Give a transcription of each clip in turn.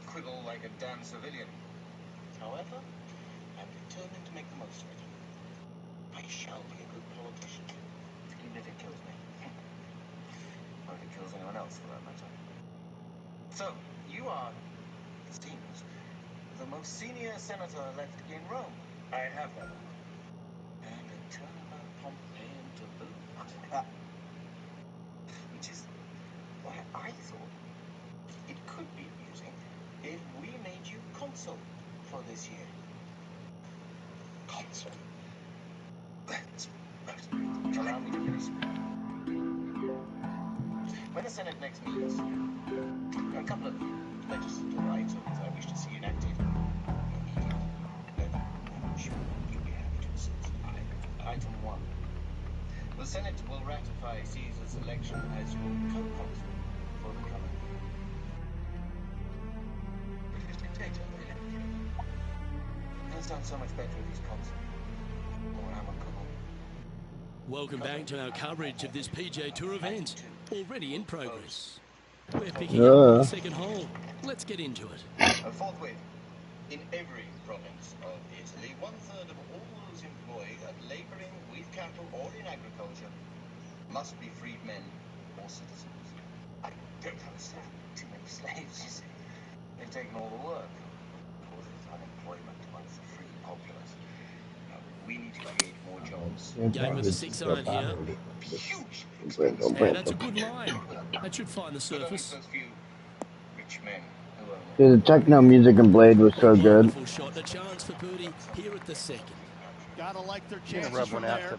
quibble like a damn civilian. However, I'm determined to make the most of it. I shall be a good politician, even if it kills me. Or if it kills anyone else, for that matter. So, you are, it seems, the most senior senator left in Rome. I have that. And a turnabout Pompeian to boot. Which is why I thought it could be amusing if we made you consul for this year. Consul? That's right. Allow me to finish. When the Senate next meets, there are a couple of legislative items I wish to see enacted. I'm sure you'll be happy to assist. Item 1. The Senate will ratify Caesar's election as your co-consul for the coming year. But his dictator, he's done so much better if he's consul. Or I'm a couple. Welcome back to our coverage of this PGA Tour event, already in progress. We're picking up the second hole. Let's get into it. Forthwith, in every province of Italy, 1/3 of all those employed at labouring with cattle or in agriculture must be freedmen or citizens. I don't understand. Too many slaves, you see. They've taken all the work. Causes unemployment amongst the free populace. We need to create more jobs. Game with a 6-iron here. Huge. And that's a good line. That should find the surface. Rich men who own Dude, the techno music and Blade was so good. Wonderful shot. A chance for birdie here at the second. Gotta like their chances from there.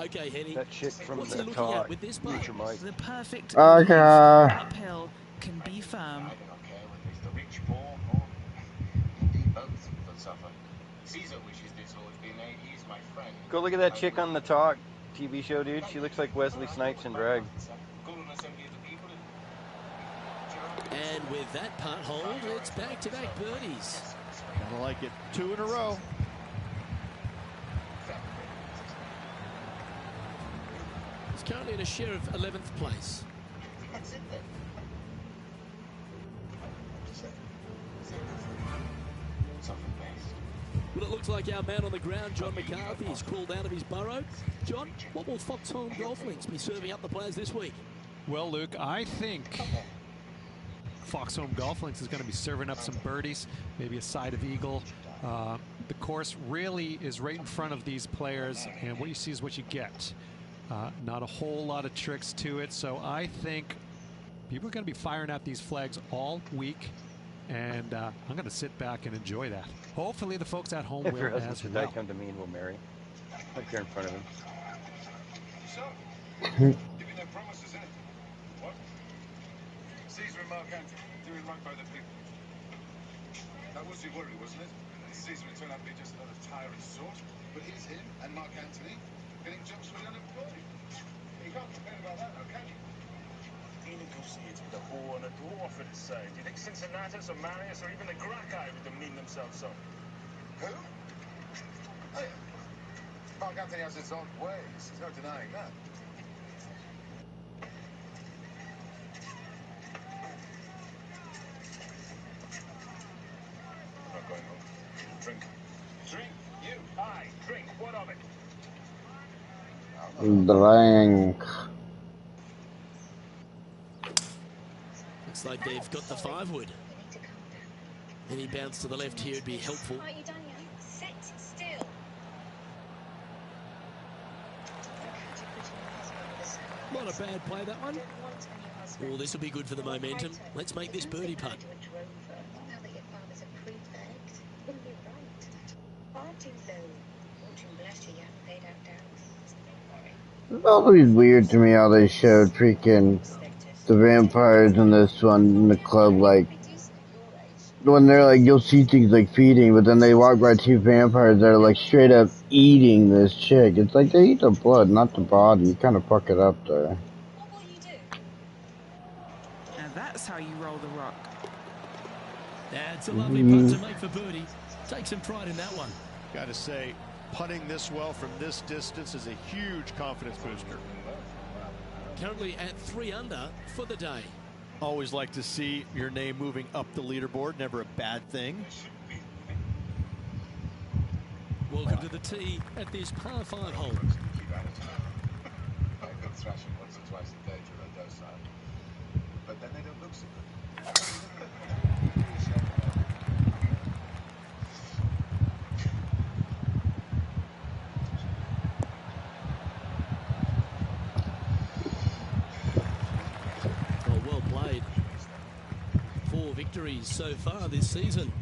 Okay, Henny. That chick from What's the he looking at talk. with this putt? The perfect Okay. uphill can be firm. I do not care whether it's the rich, poor, or indeed both that suffer. Caesar wishes this always be made. He's my friend. Go look at that chick on the talk TV show, dude. She looks like Wesley Snipes in drag. And with that putt hold, it's back-to-back birdies. Kinda like it. 2 in a row. He's currently in a share of 11th place. That's it then. Well, it looks like our man on the ground, John McCarthy, has crawled out of his burrow. John, what will Foxholm Golf Links be serving up the players this week? Well, Luke, I think Foxholm Golf Links is going to be serving up some birdies, maybe a side of eagle. The course really is right in front of these players, and what you see is what you get. Not a whole lot of tricks to it, so I think people are going to be firing out these flags all week, and I'm going to sit back and enjoy that. Hopefully the folks at home If will your husband as should well. come to me and we'll marry. Right there in front of him. So, giving no promises, eh? What? Caesar and Mark Antony doing right by the people. That was your worry, wasn't it? Caesar would turn out to be just another tyrant sort. But here's him and Mark Antony getting jobs for the unemployed. You can't complain about that, now, can you? He negotiates with a whore and a dwarf at his side. Do you think Cincinnatus or Marius or even the Gracchi would demean themselves so? Who? Oh, yeah. Mark Antony has his odd ways. There's no denying that. I'm not going home. Drink. Drink? You? Aye, drink. What of it? Drink. Looks like they've got the 5-wood. Any bounce to the left here would be helpful. Are you done yet? Sit still. Not a bad play, that one. Oh, this will be good for the momentum. Let's make this birdie putt. Now that your father's a prefect, wouldn't be right. Auntie, though, fortune bless you, you haven't paid out dowries. Don't worry. It's always weird to me how they showed freaking the vampires in this one in the club, like when they're like, you'll see things like feeding, but then they walk by 2 vampires that are like straight up eating this chick. It's like they eat the blood, not the body. You kind of fuck it up there. What will you do? And that's how you roll the rock. That's a lovely putt to make for birdie. Take some pride in that one. Gotta say, putting this well from this distance is a huge confidence booster. Currently at 3 under for the day. Always like to see your name moving up the leaderboard. Never a bad thing. Welcome to the tee at this par 5 hole. I go thrashing once or twice a day till they docile. But then they don't look so good. Oh, well played. 4 victories so far this season.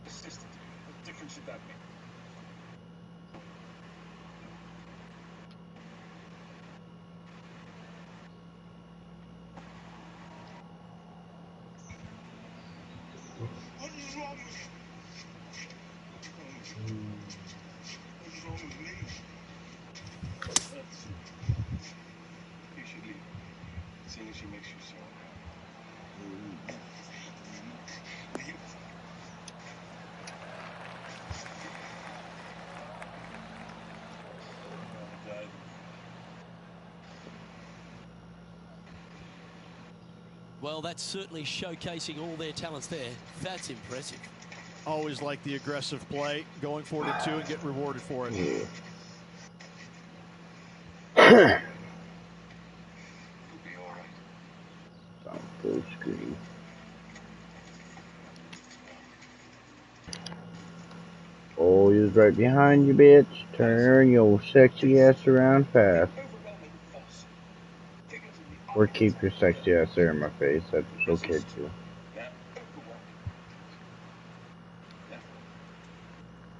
Assistant. What difference should that make? What is wrong with you? What's wrong with me? You should leave. Seeing as she makes you so unhappy. Leave. Well, that's certainly showcasing all their talents there. That's impressive. Always like the aggressive play, going for it in 2 and get rewarded for it. Full screen. Oh, he's right behind you, bitch. Turn your sexy ass around fast. Or keep your sexy ass there in my face. That's okay too.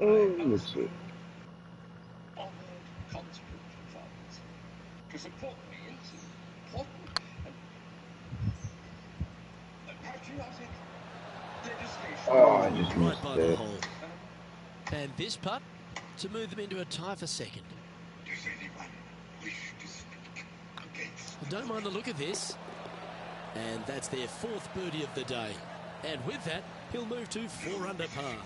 Oh, let's see. Oh, I just missed Right by the it. hole. And this putt to move them into a tie for second. Does anyone wish to speak against? I don't mind the look of this. And that's their 4th birdie of the day. And with that, he'll move to 4 under par.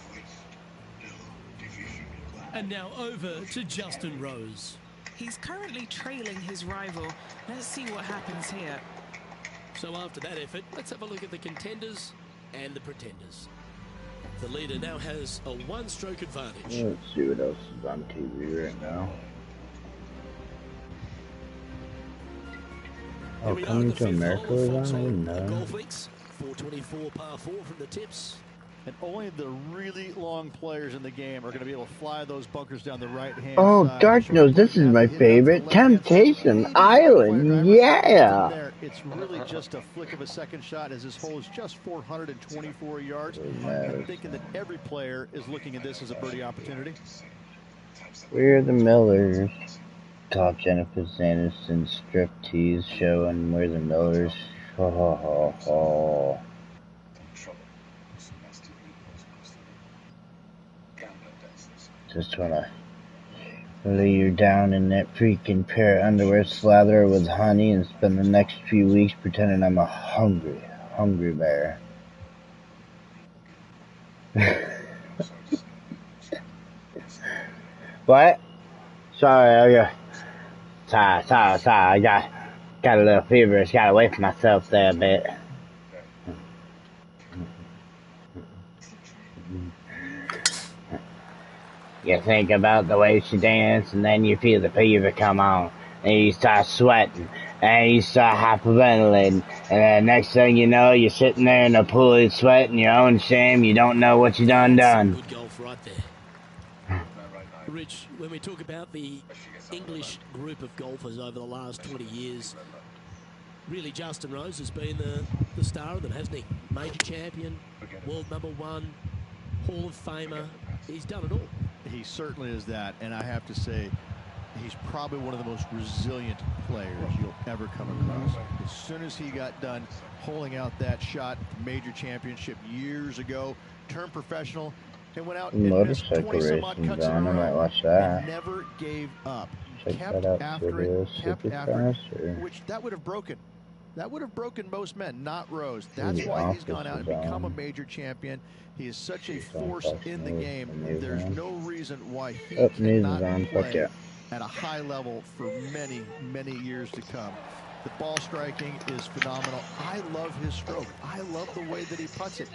And now over to Justin Rose. He's currently trailing his rival. Let's see what happens here. So after that effort, let's have a look at the contenders and the pretenders. The leader now has a 1-stroke advantage. Let's see what else is on TV right now. Oh, Coming to America is on? I didn't know. Golf Links, 424 par 4 from the tips. And only the really long players in the game are going to be able to fly those bunkers down the right-hand Oh, side. Dark knows this is my favorite. Temptation Island, yeah! It's really just a flick of a second shot as this hole is just 424 yards. I'm thinking that every player is looking at this as a birdie opportunity. We're the Millers. Top Jennifer Aniston striptease show, and we're the Millers. Ho ho ho ho. Just wanna lay you down in that freaking pair of underwear, slather with honey, and spend the next few weeks pretending I'm a hungry bear. What? Sorry, I got a little feverish, got away from myself there a bit. You think about the way she danced, and then you feel the fever come on, and you start sweating, and you start hyperventilating, and then next thing you know, you're sitting there in a pool of sweat in your own shame, you don't know what you done. Good golf right there. Rich, when we talk about the English group of golfers over the last 20 years, really Justin Rose has been the star of them, hasn't he? Major champion, world #1, Hall of Famer, he's done it all. He certainly is that, and I have to say, he's probably one of the most resilient players you'll ever come across. As soon as he got done holing out that shot at the major championship years ago, turned professional, and went out and missed 20-some-odd cuts in a row, and never gave up. Kept after it, which that would have broken That would have broken most men, not Rose. That's why he's gone out and become a major champion. He is such a force in the game. There's no reason why he cannot play at a high level for many, many years to come. The ball striking is phenomenal. I love his stroke. I love the way that he putts it.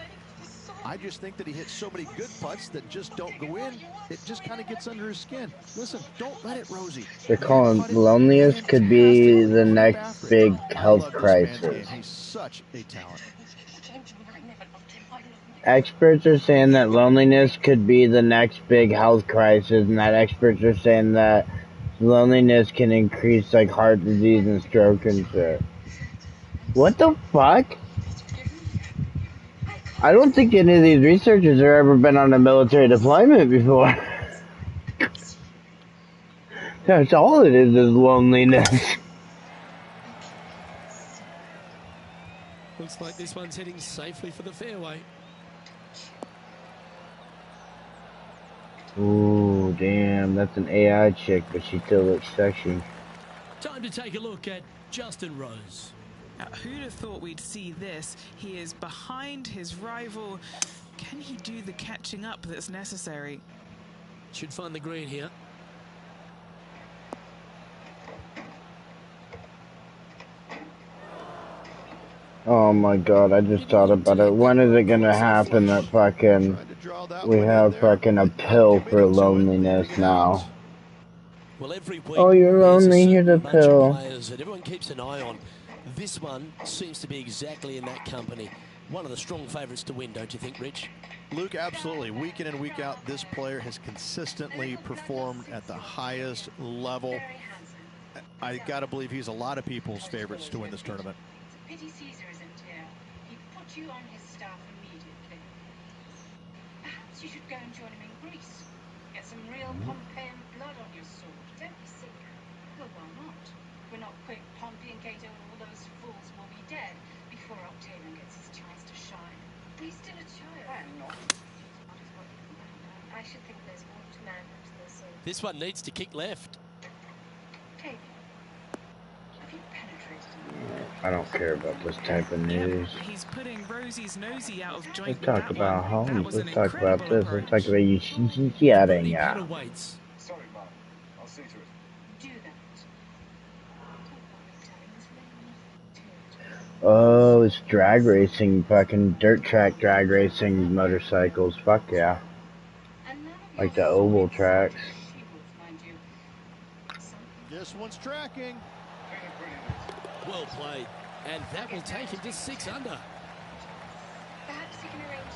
I just think that he hits so many good putts that just don't go in. It just kind of gets under his skin. Listen, don't let it, Rosie. They're calling loneliness could be the next big health crisis. He's such a talent. Experts are saying that loneliness could be the next big health crisis, and that experts are saying that loneliness can increase like heart disease and stroke and shit. What the fuck? I don't think any of these researchers have ever been on a military deployment before. That's all it is loneliness. Looks like this one's heading safely for the fairway. Ooh, damn, that's an AI chick, but she still looks sexy. Time to take a look at Justin Rose. Now, who'd have thought we'd see this? He is behind his rival. Can he do the catching up that's necessary? Should find the green here. Oh my god, I just thought about it. When is it gonna happen that fucking we have fucking a pill for loneliness now? Well, every week, oh, you're lonely, here's a pill. Players that everyone keeps an eye on. This one seems to be exactly in that company. One of the strong favourites to win, don't you think, Rich? Luke, absolutely. Week in and week out, this player has consistently performed at the highest level. I got to believe he's a lot of people's favourites to win this tournament. Pity Caesar isn't here. He'd put you on his staff immediately. Perhaps you should go and join him in Greece. Get some real Pompeian blood on your sword. Don't be sick. Well, why not? We're not quick. Pompey and Cato and all those fools will be dead before Octavian gets his chance to shine. He's still a child. I'm not. I should think there's more to man than this. This one needs to kick left. Octavian, have you penetrated him? I don't care about this type of news. He's putting Rosie's nosy out of joint. Let's talk about homes. Let's talk about this. Let's talk about you. Yeah. Sorry, Mark. I'll see to it. Do that. Oh, it's drag racing, fucking dirt track drag racing motorcycles. Fuck yeah. Like the oval tracks. This one's tracking. Well played. And that will take him to 6 under. Perhaps he can arrange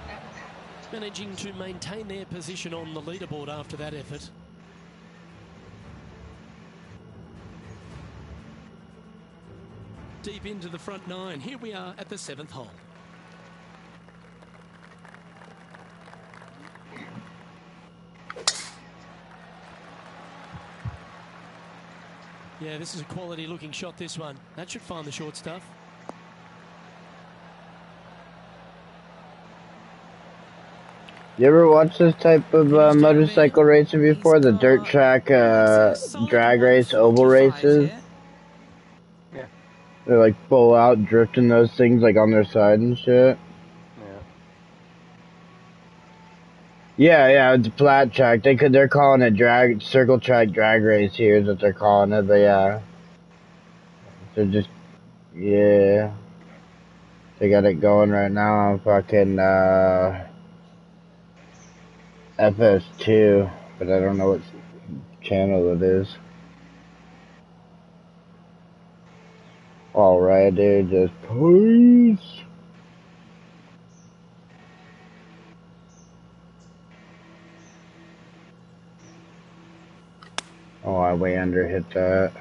that will happen. Managing to maintain their position on the leaderboard after that effort. Deep into the front 9. Here we are at the 7th hole. Yeah, this is a quality looking shot, this one. That should find the short stuff. You ever watch this type of motorcycle racing before? The dirt track drag race oval races? Yeah. They're like full out drifting those things like on their side and shit. Yeah, it's a flat track. They're calling it circle track drag race here is what they're calling it, but yeah. They're just, yeah. They got it going right now on fucking, FS2, but I don't know what channel it is. Alright, dude, just please. Oh, I way under hit that.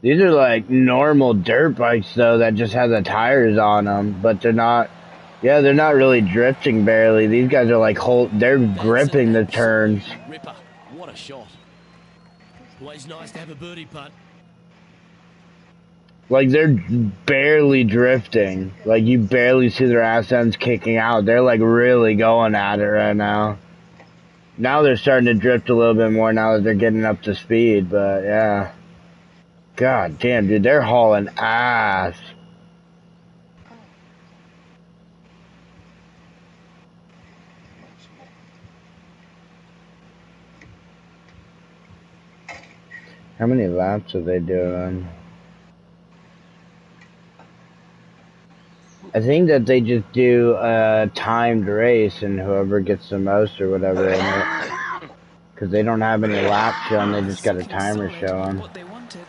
These are like normal dirt bikes though that just have the tires on them, but they're not. Yeah, they're not really drifting barely. These guys are like they're gripping the turns. Ripper, what a shot! Always nice to have a birdie putt. Like they're barely drifting. Like you barely see their ass ends kicking out. They're like really going at it right now. Now they're starting to drift a little bit more now that they're getting up to speed, but yeah. God damn, dude, they're hauling ass. How many laps are they doing? I think that they just do a timed race and whoever gets the most or whatever in it. Because they don't have any laps showing, they just got a timer showing. What they wanted.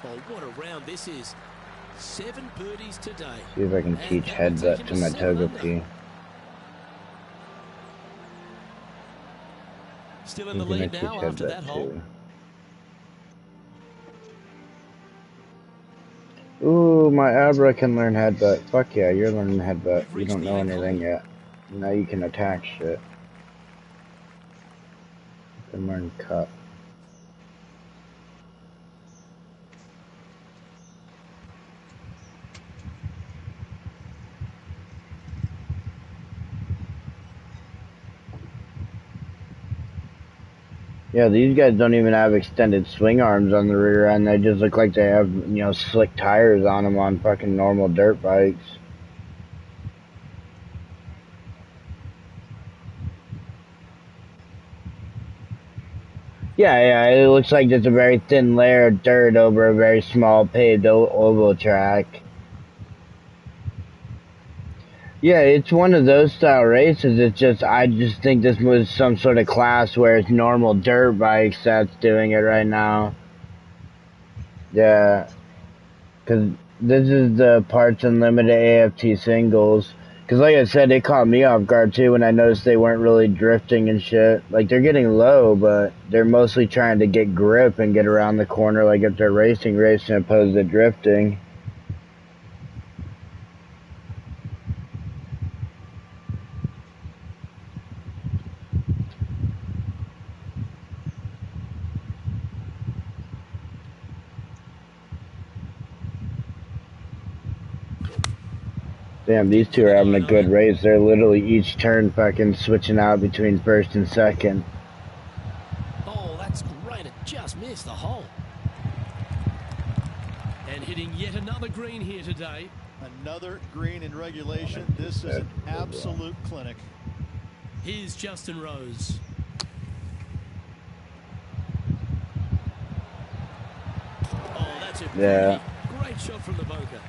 Oh, what a round this is. 7 birdies today. See if I can teach headbutt to my Togepi. Still in the lead now after that hole. Ooh, my Abra can learn headbutt. Fuck yeah, you're learning headbutt. You don't know anything yet. Now you can attack shit. You can learn cut. Yeah, these guys don't even have extended swing arms on the rear end. They just look like they have, you know, slick tires on them on fucking normal dirt bikes. Yeah, it looks like just a very thin layer of dirt over a very small paved oval track. Yeah, it's one of those style races. It's just, I just think this was some sort of class where it's normal dirt bikes that's doing it right now. Yeah, because this is the Parts Unlimited AFT singles. Because like I said, it caught me off guard too when I noticed they weren't really drifting and shit. Like, they're getting low, but they're mostly trying to get grip and get around the corner like if they're racing opposed to drifting. Damn, these two are having a good race. They're literally each turn fucking switching out between first and second. Oh, that's great. It just missed the hole. And hitting yet another green here today. Another green in regulation. This is an absolute clinic. Here's Justin Rose. Oh, that's a great shot from the bunker.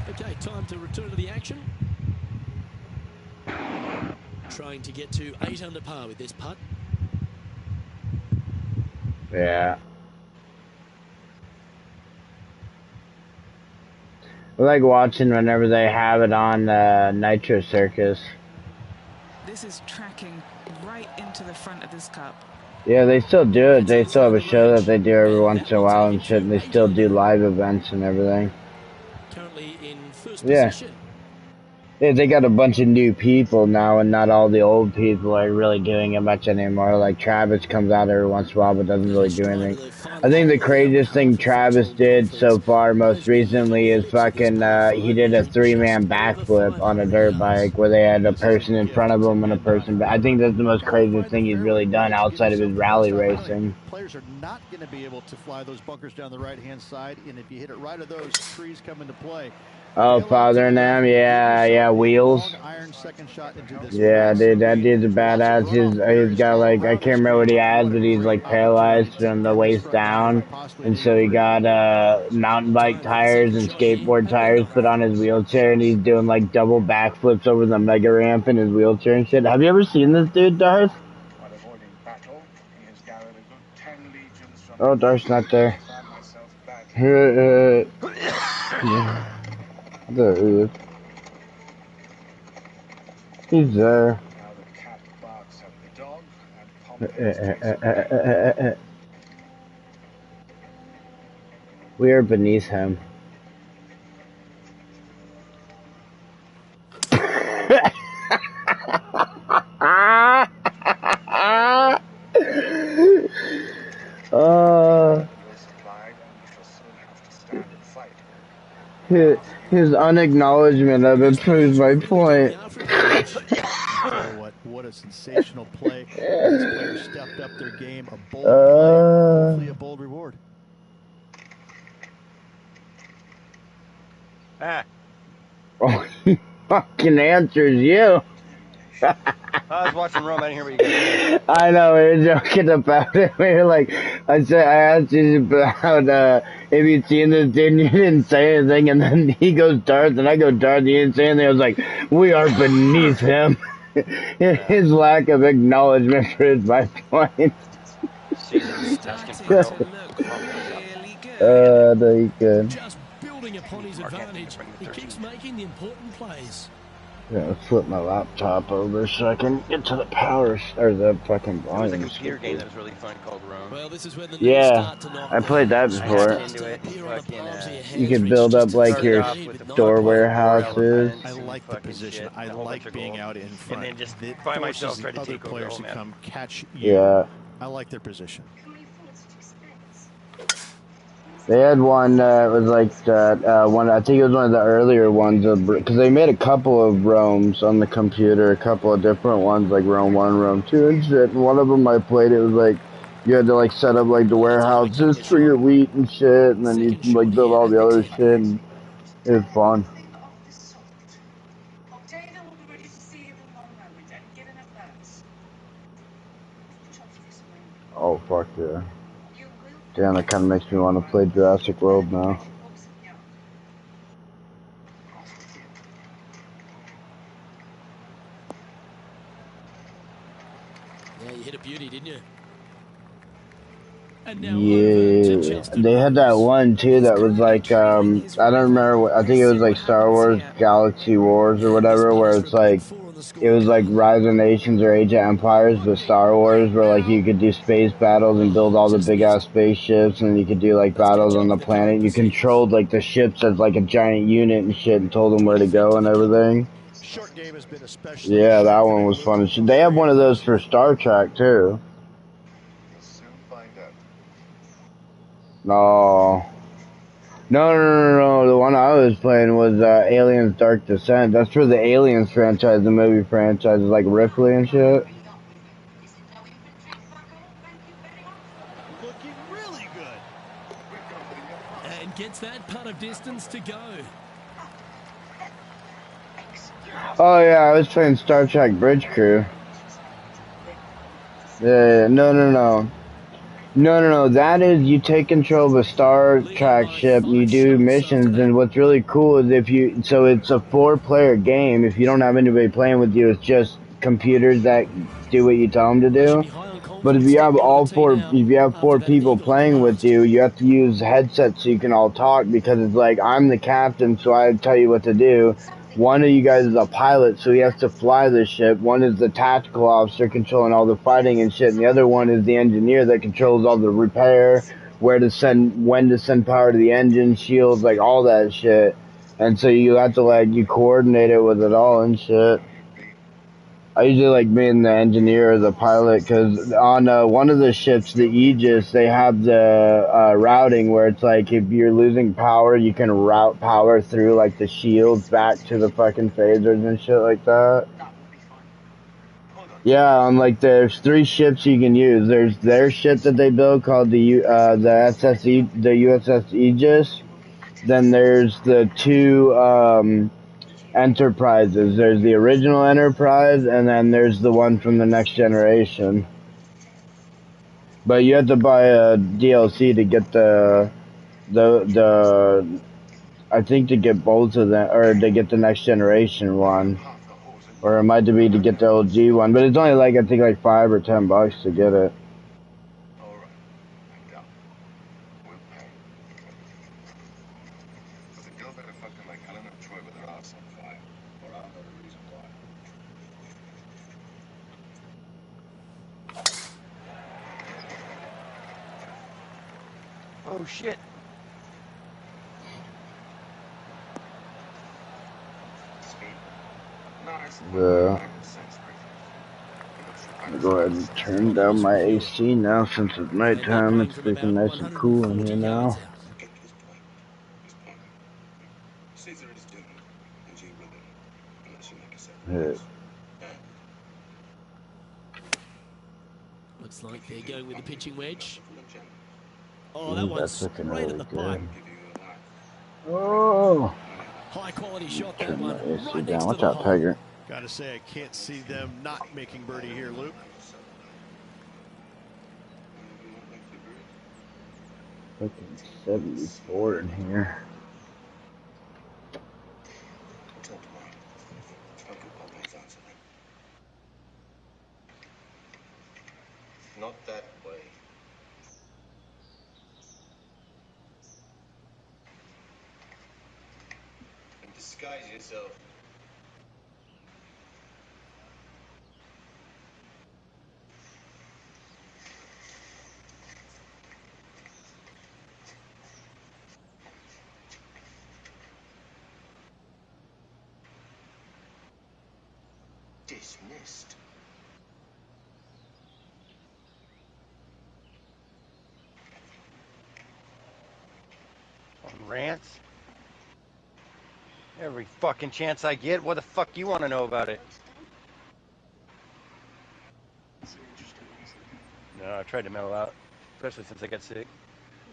Okay, time to return to the action. Trying to get to 8 under par with this putt. Yeah. I like watching whenever they have it on Nitro Circus. This is tracking right into the front of this cup. Yeah, they still do it. They still have a show that they do every once in a while and shit, and they still do live events and everything. Currently in first position. Yeah, they got a bunch of new people now, and not all the old people are really doing it much anymore. Like, Travis comes out every once in a while, but doesn't really do anything. I think the craziest thing Travis did so far, most recently, is fucking, he did a 3-man backflip on a dirt bike, where they had a person in front of him and a person back. I think that's the most craziest thing he's really done outside of his rally racing. Players are not going to be able to fly those bunkers down the right-hand side, and if you hit it right at those trees come into play. Oh, Father and them, yeah, Wheels. Yeah, dude, that dude's a badass. He's got, like, I can't remember what he has, but he's, like, paralyzed from the waist down. And so he got, mountain bike tires and skateboard tires put on his wheelchair, and he's doing, like, double backflips over the mega ramp in his wheelchair and shit. Have you ever seen this dude, Darth? Oh, Darth's not there. There he is. He's there. We are beneath him. His unacknowledgement of it proves my point. What a sensational play. This player stepped up their game. A bold play, hopefully a bold reward. Ah. Oh, he fucking answers you. I was watching Rome. I didn't hear what you guys said. I know, we were joking about it. We were like, I asked you about, if you'd seen this dude and you didn't say anything, and then he goes darts and I go darts and he didn't say anything. I was like, we are beneath him. His lack of acknowledgement for his 5 points. Caesar's asking for Starting help. to look really good. No, you good. Just building upon his advantage. He keeps making the important plays. Yeah, flip my laptop over so I can get to the power or the fucking There was a volume. computer game that was really fun called Rome. Well, this is when the knees Yeah, start to knock I played that down. I got before. into it. Fucking, You could build up like your off with a store fucking warehouses. elephants I and like the fucking position. shit, I and a whole like bunch of being gold. out in front. And then just It by forces myself the try to other take over the players whole to map. come catch you. Yeah. I like their position. They had one, it was like that, one, I think it was one of the earlier ones, because they made a couple of Romes on the computer, a couple of different ones, like Rome 1, Rome 2 and shit, and one of them I played, it was like, you had to like set up like the warehouses for your wheat and shit, and then you can like build all the other shit, and it was fun. Oh, fuck yeah. Damn, that kind of makes me want to play Jurassic World now. Yeah, you hit a beauty, didn't you? Yeah, they had that one too that was like, I don't remember what, I think it was like Star Wars Galaxy Wars or whatever, where it's like, it was like Rise of Nations or Age of Empires, but Star Wars, where like you could do space battles and build all the big ass spaceships, and you could do like battles on the planet. You controlled like the ships as like a giant unit and shit, and told them where to go and everything. Short game has been especially. Yeah, that one was fun. They have one of those for Star Trek too. No. No. The one I was playing was Aliens Dark Descent. That's for the Aliens franchise, the movie franchise, like Ripley and shit. Looking really good. And gets that putt of distance to go. Oh yeah, I was playing Star Trek Bridge Crew. Yeah, no. That is, you take control of a Star Trek ship, and you do missions, and what's really cool is so it's a 4-player game. If you don't have anybody playing with you, it's just computers that do what you tell them to do. But if you have four people playing with you, you have to use headsets so you can all talk, because it's like, I'm the captain, so I tell you what to do. One of you guys is a pilot, so he has to fly the ship. One is the tactical officer controlling all the fighting and shit, and the other one is the engineer that controls all the repair, when to send power to the engine, shields, like all that shit. And so you have to you coordinate it with it all and shit. I usually like being the engineer or the pilot, because on one of the ships, the Aegis, they have the routing where it's like, if you're losing power, you can route power through like the shields back to the fucking phasers and shit like that. Yeah, there's 3 ships you can use. There's their ship that they build called the USS Aegis. Then there's the 2 Enterprises. There's the original Enterprise, and then there's the one from the Next Generation. But you have to buy a DLC to get the I think to get both of them, or to get the Next Generation one, or it might be to get the OG one. But it's only I think $5 or $10 to get it. Oh shit. I'm gonna go ahead and turn down my AC now since it's nighttime. It's freaking nice and cool in here now. Hit. Looks like they're going with the pitching wedge. Oh, that one's That's looking right really at the good. pipe. Oh! High quality shot, that Turn one. the AC Right down. next to Watch the out, hole. Tiger. Gotta say, I can't see them not making birdie here, Luke. Fucking 74 in here. Not that way. And disguise yourself. Dismissed. On rants? Every fucking chance I get. What the fuck you want to know about it? No, I tried to mellow out, especially since I got sick.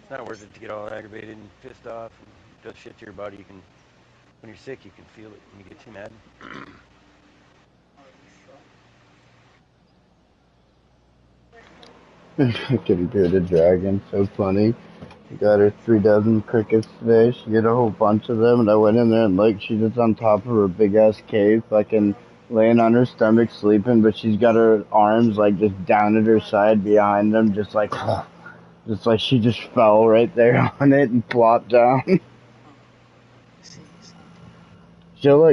It's not worth it to get all aggravated and pissed off and does shit to your body. You can, when you're sick, you can feel it when you get too mad. Kitty bearded dragon, so funny. She got her 3 dozen crickets today. She did a whole bunch of them, and I went in there and looked. She's just on top of her big ass cave, fucking laying on her stomach sleeping, but she's got her arms like just down at her side behind them, just like she just fell right there on it and flopped down.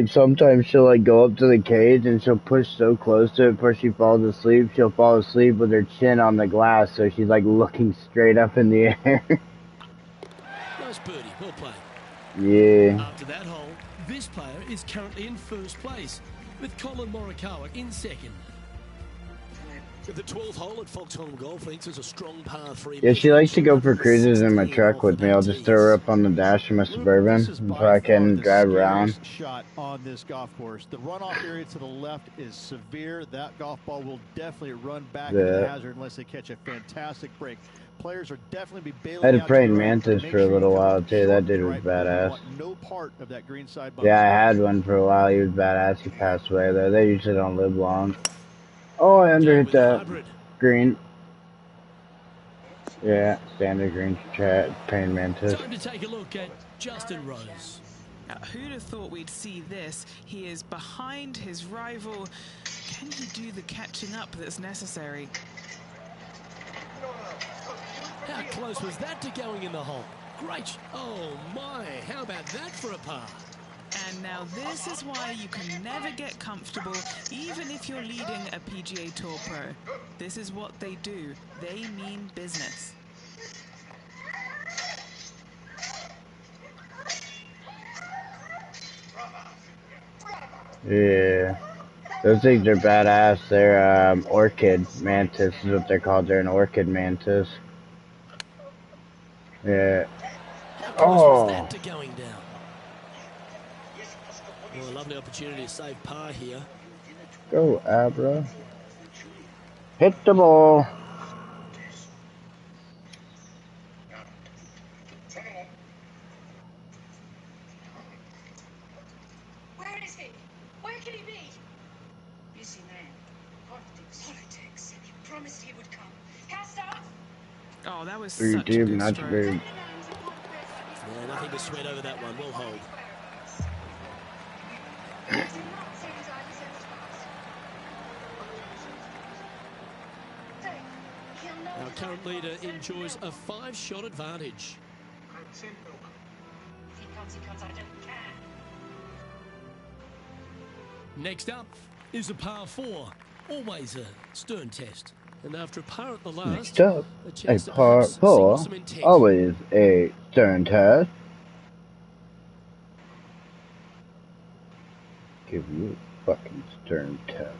Sometimes she'll like go up to the cage and she'll push so close to it before she falls asleep. She'll fall asleep with her chin on the glass, so she's like looking straight up in the air. Nice birdie, well played. Yeah. After that hole, this player is currently in first place, with Colin Morikawa in second. The 12th hole at Foxholm Golf Links is a strong par 3. Yeah, she likes to go for cruises in my truck with me. I'll just throw her up on the dash of my Suburban so I can drive around. Shot on this golf course. The runoff area to the left is severe. That golf ball will definitely run back into the hazard unless they catch a fantastic break. Players are definitely be bailing. I had a praying mantis for a little while too. That dude was badass. No part of that green side. Yeah, I had one for a while. He was badass. He passed away though. They usually don't live long. Oh, I underhit that green. Yeah, standard green praying mantis. Time to take a look at Justin Rose. Who'd have thought we'd see this? He is behind his rival. Can he do the catching up that's necessary? How close was that to going in the hole? Great. Oh my, how about that for a par? And now this is why you can never get comfortable, even if you're leading a PGA Tour pro. This is what they do. They mean business. Yeah. Those things are badass. They're orchid mantis is what they're called. They're an orchid mantis. Yeah. Oh. Was that to going down? Well, a lovely opportunity to save par here. Go, Abra. Hit the ball. Where is he? Where can he be? Busy man. Politics. He promised he would come. Cast off. Oh, that was such a good stroke. Yeah, nothing to sweat over that one. We'll hold. Our current leader enjoys a 5-shot advantage. If he comes, I don't care. Next up is a par 4. Always a stern test. And after a par at the last, Next up, a par 4. Always a stern test. Give you a fucking stern test.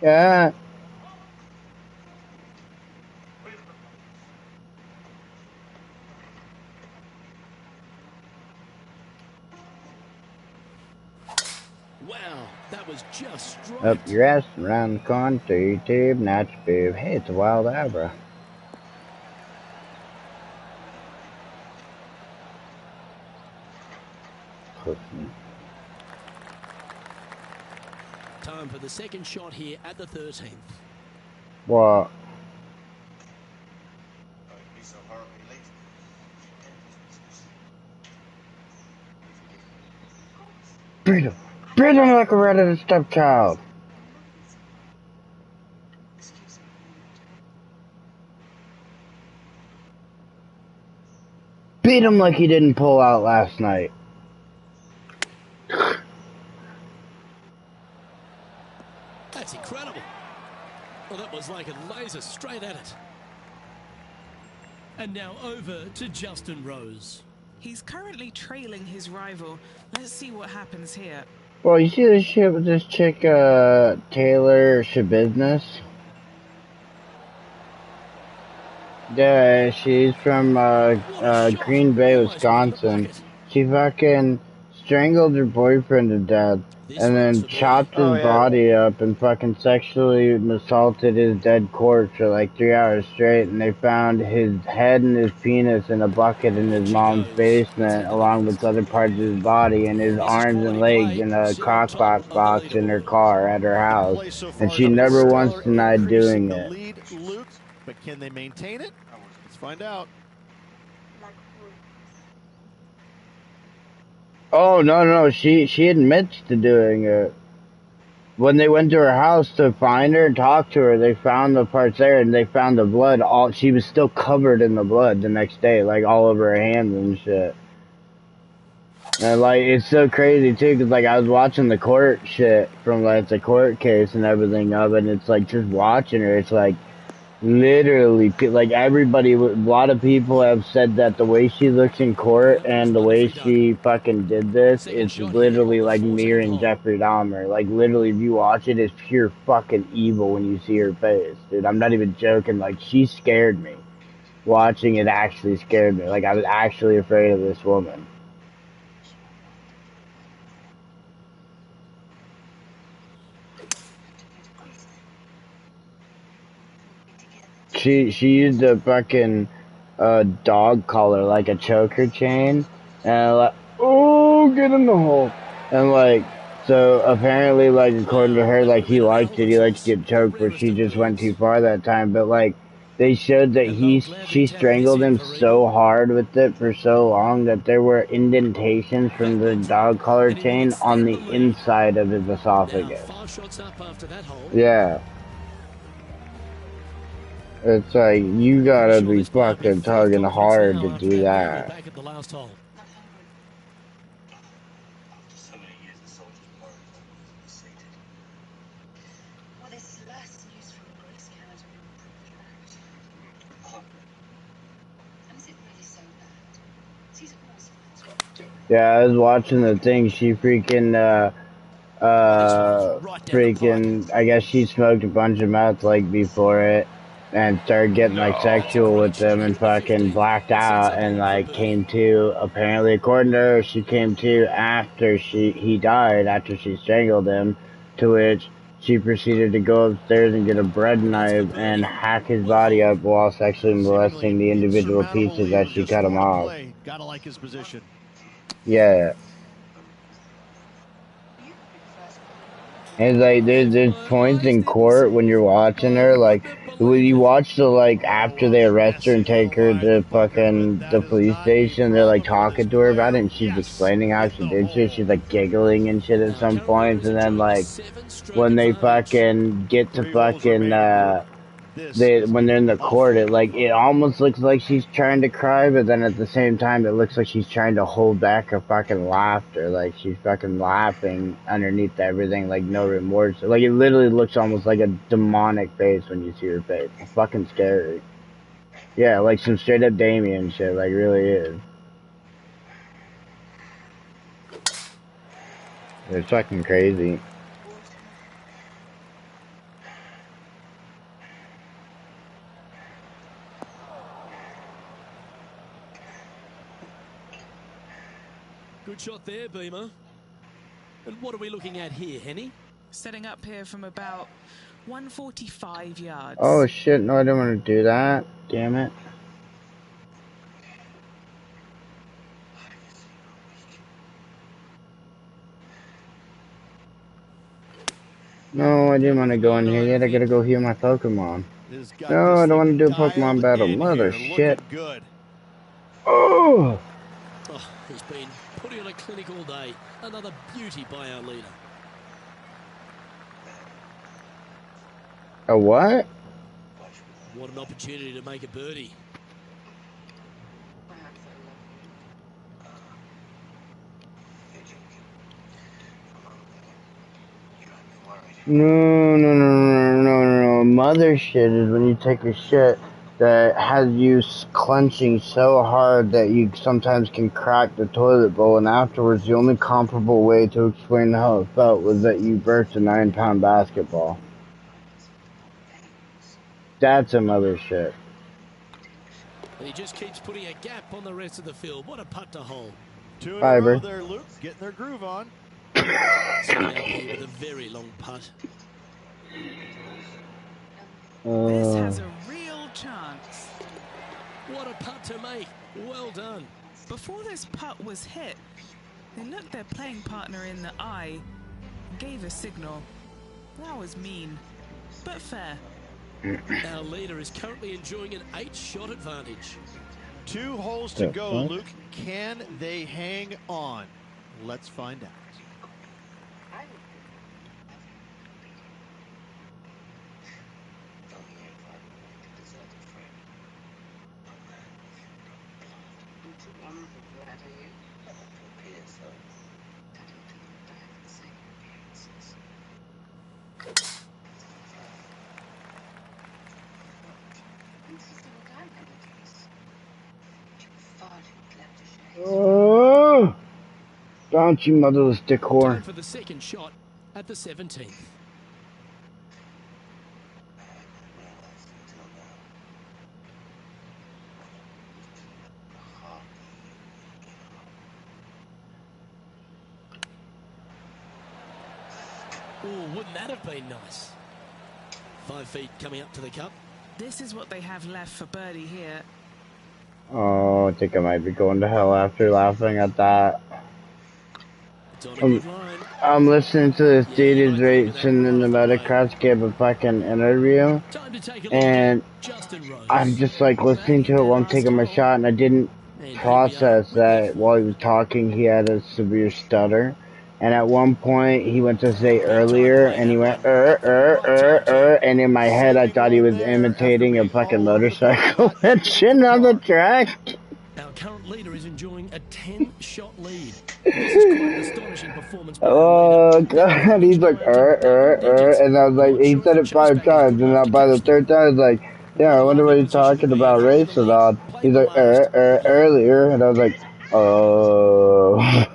Yeah. Wow, that was just straight. Up your ass and around the corner to YouTube, not your boob. Hey, it's a wild Abra. Listen. Time for the second shot here at the 13th. What? Beat him. Beat him like a redheaded stepchild. Beat him like he didn't pull out last night. That's incredible. Well, that was like a laser straight at it. And now over to Justin Rose. He's currently trailing his rival. Let's see what happens here. Well, you see this shit with this chick, Taylor Shabusiness? Yeah, she's from, Green Bay, Wisconsin. She fucking strangled her boyfriend to death. And then chopped his body up and fucking sexually assaulted his dead corpse for like 3 hours straight. And they found his head and his penis in a bucket in his mom's basement, along with other parts of his body and his arms and legs in a crockpot box in her car at her house. And she never once denied doing it. But can they maintain it? Let's find out. Oh, no, she admits to doing it. When they went to her house to find her and talk to her, they found the parts there and they found the blood. She was still covered in the blood the next day, like all over her hands and shit. And like, it's so crazy too, cause like I was watching the court shit from like the court case and everything of it, and it's like just watching her, it's like, literally, like everybody, a lot of people have said that the way she looks in court and the way she fucking did this, it's literally like mirroring Jeffrey Dahmer. Like literally, if you watch it, it's pure fucking evil when you see her face, dude. I'm not even joking. Like she scared me. Watching it actually scared me. Like I was actually afraid of this woman. She used a fucking dog collar, like a choker chain, and like, oh, get in the hole, and like, so apparently, like, according to her, like, he liked it, he liked to get choked, but she just went too far that time, but like, they showed that she strangled him so hard with it for so long that there were indentations from the dog collar chain on the inside of his esophagus. Yeah. It's like, you gotta be fucking tugging hard to do that. Yeah, I was watching the thing, she freaking, I guess she smoked a bunch of meth, like, before it, and started getting, like, sexual with them, and fucking blacked out, and, like, came to, apparently, according to her, she came to after he died, after she strangled him, to which she proceeded to go upstairs and get a bread knife and hack his body up while sexually molesting the individual pieces as she cut him off. Gotta like his position. Yeah. And like, there's points in court when you're watching her, like, when you watch the, like, after they arrest her and take her to fucking the police station, they're like talking to her about it, and she's explaining how she did shit, she's like giggling and shit at some points, and then like, when they fucking get to fucking, when they're in the court, it almost looks like she's trying to cry, but then at the same time, it looks like she's trying to hold back her fucking laughter, like she's fucking laughing underneath everything, like no remorse. Like it literally looks almost like a demonic face when you see her face. It's fucking scary. Yeah, like some straight up Damien shit, like really is. It's fucking crazy. Good shot there, Beamer. And what are we looking at here, Henny? Setting up here from about 145 yards. Oh shit, no, I didn't want to do that. Damn it. No, I didn't want to go in here yet. I gotta go heal my Pokemon. No, I don't want to do a Pokemon battle. Mother shit. Good. Oh! Oh, he's been putting on a clinic all day. Another beauty by our leader. A what? What an opportunity to make a birdie. No. Mother shit is when you take a shit that has you clenching so hard that you sometimes can crack the toilet bowl, and afterwards the only comparable way to explain how it felt was that you burst a 9-pound basketball. That's a mother shit. And he just keeps putting a gap on the rest of the field. What a putt to hole. 2 in Fiber. a row there, Luke. Getting their groove on. Setting up here with a very long putt. This has a real chance. What a putt to make. Well done. Before this putt was hit, they looked their playing partner in the eye and gave a signal. That was mean, but fair. Our leader is currently enjoying an 8-shot advantage. 2 holes to go, Luke. Can they hang on? Let's find out. Oh! Don't you motherless dick whore. Time for the second shot at the 17th. Oh, wouldn't that have been nice? 5 feet coming up to the cup. This is what they have left for birdie here. Oh, I think I might be going to hell after laughing at that. It's on a good line. I'm listening to this dude who's racing in the motocross give a fucking interview, and I'm just like listening to it while I'm taking my shot, and I didn't process that while he was talking he had a severe stutter, and at one point he went to say earlier, and he went and in my head I thought he was imitating a fucking motorcycle engine on the track. Our current leader is enjoying a 10-shot lead. This is quite an astonishing performance by Oh god, he's like, and I was like, he said it 5 times, and by the 3rd time I was like, yeah, I wonder what he's talking about racing on. He's like, earlier, and I was like, oh.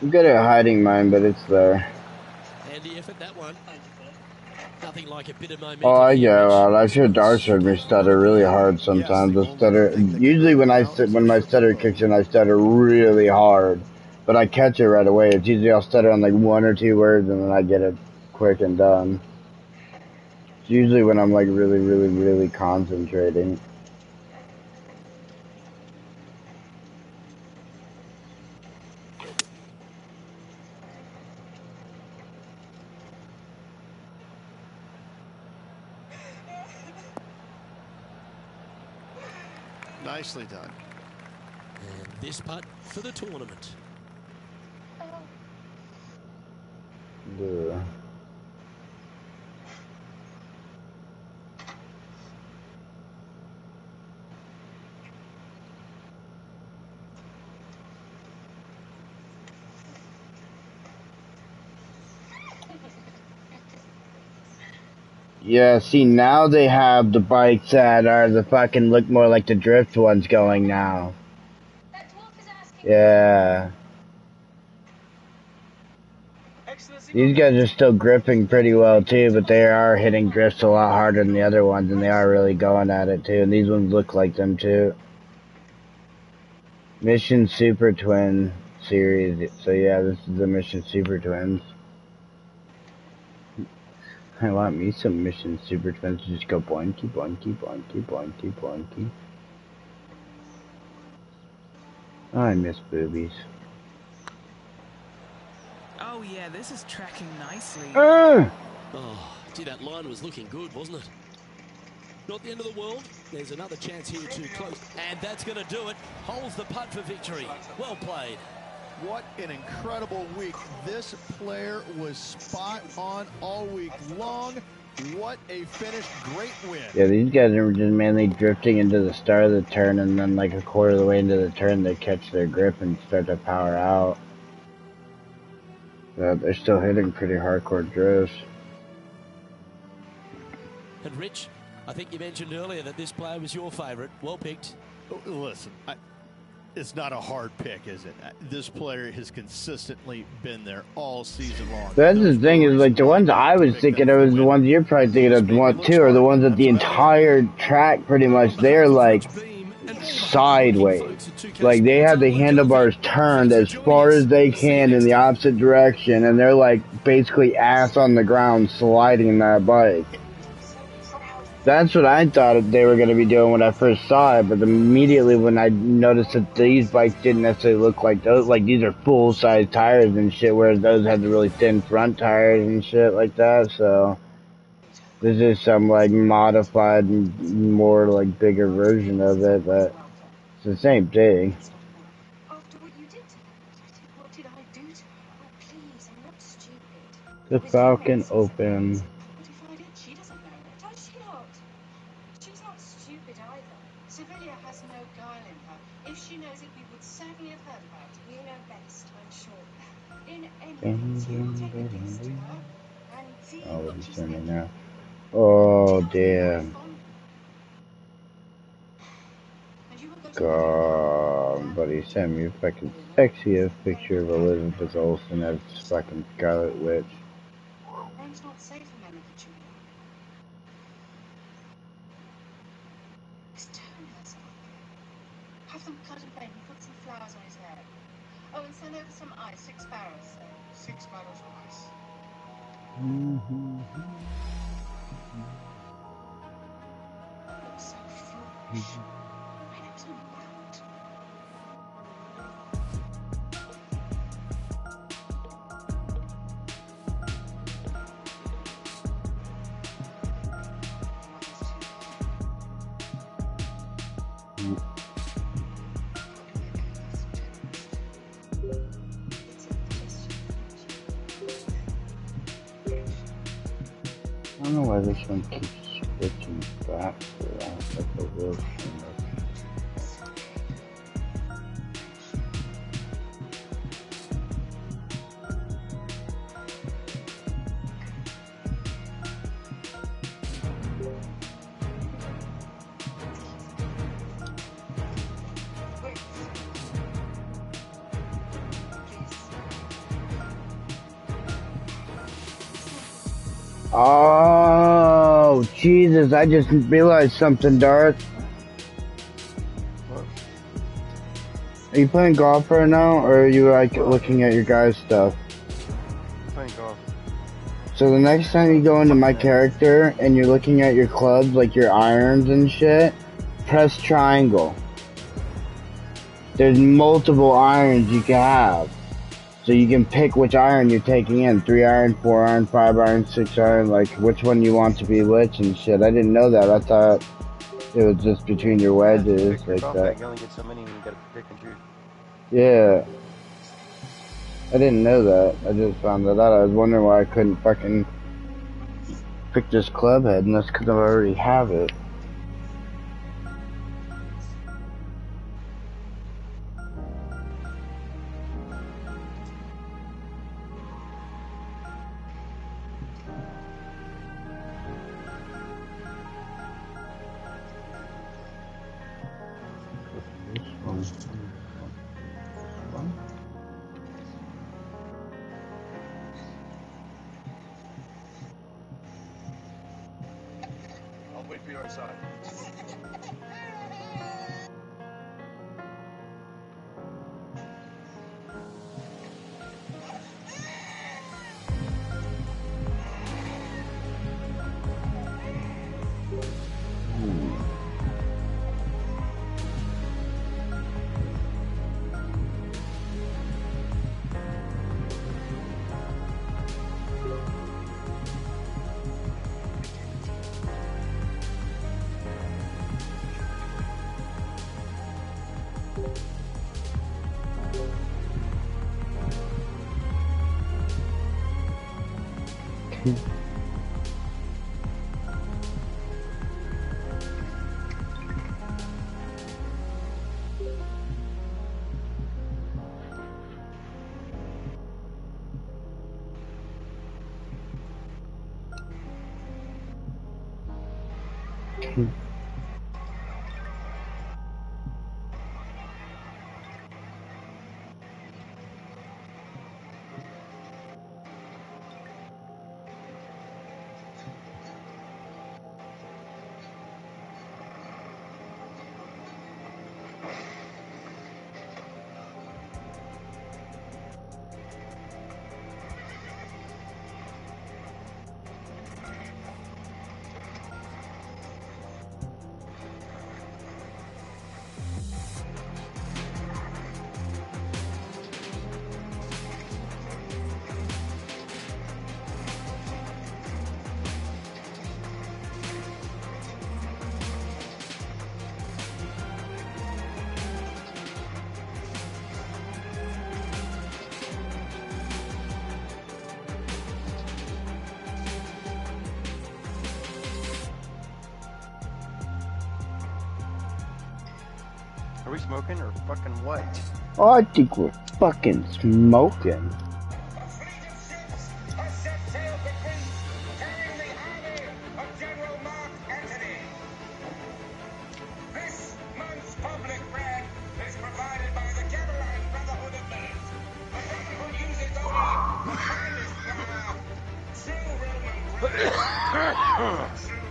I'm good at hiding mine, but it's there. Handy effort, that one. Nothing like a bit of momentum. Oh, I get it. I should Darce heard me stutter really hard sometimes. The stutter, usually when my stutter kicks in, I stutter really hard, but I catch it right away. It's usually I'll stutter on like 1 or 2 words, and then I get it quick and done. It's usually when I'm like really concentrating. Nicely done. And this putt for the tournament. Yeah. Yeah, see, now they have the bikes that are the fucking look more like the drift ones going now. Yeah. These guys are still gripping pretty well too, but they are hitting drifts a lot harder than the other ones, and they are really going at it too, and these ones look like them too. Mission Super Twin series, so yeah, this is the Mission Super Twins. I want me some Mission Super Twins to just go boinky, boinky, boinky, boinky, boinky. I miss boobies. Oh yeah, this is tracking nicely. Oh, gee, that line was looking good, wasn't it? Not the end of the world. There's another chance here to close. And that's going to do it. Holds the putt for victory. Well played. What an incredible week. This player was spot on all week long. What a finish. Great win. Yeah, these guys are just mainly drifting into the start of the turn, and then like a quarter of the way into the turn, they catch their grip and start to power out. But they're still hitting pretty hardcore drifts. And Rich, I think you mentioned earlier that this player was your favourite. Well picked. Listen, it's not a hard pick, is it? This player has consistently been there all season long. That's the thing is, like, the ones I was thinking of is the ones you're probably thinking of one too, are the ones that the entire track pretty much, they're like sideways. Like, they have the handlebars turned as far as they can in the opposite direction, and they're like basically ass on the ground sliding that bike. That's what I thought they were going to be doing when I first saw it, but immediately when I noticed that these bikes didn't necessarily look like those, like these are full-size tires and shit, whereas those had the really thin front tires and shit like that, so this is some, like, modified, more, like, bigger version of it, but it's the same thing. After what you did to her, what did I do to her? Oh, please, I'm not stupid. The Falcon Open. What if I did? She doesn't know it. Does she not? She's not stupid either. Sevilla has no guile in her. If she knows it, we would certainly have heard about it. You know best, I'm sure. In any case, you will take a piece to her and see Oh, what he's she's turning thinking. now. Oh, damn. God, buddy, send me a fucking sexiest picture of Elizabeth Olsen as fucking Scarlet Witch. Rome's not safe for men of the Julia. He's turning herself. Have them cut and bend and put some flowers on his hair. Oh, and send over some ice, 6 barrels. 6 barrels of ice. Looks so foolish. I know it's only that. I don't know why this one keeps switching back to that, like the wheel thing. Oh, Jesus, I just realized something, Darth. What? Are you playing golf right now, or are you, like, looking at your guys' stuff? Playing golf. So the next time you go into my character, and you're looking at your clubs, like your irons and shit, press triangle. There's multiple irons you can have. So you can pick which iron you're taking in. 3 iron, 4 iron, 5 iron, 6 iron, like which one you want to be which and shit. I didn't know that. I thought it was just between your wedges like that. You only get so many when you gotta pick and choose. Yeah. I didn't know that. I just found that out. I was wondering why I couldn't fucking pick this club head, and that's because I already have it. I'll wait for you outside. Are we smoking or fucking what? Oh, I think we're fucking smoking. A fleet of ships has set sail for Greece, carrying the army of General Mark Antony. This month's public bread is provided by the Caroline Brotherhood of Millers. The Brotherhood uses only the finest flour, true Roman bread, true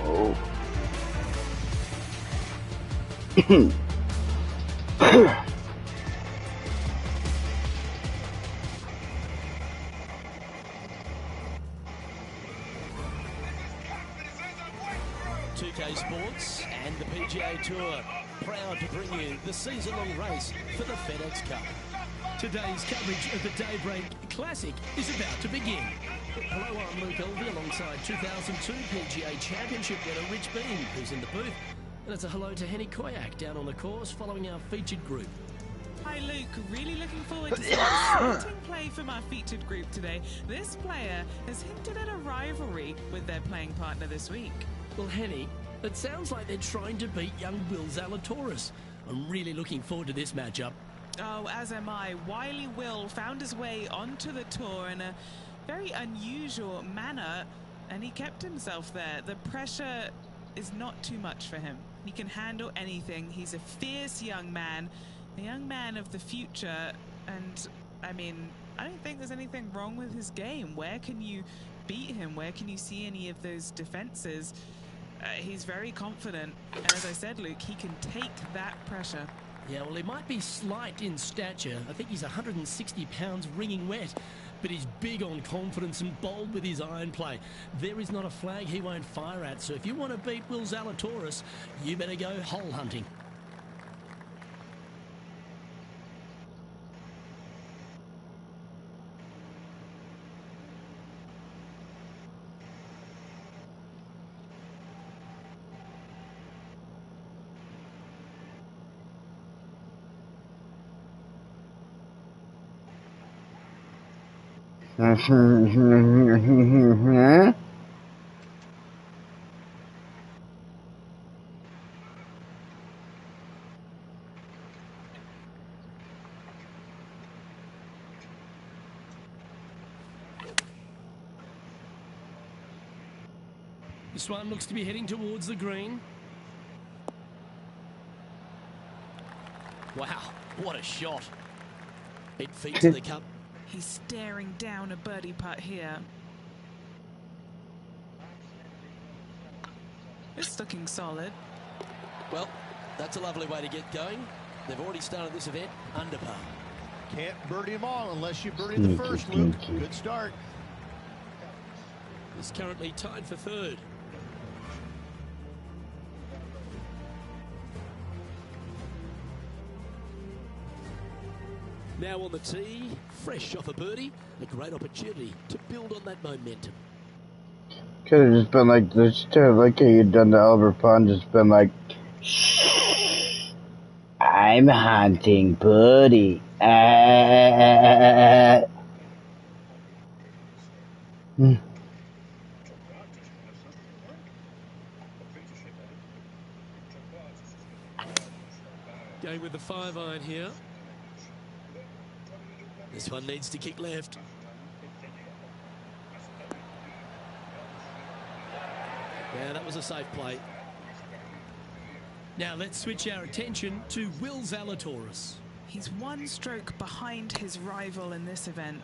Oh. PGA Sports and the PGA Tour, proud to bring you the season-long race for the FedEx Cup. Today's coverage of the Daybreak Classic is about to begin. Hello, I'm Luke Elvey alongside 2002 PGA Championship winner Rich Beam, who's in the booth. And it's a hello to Henny Koyak down on the course following our featured group. Hi Luke, really looking forward to some exciting play from our featured group today. This player has hinted at a rivalry with their playing partner this week. Well, Henny, it sounds like they're trying to beat young Will Zalatoris. I'm really looking forward to this matchup. Oh, as am I. Wily Will found his way onto the tour in a very unusual manner, and he kept himself there. The pressure is not too much for him. He can handle anything. He's a fierce young man, a young man of the future, and I mean, I don't think there's anything wrong with his game. Where can you beat him? Where can you see any of those defenses? He's very confident, and as I said, Luke, he can take that pressure. Yeah, well, he might be slight in stature. I think he's 160 pounds wringing wet, but he's big on confidence and bold with his iron play. There is not a flag he won't fire at, so if you want to beat Will Zalatoris, you better go hole hunting. This one looks to be heading towards the green. Wow, what a shot. 8 feet to the cup. He's staring down a birdie putt here. It's looking solid. Well, that's a lovely way to get going. They've already started this event under par. Can't birdie them all unless you birdie the first, Luke. Good start. He's currently tied for third. Now on the tee, fresh off a birdie, a great opportunity to build on that momentum. Could have just been like this, like how you'd done to Albert Pond, just been like, shh, I I'm hunting birdie. Going with the 5-iron here. This one needs to kick left. Yeah, that was a safe play. Now let's switch our attention to Will Zalatoris. He's one stroke behind his rival in this event.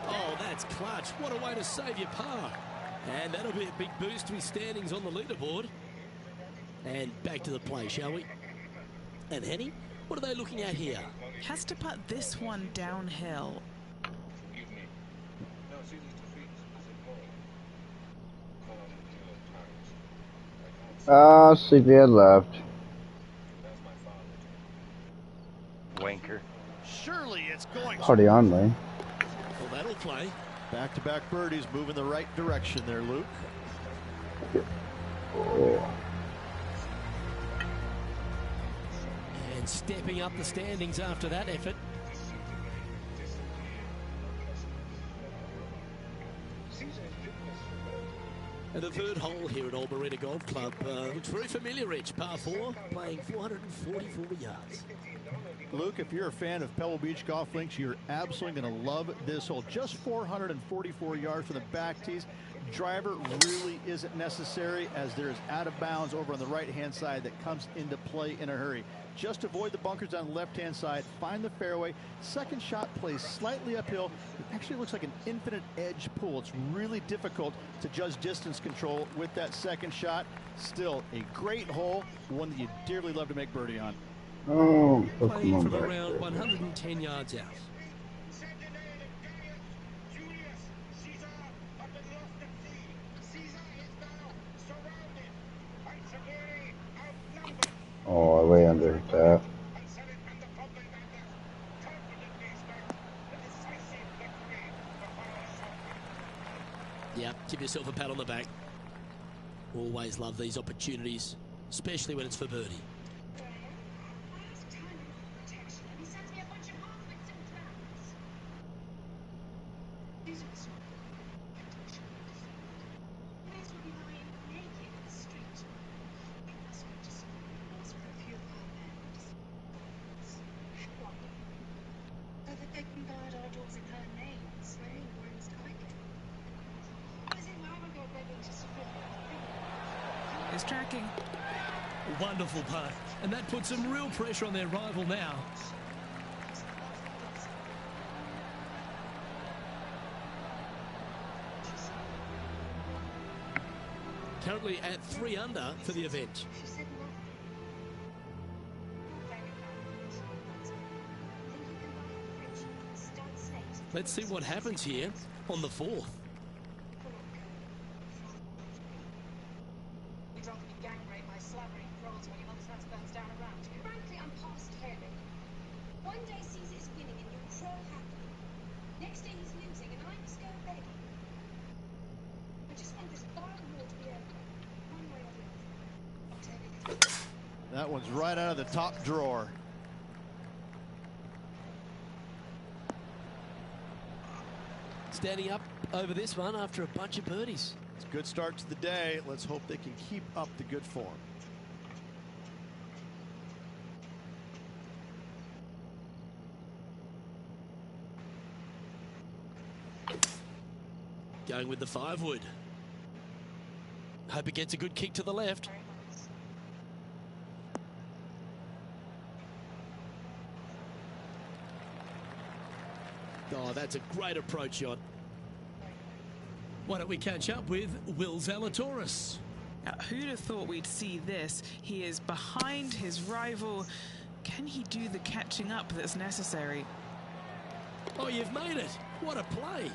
Oh, that's clutch. What a way to save your par. And that'll be a big boost to his standings on the leaderboard. And back to the play, shall we? And Henny, what are they looking at here? Has to putt this one downhill. Sleepyhead left. Wanker. Surely it's going. Party on, Lane. Well, that'll play. Back-to-back birdies, moving the right direction there, Luke. And stepping up the standings after that effort. And the third hole here at Old Marina Golf Club looks very familiar, Rich. Par 4, playing 444 yards. Luke, if you're a fan of Pebble Beach Golf Links, you're absolutely going to love this hole. Just 444 yards from the back tees. Driver really isn't necessary, as there's out of bounds over on the right-hand side that comes into play in a hurry. Just avoid the bunkers on the left-hand side, find the fairway. Second shot plays slightly uphill. It actually looks like an infinite edge pool. It's really difficult to judge distance control with that second shot. Still a great hole, one that you dearly love to make birdie on. Oh, playing from around 110 yards out. Oh, way under that. Yep, give yourself a pat on the back. Always love these opportunities, especially when it's for birdie. Is tracking. Wonderful putt. And that puts some real pressure on their rival now. Currently at 3 under for the event. Let's see what happens here on the 4th. Frankly, I'm past caring. One day Caesar is winning and you crow happily. Next day he's losing and I must go begging. I just want this vile war to be over, one way or the other. That one's right out of the top drawer. Standing up over this one after a bunch of birdies. It's a good start to the day. Let's hope they can keep up the good form. Going with the 5-wood. Hope it gets a good kick to the left. Oh, that's a great approach shot. Why don't we catch up with Will Zalatoris? Now, who'd have thought we'd see this? He is behind his rival. Can he do the catching up that's necessary? Oh, you've made it. What a play.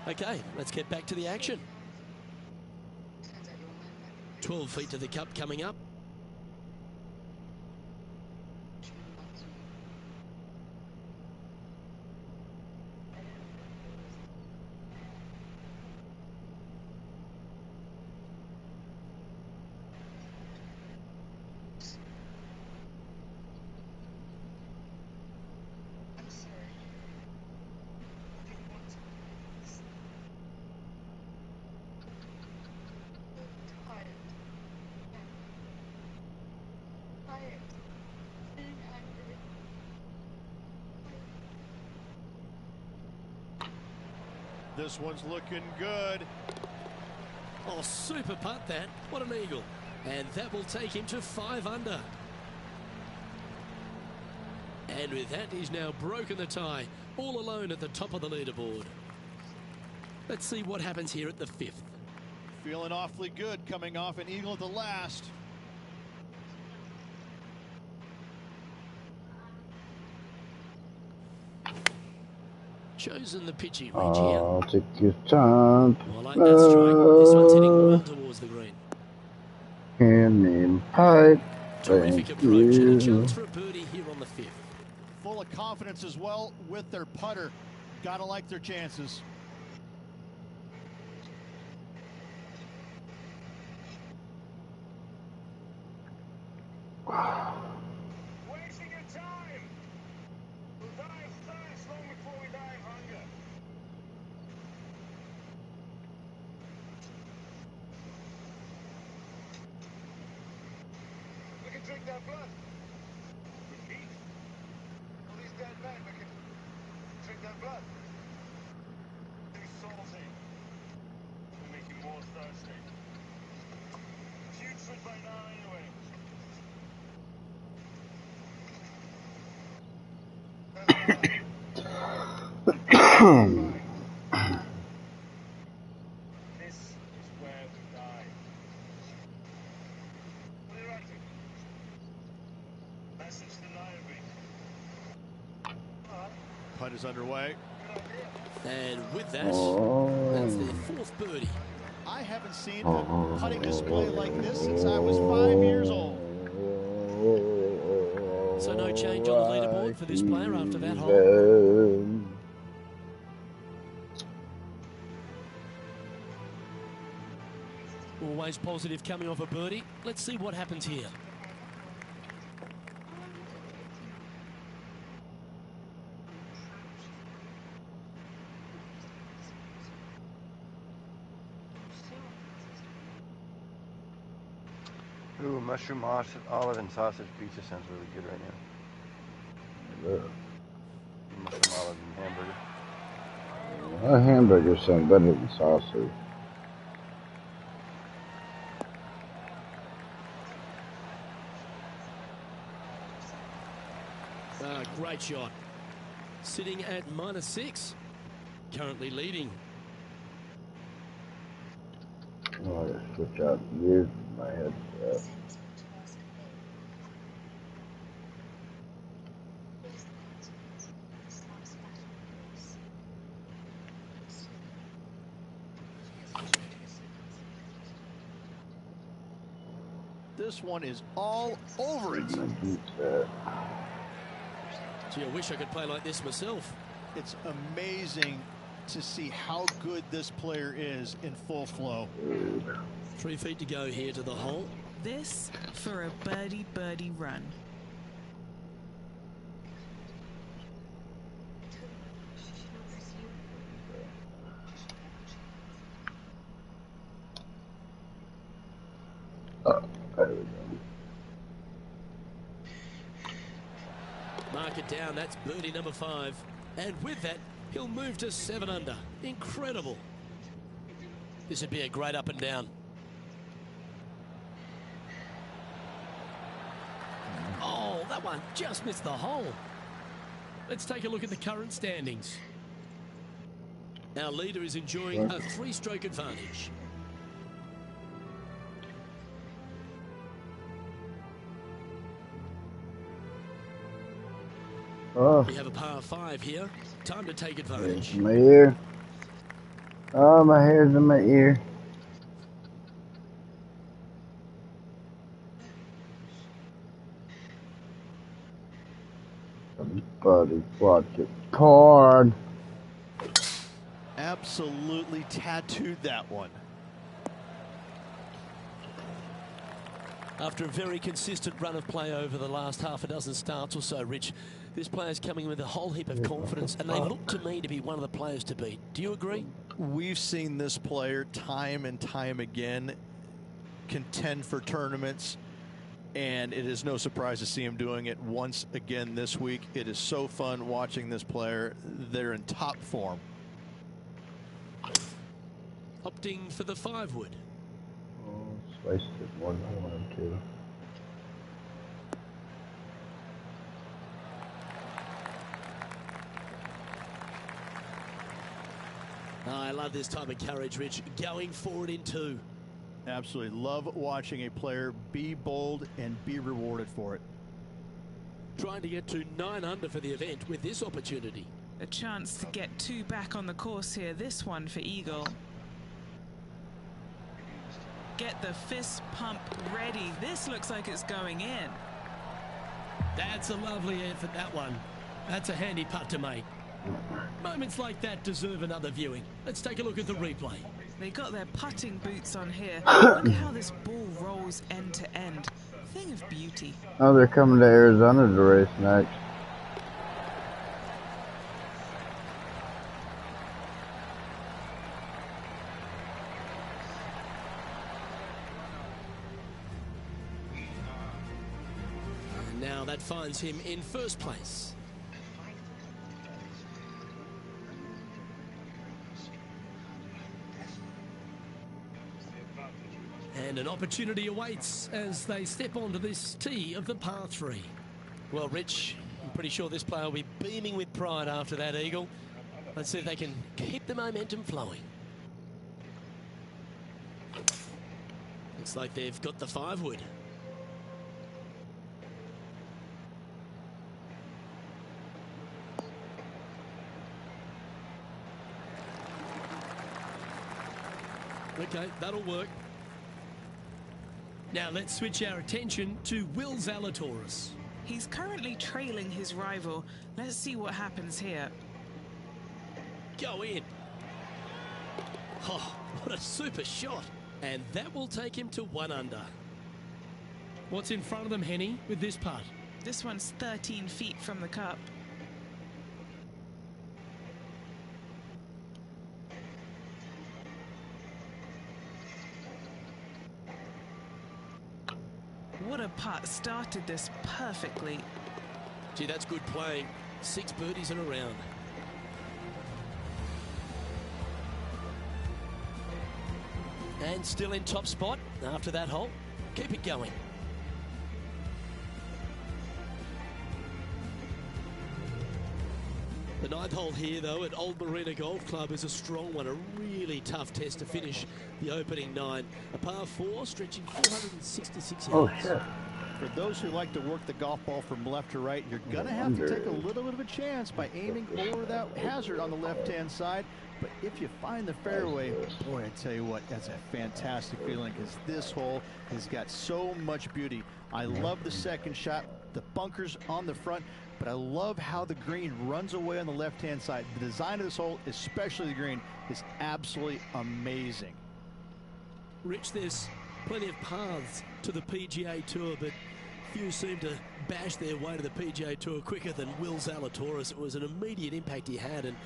Okay, let's get back to the action. 12 feet to the cup coming up. This one's looking good. Oh, super putt that. What an eagle. And that will take him to 5 under. And with that, he's now broken the tie, all alone at the top of the leaderboard. Let's see what happens here at the 5th. Feeling awfully good coming off an eagle at the last. Chosen the pitchy ridge Oh, here. take your time. I like that stroke. This one's hitting well towards the green. Cannon pipe. Terrific Thank approach and a you. chance for a birdie here on the 5th. Full of confidence as well with their putter. Gotta like their chances. Wasting your time. We'll die of thirst long before we die of hunger. We can drink their blood. With heat. All these dead men, we can drink their blood. Too salty. We'll make you more thirsty. Putrid by now anyway. This is where we die. What are you writing? Message to Nairobi. Putt is underway. And with that, Oh. that's their 4th birdie. I haven't seen a putting display like this since I was 5 years old. So no change on the leaderboard for this player after that hole. Always positive coming off a birdie. Let's see what happens here. Ooh, mushroom, olive, and sausage pizza sounds really good right now. Mushroom, olive, and hamburger. A hamburger sounds better than sausage. Great shot. Sitting at -6. Currently leading. Oh, I gotta switch out gears in my headset. This one is all over it. Gee, I wish I could play like this myself. It's amazing to see how good this player is in full flow. 3 feet to go here to the hole. This for a birdie run. There we go. Mark it down. That's birdie number 5. And with that, he'll move to 7 under. Incredible. This would be a great up and down. Oh, that one just missed the hole. Let's take a look at the current standings. Our leader is enjoying a 3-stroke advantage. Oh, We have a par 5 here. Time to take advantage. my ear. Oh, my hair's in my ear. Everybody watch it. Porn. Absolutely tattooed that one. After a very consistent run of play over the last half a dozen starts or so, Rich, this player's coming with a whole heap of confidence, and they look to me to be one of the players to beat. Do you agree? We've seen this player time and time again contend for tournaments, and it is no surprise to see him doing it once again this week. It is so fun watching this player. They're in top form. opting for the 5-wood. Oh, spiced it more than I wanted to. Oh, I love this type of courage, Rich. Going forward in 2. Absolutely. Love watching a player be bold and be rewarded for it. Trying to get to 9 under for the event with this opportunity. A chance to get 2 back on the course here. This one for Eagle. Get the fist pump ready. This looks like it's going in. That's a lovely effort, that one. That's a handy putt to make. Moments like that deserve another viewing. Let's take a look at the replay. They got their putting boots on here. Look at how this ball rolls end to end. Thing of beauty. Oh, they're coming to Arizona to race next. And now that finds him in first place. And an opportunity awaits as they step onto this tee of the par 3. Well, Rich, I'm pretty sure this player will be beaming with pride after that eagle. Let's see if they can keep the momentum flowing. Looks like they've got the 5-wood. Okay, that'll work. Now let's switch our attention to Will Zalatoris. He's currently trailing his rival. Let's see what happens here. Go in. Oh, what a super shot. And that will take him to 1 under. What's in front of them, Henny, with this putt? This one's 13 feet from the cup. What a putt. Started this perfectly. Gee, that's good playing. 6 birdies in a round. And still in top spot after that hole. Keep it going. The 9th hole here, though, at Old Marina Golf Club is a strong one. A really tough test to finish the opening 9. A par 4 stretching 466 yards. Oh, shit. For those who like to work the golf ball from left to right, you're going to have to take a little bit of a chance by aiming for that hazard on the left-hand side. But if you find the fairway, boy, I tell you what, that's a fantastic feeling because this hole has got so much beauty. I love the second shot, the bunkers on the front, but I love how the green runs away on the left-hand side. The design of this hole, especially the green, is absolutely amazing. Rich, there's plenty of paths to the PGA Tour, but few seem to bash their way to the PGA Tour quicker than Will Zalatoris. It was an immediate impact he had, and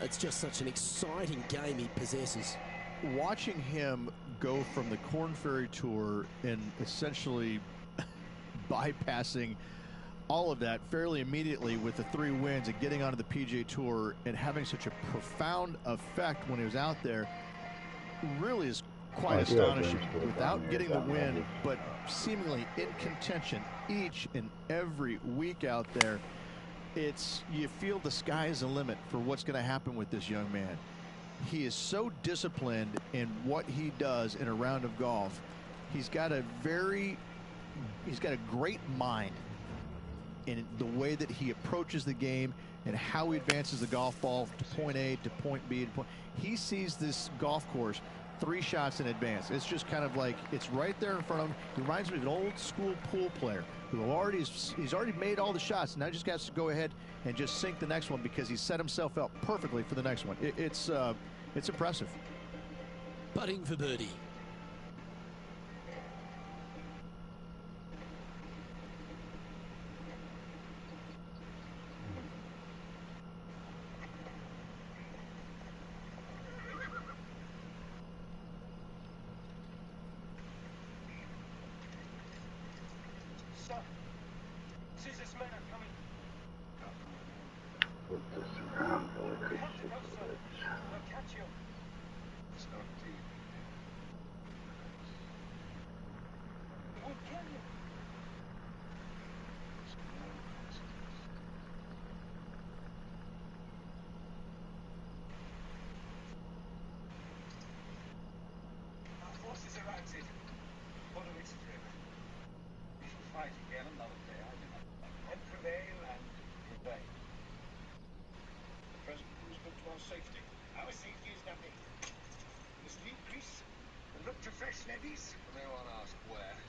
it's just such an exciting game he possesses. Watching him go from the Korn Ferry Tour and essentially bypassing all of that fairly immediately with the 3 wins and getting onto the PGA Tour and having such a profound effect when he was out there really is quite astonishing. Without getting the win, but seemingly in contention each and every week out there, you feel the sky is the limit for what's going to happen with this young man. He is so disciplined in what he does in a round of golf. He's got a great mind in the way that he approaches the game and how he advances the golf ball to point A to point B to point. He sees this golf course 3 shots in advance. It's just kind of like it's right there in front of him. He reminds me of an old school pool player who he's already made all the shots. Now just has to go ahead and just sink the next one because he set himself up perfectly for the next one. It's impressive. Putting for birdie. Forces are acted. What a mixed trip. We shall fight again another day, I do not know. And prevail and prevail. The present proves good to our safety. Our safety is nothing. We must leave Greece and look to fresh levies. May one ask where?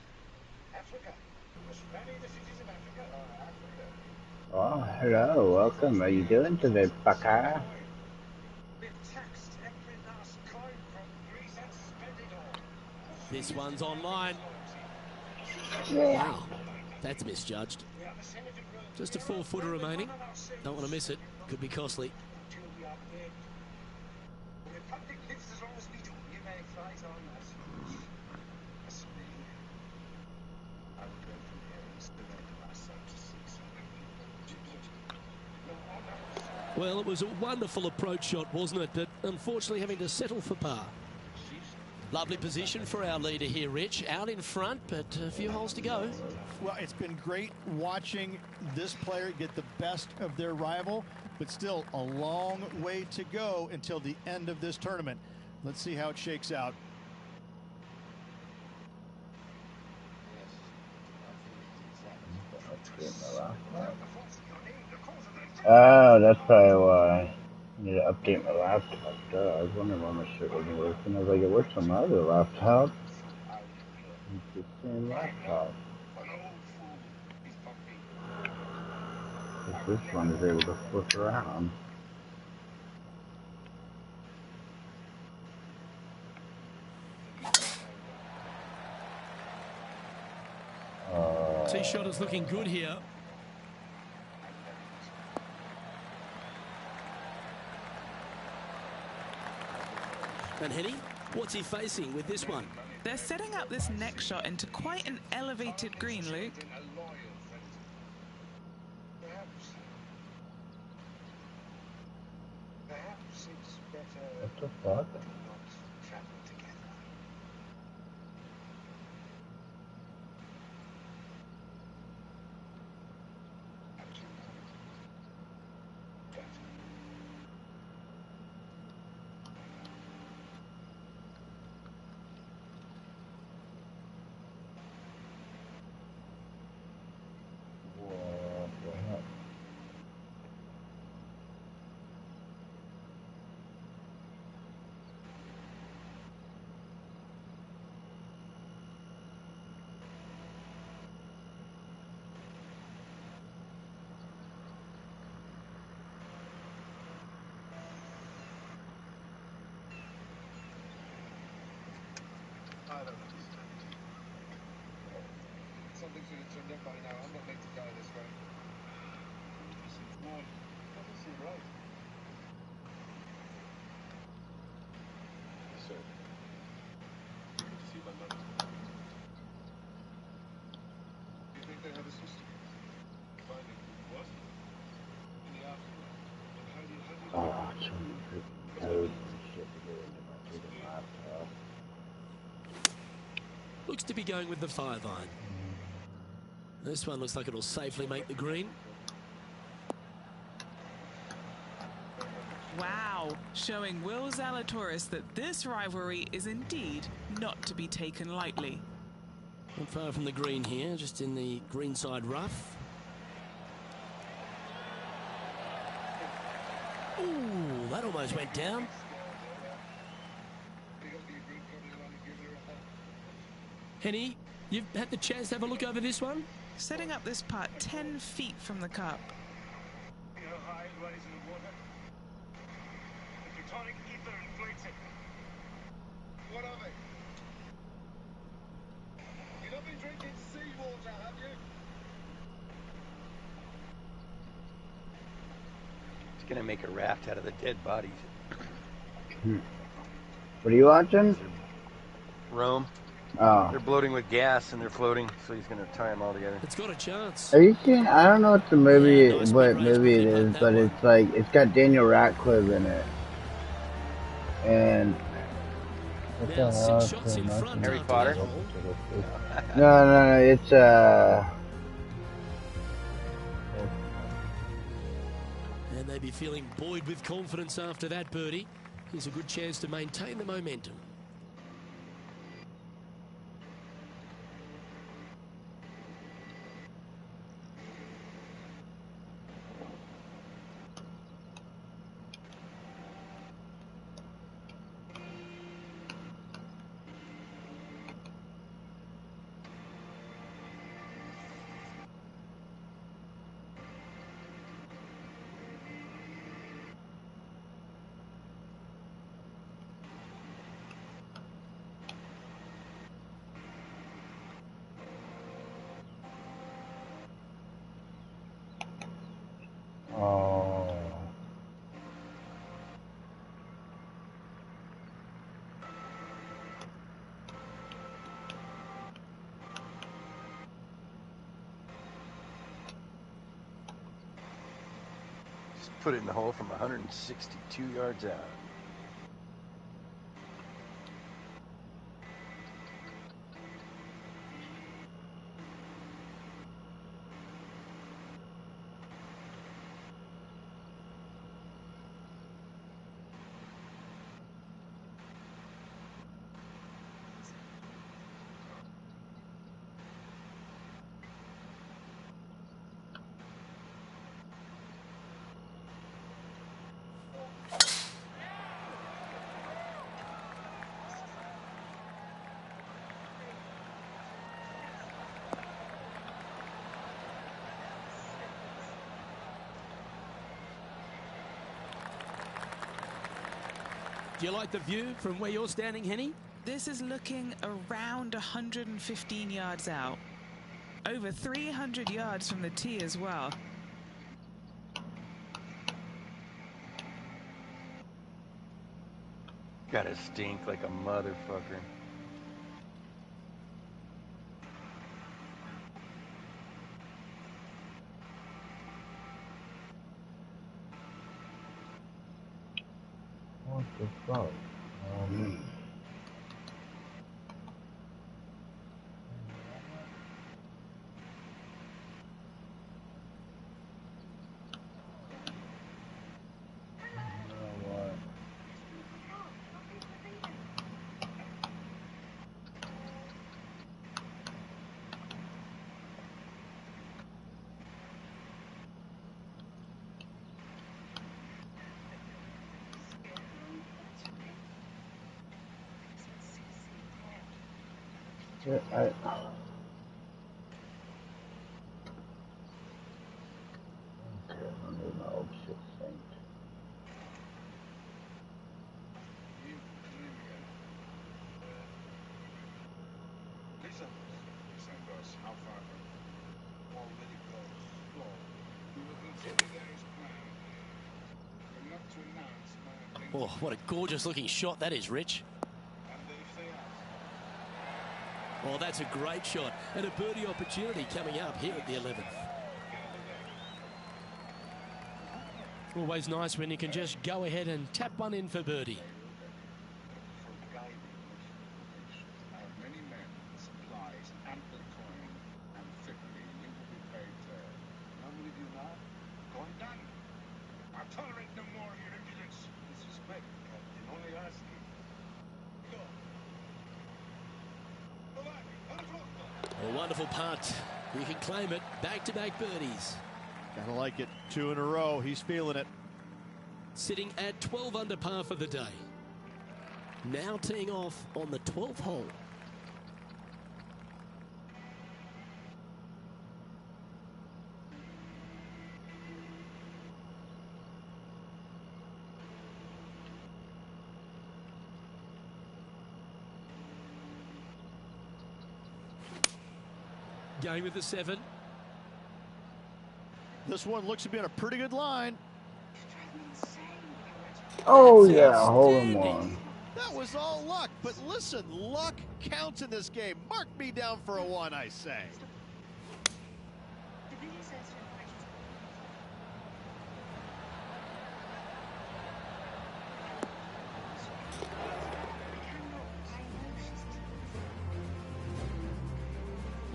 Africa. We must rally the cities of Africa. Africa. Oh, hello, welcome. How you doing today, Baka? We've taxed every last coin from Greece and spent it all. This one's online. Yeah. Wow, that's misjudged. Just a 4-footer remaining. Don't want to miss it. Could be costly. Until we are dead. The Republic lives as long as we do. You may fight on as me. I will go from here and surrender myself to seek some refuge. Well, it was a wonderful approach shot, wasn't it? But unfortunately having to settle for par. Lovely position for our leader here, Rich. Out in front, but a few holes to go. Well, it's been great watching this player get the best of their rival, but still a long way to go until the end of this tournament. Let's see how it shakes out. Oh, that's probably why. I need to update my laptop. Duh, I was wondering why my shit wasn't working. I was like, it works on my other laptop. It's the same laptop. But this one is able to flip around. Tee shot is looking good here. And Henny, what's he facing with this one? They're setting up this next shot into quite an elevated green, Luke. Perhaps it's better What the fuck? not travel together. What the heck? I don't understand. Something should have turned up by now. I'm not meant to die this way. This seems wrong. Doesn't seem right. So, good to see my mother. Do you think they have a system? Finding what? In the afterlife. And how do you Oh, so many freaking codes and shit to get into my freaking laptop. Looks to be going with the 5-iron. This one looks like it'll safely make the green. Wow, showing Will Zalatoris that this rivalry is indeed not to be taken lightly. Not far from the green here, just in the greenside rough. Ooh, that almost went down. Henny, you've had the chance to have a look over this one? Setting up this putt 10 feet from the cup. You know how it lies in the water? The tectonic ether inflates it. What of it? You've not been drinking seawater, have you? It's going to make a raft out of the dead bodies. What are you watching? Rome. Oh. They're bloating with gas and they're floating, so he's going to tie them all together. It's got a chance. Are you seeing? I don't know what the movie, Yeah, nice what mid-range movie it birdie putt, is, that but one. it's like it's got Daniel Radcliffe in it, and Now 6 shots in front Harry after Potter? that hole. No, it's And they'd be feeling buoyed with confidence after that birdie. Here's a good chance to maintain the momentum. Just put it in the hole from 162 yards out. Do you like the view from where you're standing, Henny? This is looking around 115 yards out. Over 300 yards from the tee as well. Gotta stink like a motherfucker. what the fuck? I don't need my old shit synced. Listen, boss, how far from already close? Floor. We will consider there is plan. But not to announce my intention. Oh, what a gorgeous looking shot that is, Rich. And they say us. Oh, that's a great shot. And a birdie opportunity coming up here at the 11th. Always nice when you can just go ahead and tap one in for birdie. For guiding I have many men, supplies, ample coin, and thickly you will be paid fair. None with you now? Going done. I'll tolerate no more of your impudence. Disrespect, Captain. Only asking. Go. A wonderful putt. You can claim it. Back-to-back birdies. Gotta like it. 2 in a row. He's feeling it. Sitting at 12 under par for the day. Now teeing off on the 12th hole. Going with the 7. This one looks to be on a pretty good line. Oh That's yeah, hold outstanding. on. That was all luck, but listen, luck counts in this game. Mark me down for a 1, I say.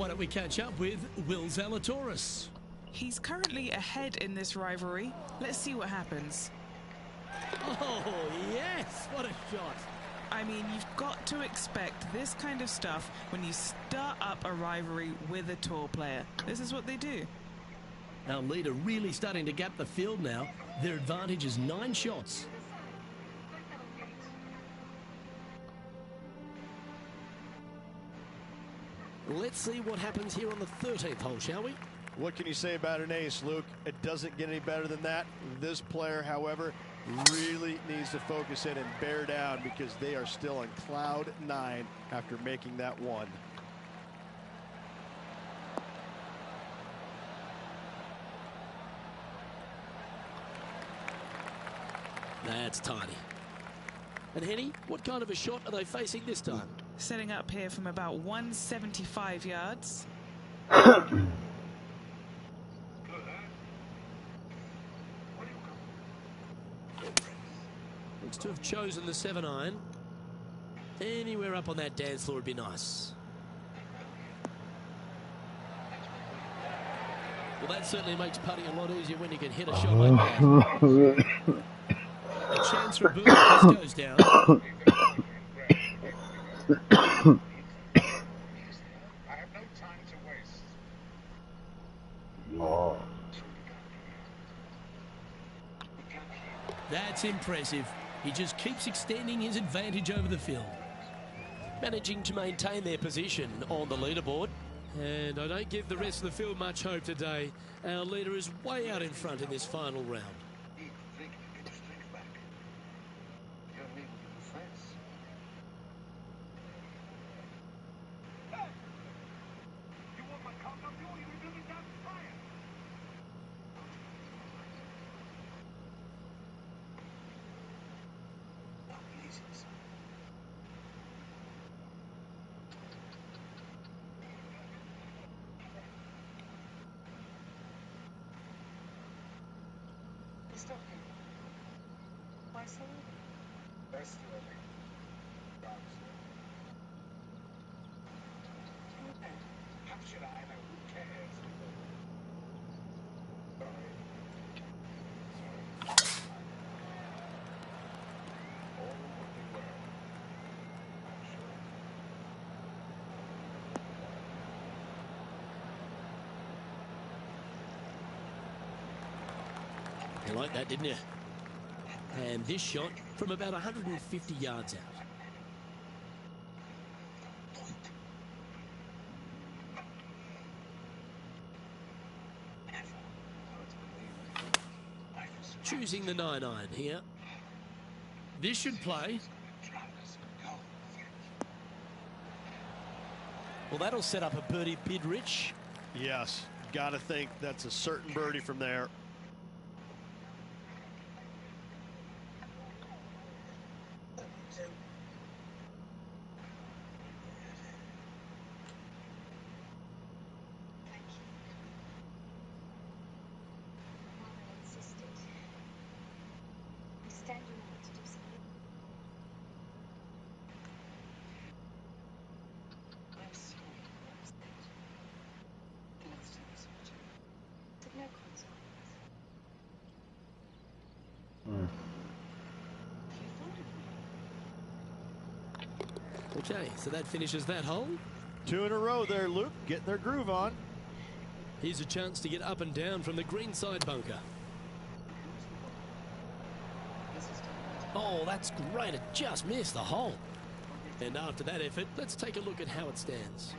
Why don't we catch up with Will Zalatoris? He's currently ahead in this rivalry. Let's see what happens. Oh, yes, what a shot. I mean, you've got to expect this kind of stuff when you start up a rivalry with a tour player. This is what they do. Our leader really starting to gap the field now. Their advantage is 9 shots. Let's see what happens here on the 13th hole, shall we? What can you say about an ace, Luke? It doesn't get any better than that. This player, however, really needs to focus in and bear down because they are still on cloud 9 after making that one. That's tiny. And Henny, what kind of a shot are they facing this time? Setting up here from about 175 yards. Looks to have chosen the 7-iron. Anywhere up on that dance floor would be nice. Well, that certainly makes putting a lot easier when you can hit a shot like that. A chance for a birdie. This goes down. I have no time to waste. Oh. That's impressive. He just keeps extending his advantage over the field. Managing to maintain their position on the leaderboard. And I don't give the rest of the field much hope today. Our leader is way out in front in this final round. You like that, didn't you? And this shot from about 150 yards out. Choosing the 9-iron here. This should play. Well, that'll set up a birdie bid, Rich. Yes, gotta think that's a certain birdie from there. Okay, so that finishes that hole. 2 in a row there, Luke, getting their groove on. Here's a chance to get up and down from the green side bunker. Oh, that's great. It just missed the hole. And after that effort, let's take a look at how it stands.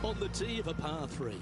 On the tee of a par 3.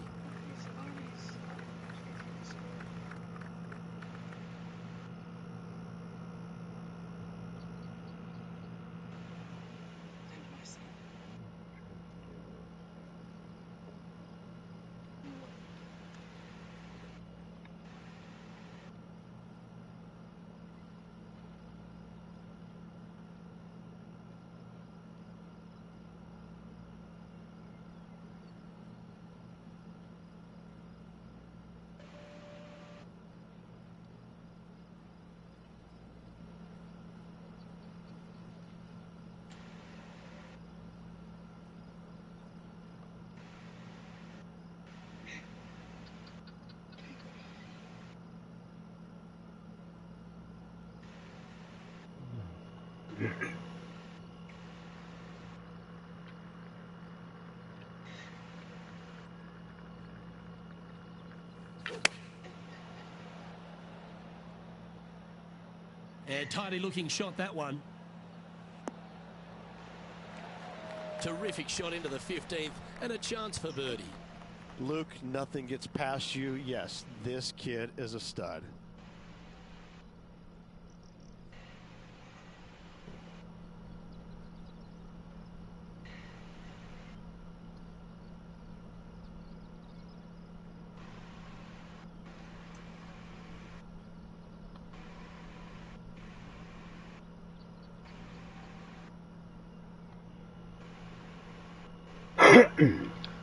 And tidy looking shot, that one. Terrific shot into the 15th and a chance for birdie. Luke, nothing gets past you. Yes, this kid is a stud.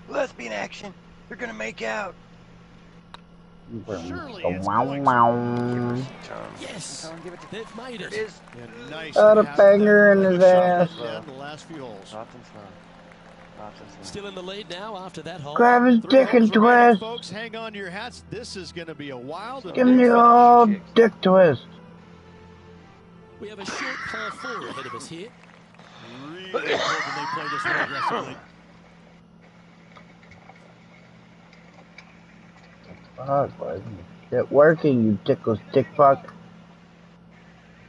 Lesbian action. They're gonna make out. Surely So, it's wow, going wow. Yes, they've made it. It is. And nice Got to a have banger that in his shot ass. letting down the last few holes. Lots and slow. Lots and slow. Still in the lead now after that hole. Grab his 3 dick and holes remaining, twist. folks. Hang on to your hats. This is going to be a wild and Give big me finish. all dick twist. We have a short par 4 ahead of us here. Really important they play this one aggressively. Fuck, why isn't this shit working, you ticklish dick fuck?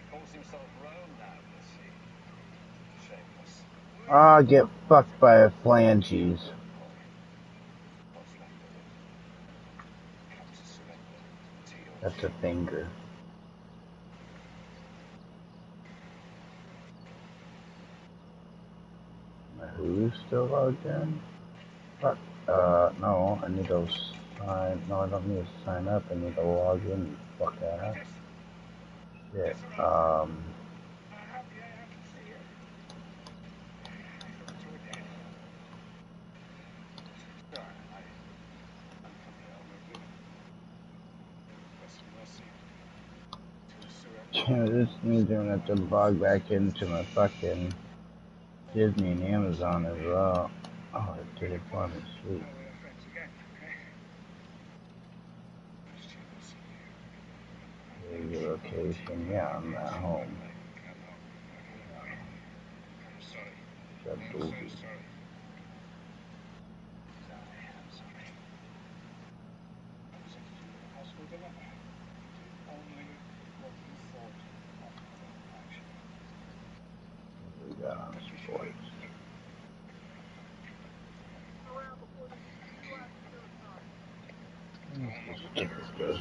Calls himself Rome now, does he? Shameless. Ah, get fucked by a phalanges. What's left of it? Comes to surrender to your That's a finger. My who's still logged in? Fuck. No, I need to sign. No, I don't need to sign up. I need to log in. Fuck that. Shit. This means I'm gonna have to log back into my fucking Disney and Amazon as well. Oh, it did it for me, sweet. Your location, yeah, I'm at home. We got on sports. Stickers goes.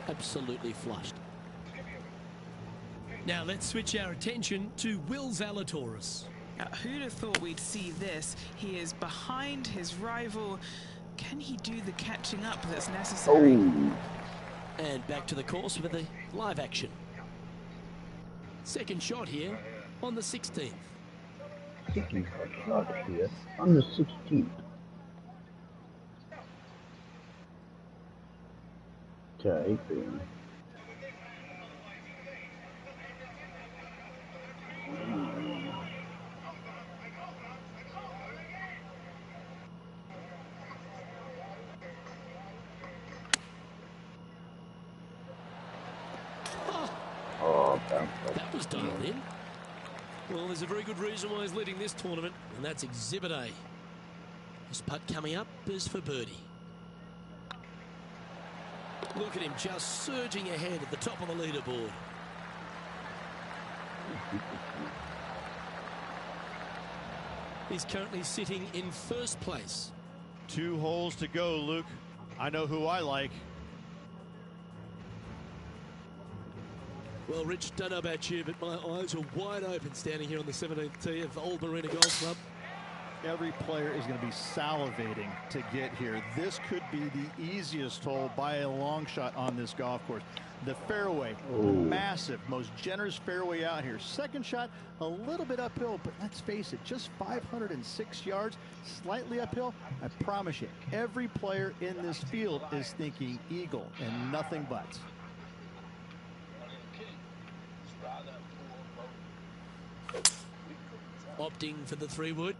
Absolutely flushed. Now let's switch our attention to Will Zalatoris. Who'd have thought we'd see this? He is behind his rival. Can he do the catching up that's necessary? Oh. And back to the course with the live action. Second shot here on the 16th. Second shot here on the 16th. Typing. Oh, that was dialed in. Well, there's a very good reason why he's leading this tournament, and that's Exhibit A. His putt coming up is for birdie. Look at him just surging ahead at the top of the leaderboard. He's currently sitting in first place. 2 holes to go, Luke. I know who I like. Well, Rich, don't know about you, but my eyes are wide open standing here on the 17th tee of Old Marina Golf Club. Every player is going to be salivating to get here. This could be the easiest hole by a long shot on this golf course. The fairway, massive, most generous fairway out here. Second shot, a little bit uphill, but let's face it, just 506 yards, slightly uphill. I promise you, every player in this field is thinking eagle and nothing but. Opting for the 3-wood.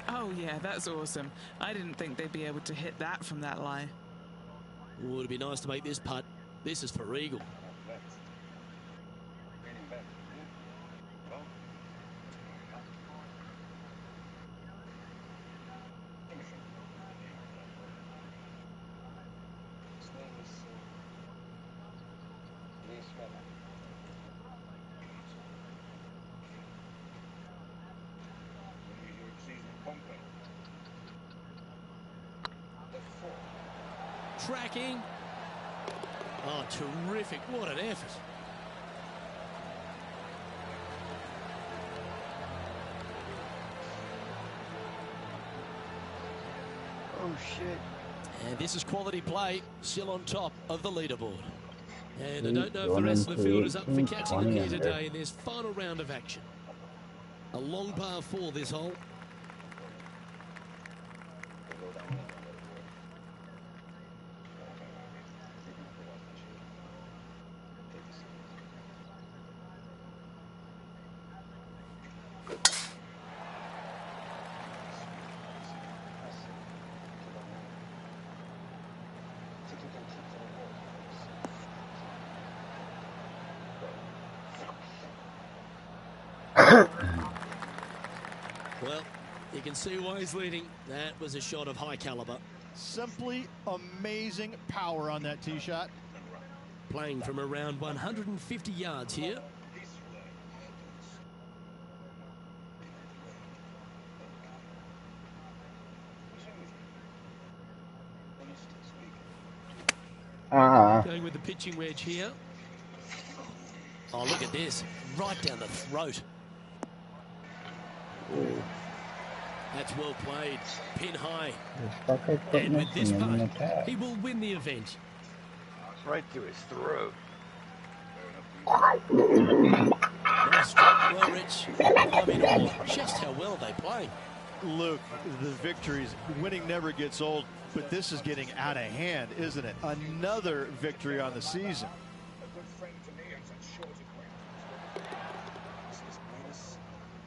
Oh, yeah, that's awesome. I didn't think they'd be able to hit that from that lie. Oh, it'd be nice to make this putt. This is for eagle. Tracking. Oh, terrific. What an effort. Oh, shit. And this is quality play, still on top of the leaderboard. And I don't know if the rest of the field is up for catching them here today in this final round of action. A long par 4 this hole. Well, you can see why he's leading. That was a shot of high caliber. Simply amazing power on that tee shot. Playing from around 150 yards here. Going with the pitching wedge here. Oh, look at this. Right down the throat. That's well played. Pin high. And with this putt, he will win the event. Right through his throat. Nice strike. Well, Rich, I'm in awe just how well they play. Luke, the victories, winning never gets old, but this is getting out of hand, isn't it? Another victory on the season. A good friend to me and such short acquaintance. This is Venus,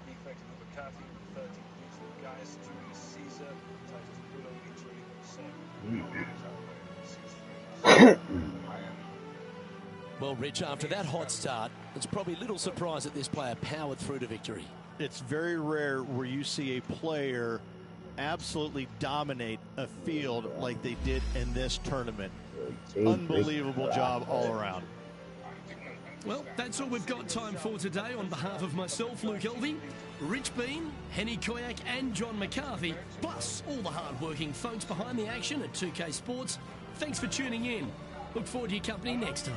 defect of McCarthy, 13 weeks with guys during the Caesar, titled Willow injury, 7. Well, Rich, after that hot start, it's probably little surprise that this player powered through to victory. It's very rare where you see a player absolutely dominate a field like they did in this tournament. Unbelievable job all around. Well, that's all we've got time for today. On behalf of myself, Luke Elvey, Rich Bean, Henny Koyak and John McCarthy, plus all the hard-working folks behind the action at 2K Sports, thanks for tuning in. Look forward to your company next time.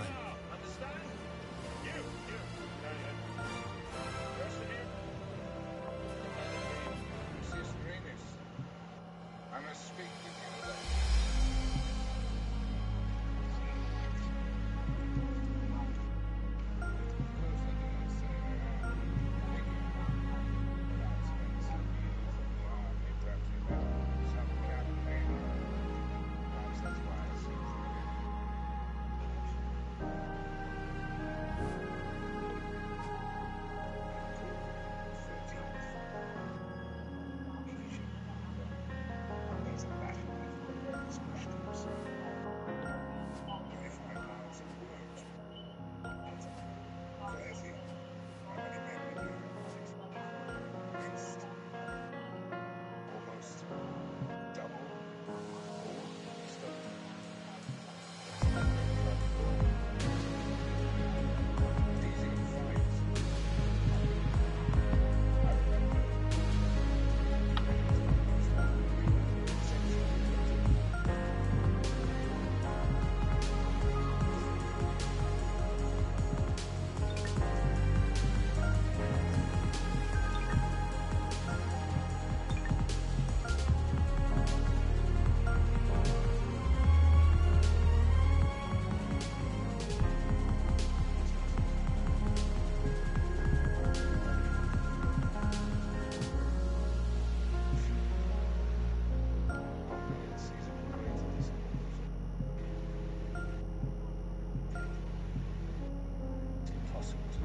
muscles.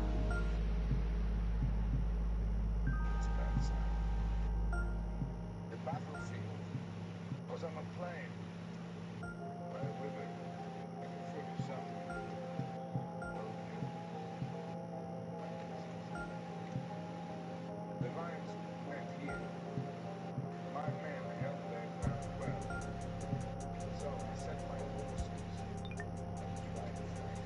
It's a bad sign. The battlefield was on a plain, by a river, at the foot of some low hill. The lines went here. My men held their ground well. So I set my horses and tried to fight.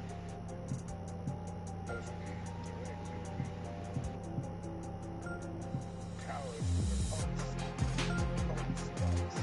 Perfectly directed. Cowards with the pulse. Pulse dice.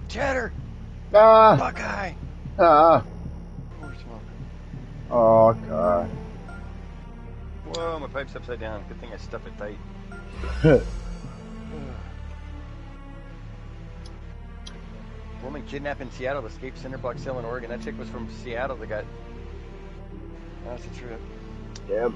Chatter! Ah! Buckeye! Ah! More smoke. Oh, God. Whoa, my pipe's upside down. Good thing I stuffed it tight. Woman kidnapped in Seattle, escaped Cinderblock Hill in Oregon. That chick was from Seattle that got... That's a trip. Yep.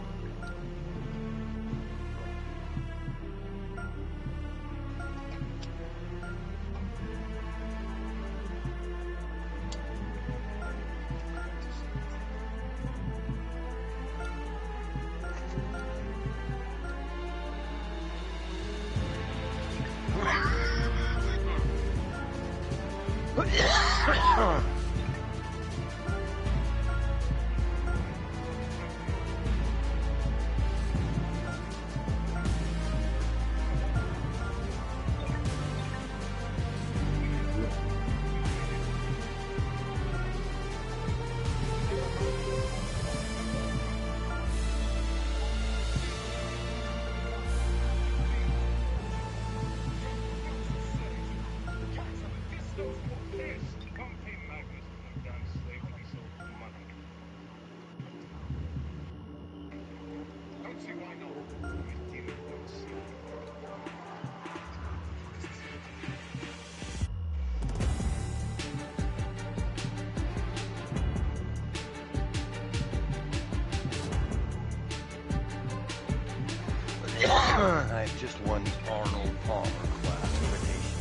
I've just won the Arnold Palmer classification.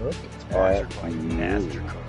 Look Sponsored by at you. MasterCard.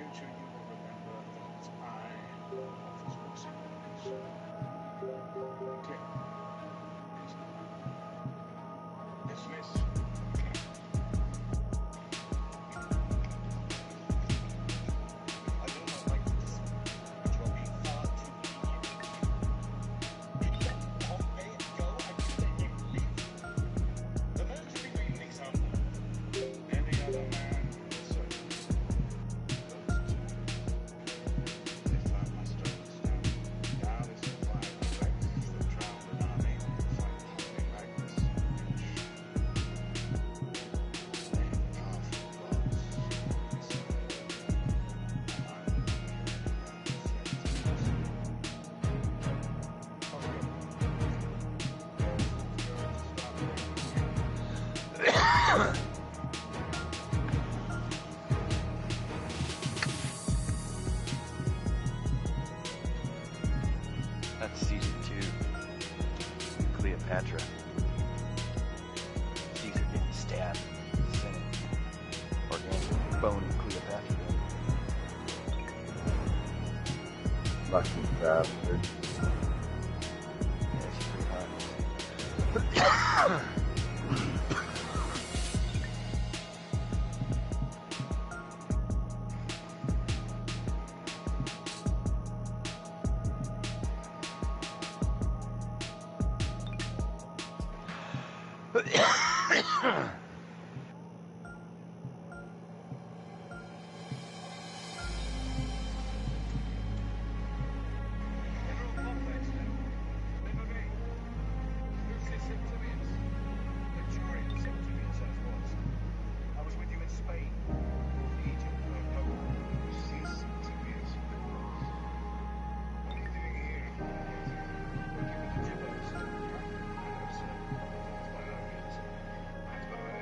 future you will remember that I offers possibilities. Clear. Dismiss. I do not like this. It will be far too lenient. Let Pompey go and let him live. The man to be made an example. Any other man will serve. Those two. If I must understand, now is the final race that drowned an army fight something like this. They have powerful gods. And I will be That's season 2. Cleopatra. Caesar getting stabbed. Senate. Organic bone Cleopatra. Lucky bastard. Yeah, she's pretty hot. I was with you in Spain, Egypt, Septimius, of course. What are you doing here? Working with the Gibbons. I know, sir. By no means. That's what I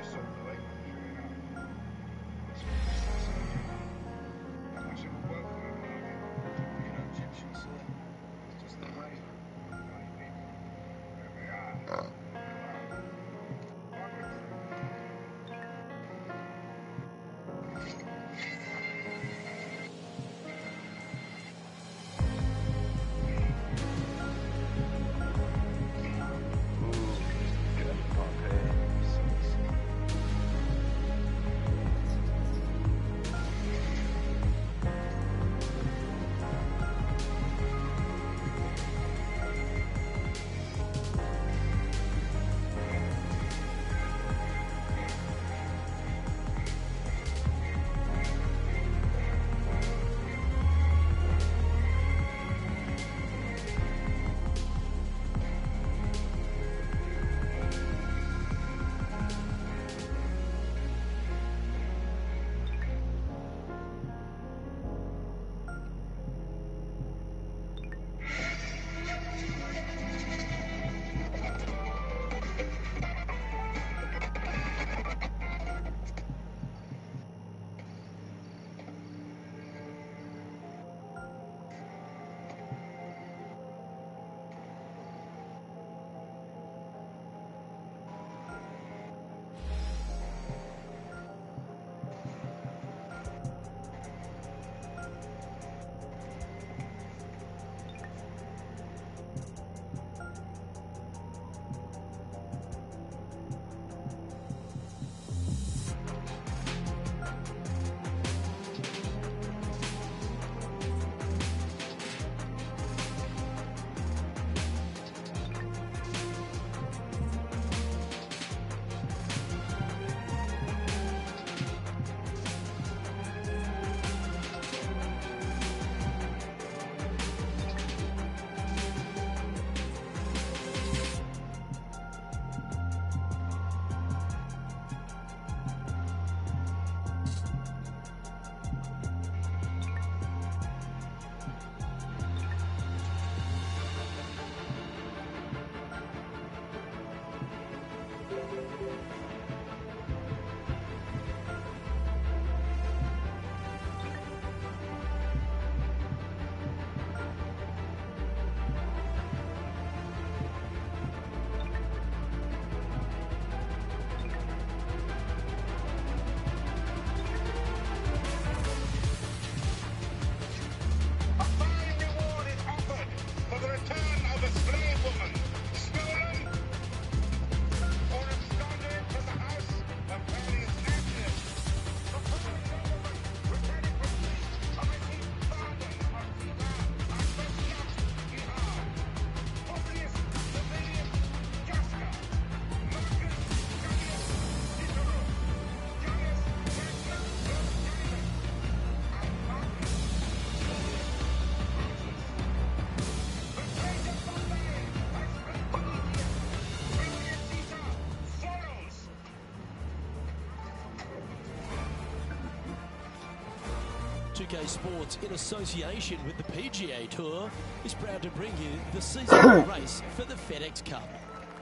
2K Sports, in association with the PGA Tour, is proud to bring you the seasonal race for the FedEx Cup.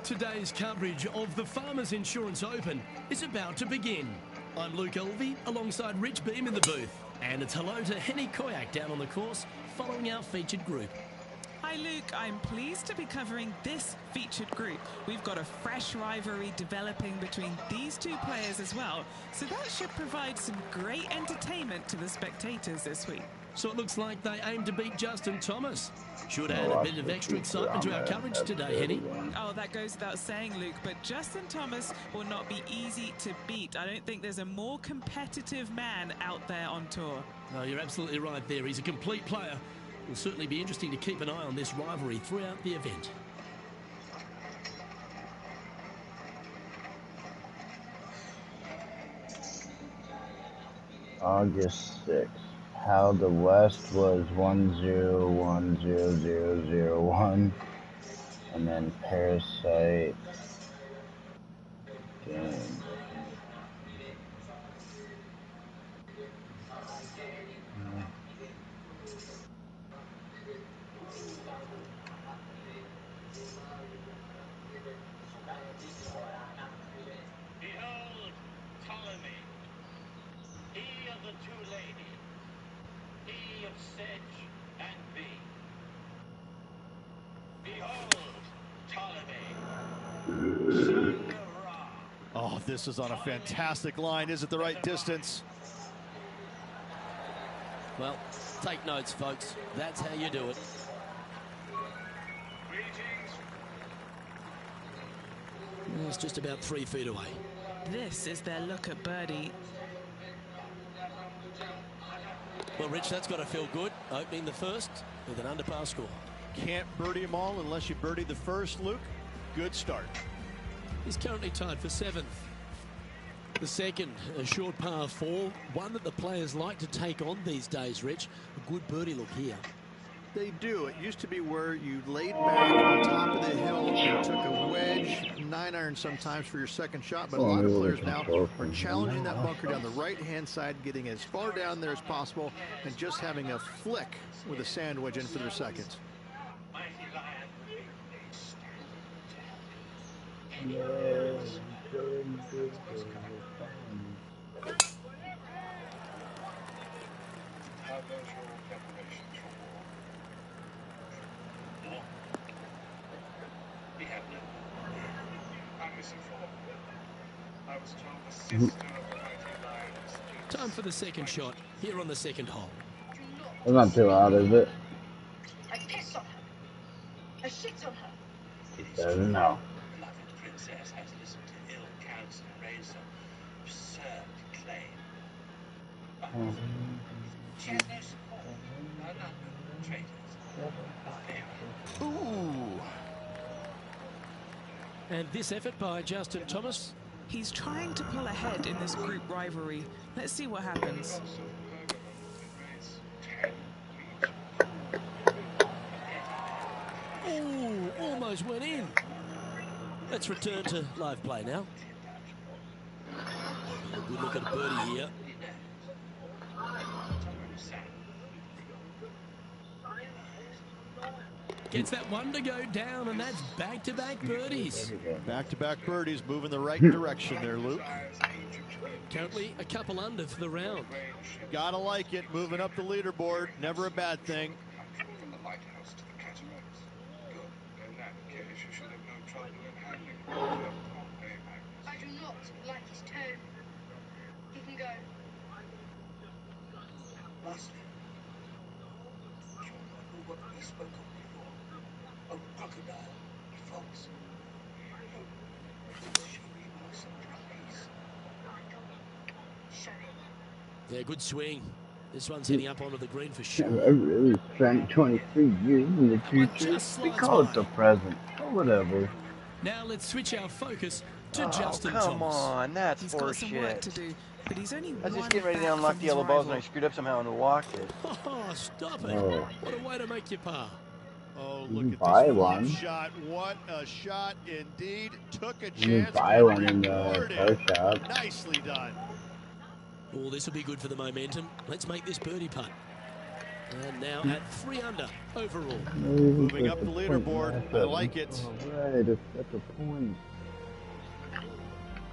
Today's coverage of the Farmers Insurance Open is about to begin. I'm Luke Elvey, alongside Rich Beam in the booth. And it's hello to Henny Koyak down on the course, following our featured group. Hi Luke, I'm pleased to be covering this featured group. We've got a fresh rivalry developing between these two players as well, so that should provide some great entertainment to the spectators this week. So it looks like they aim to beat Justin Thomas. Should add a bit of extra excitement to our coverage today, Henny. Oh, that goes without saying, Luke, but Justin Thomas will not be easy to beat. I don't think there's a more competitive man out there on tour. No, you're absolutely right there. He's a complete player. It'll certainly be interesting to keep an eye on this rivalry throughout the event. August 6th. How the West was 10100001, and then Parasite game. Behold Ptolemy, he of the two ladies, he of sedge and bee. Behold Ptolemy, son of Ra. Oh, this is on a fantastic line. Is it the right distance? Well, take notes, folks. That's how you do it. Greetings. It's just about 3 feet away. This is their look at birdie. Well, Rich, that's got to feel good. Opening the first with an under-par score. Can't birdie them all unless you birdie the first, Luke. Good start. He's currently tied for 7th. The second, a short par 4, one that the players like to take on these days, Rich. A good birdie look here. They do. It used to be where you laid back on top of the hill and took a wedge, 9-iron sometimes for your second shot, but a lot of players now are challenging that bunker down the right-hand side, getting as far down there as possible, and just having a flick with a sand wedge in for their second. Mighty lion. How goes your preparations for war? War. We have no war. I'm misinformed. I was told the sister of the mighty lion is Time for the second shot here on the second hole. It's not too loud, is it? I piss on her. I shit on her. Doesn't know. The beloved princess has listened to ill counsel and raised some absurd claim. She has no support. No, traitors. Ooh. And this effort by Justin Thomas. He's trying to pull ahead in this group rivalry. Let's see what happens. Ooh, almost went in. Let's return to live play now. A good look at a birdie here. Gets that one to go down, and that's back-to-back birdies. Back-to-back birdies, moving the right direction there, Luke. Currently a couple under for the round. Gotta like it, moving up the leaderboard, never a bad thing. From the lighthouse to the cataracts. Good. In that case, you should have no trouble in handling the Pompeii magnets. I do not like his tone. He can go. Lastly, do you remember what we spoke of before? A crocodile, frogs. Show me my surprise. Show him. Yeah, good swing. This one's heading up onto the green for sure. I really spent 23 years in the future. Just We slides call it by. the present, or whatever. Now let's switch our focus to Justin come Thomas. on, that's He's got some work to horseshit. do, but he's only I was one just getting ready to back unlock from the his yellow balls and I rival. screwed up somehow and walked it. Oh, stop it. Oh. What a way to make your par. Oh, You look can at buy this one. shot. What a shot indeed. Took a You can chance. buy and one in the rewarded. car shop. Nicely done. Oh, this will be good for the momentum. Let's make this birdie putt. And now at 3 under overall. Moving up the leaderboard. I like it. All right, that's a point.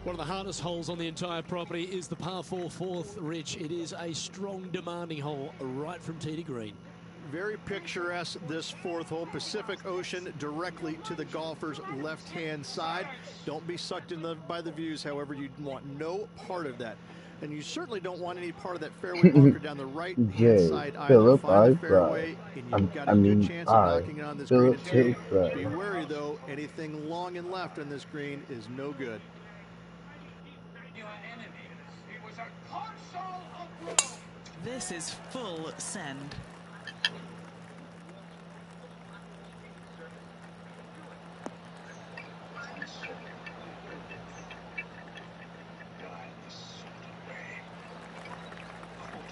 One of the hardest holes on the entire property is the par 4 fourth, Rich. It is a strong, demanding hole right from tee to green. Very picturesque, this fourth hole. Pacific Ocean directly to the golfer's left-hand side. Don't be sucked in by the views, however. You want no part of that. And you certainly don't want any part of that fairway bunker down the right-hand side either. Philip, Find the fairway, and you've got a good chance of knocking it on this green at 2. Be wary, though. Anything long and left on this green is no good. This is full send.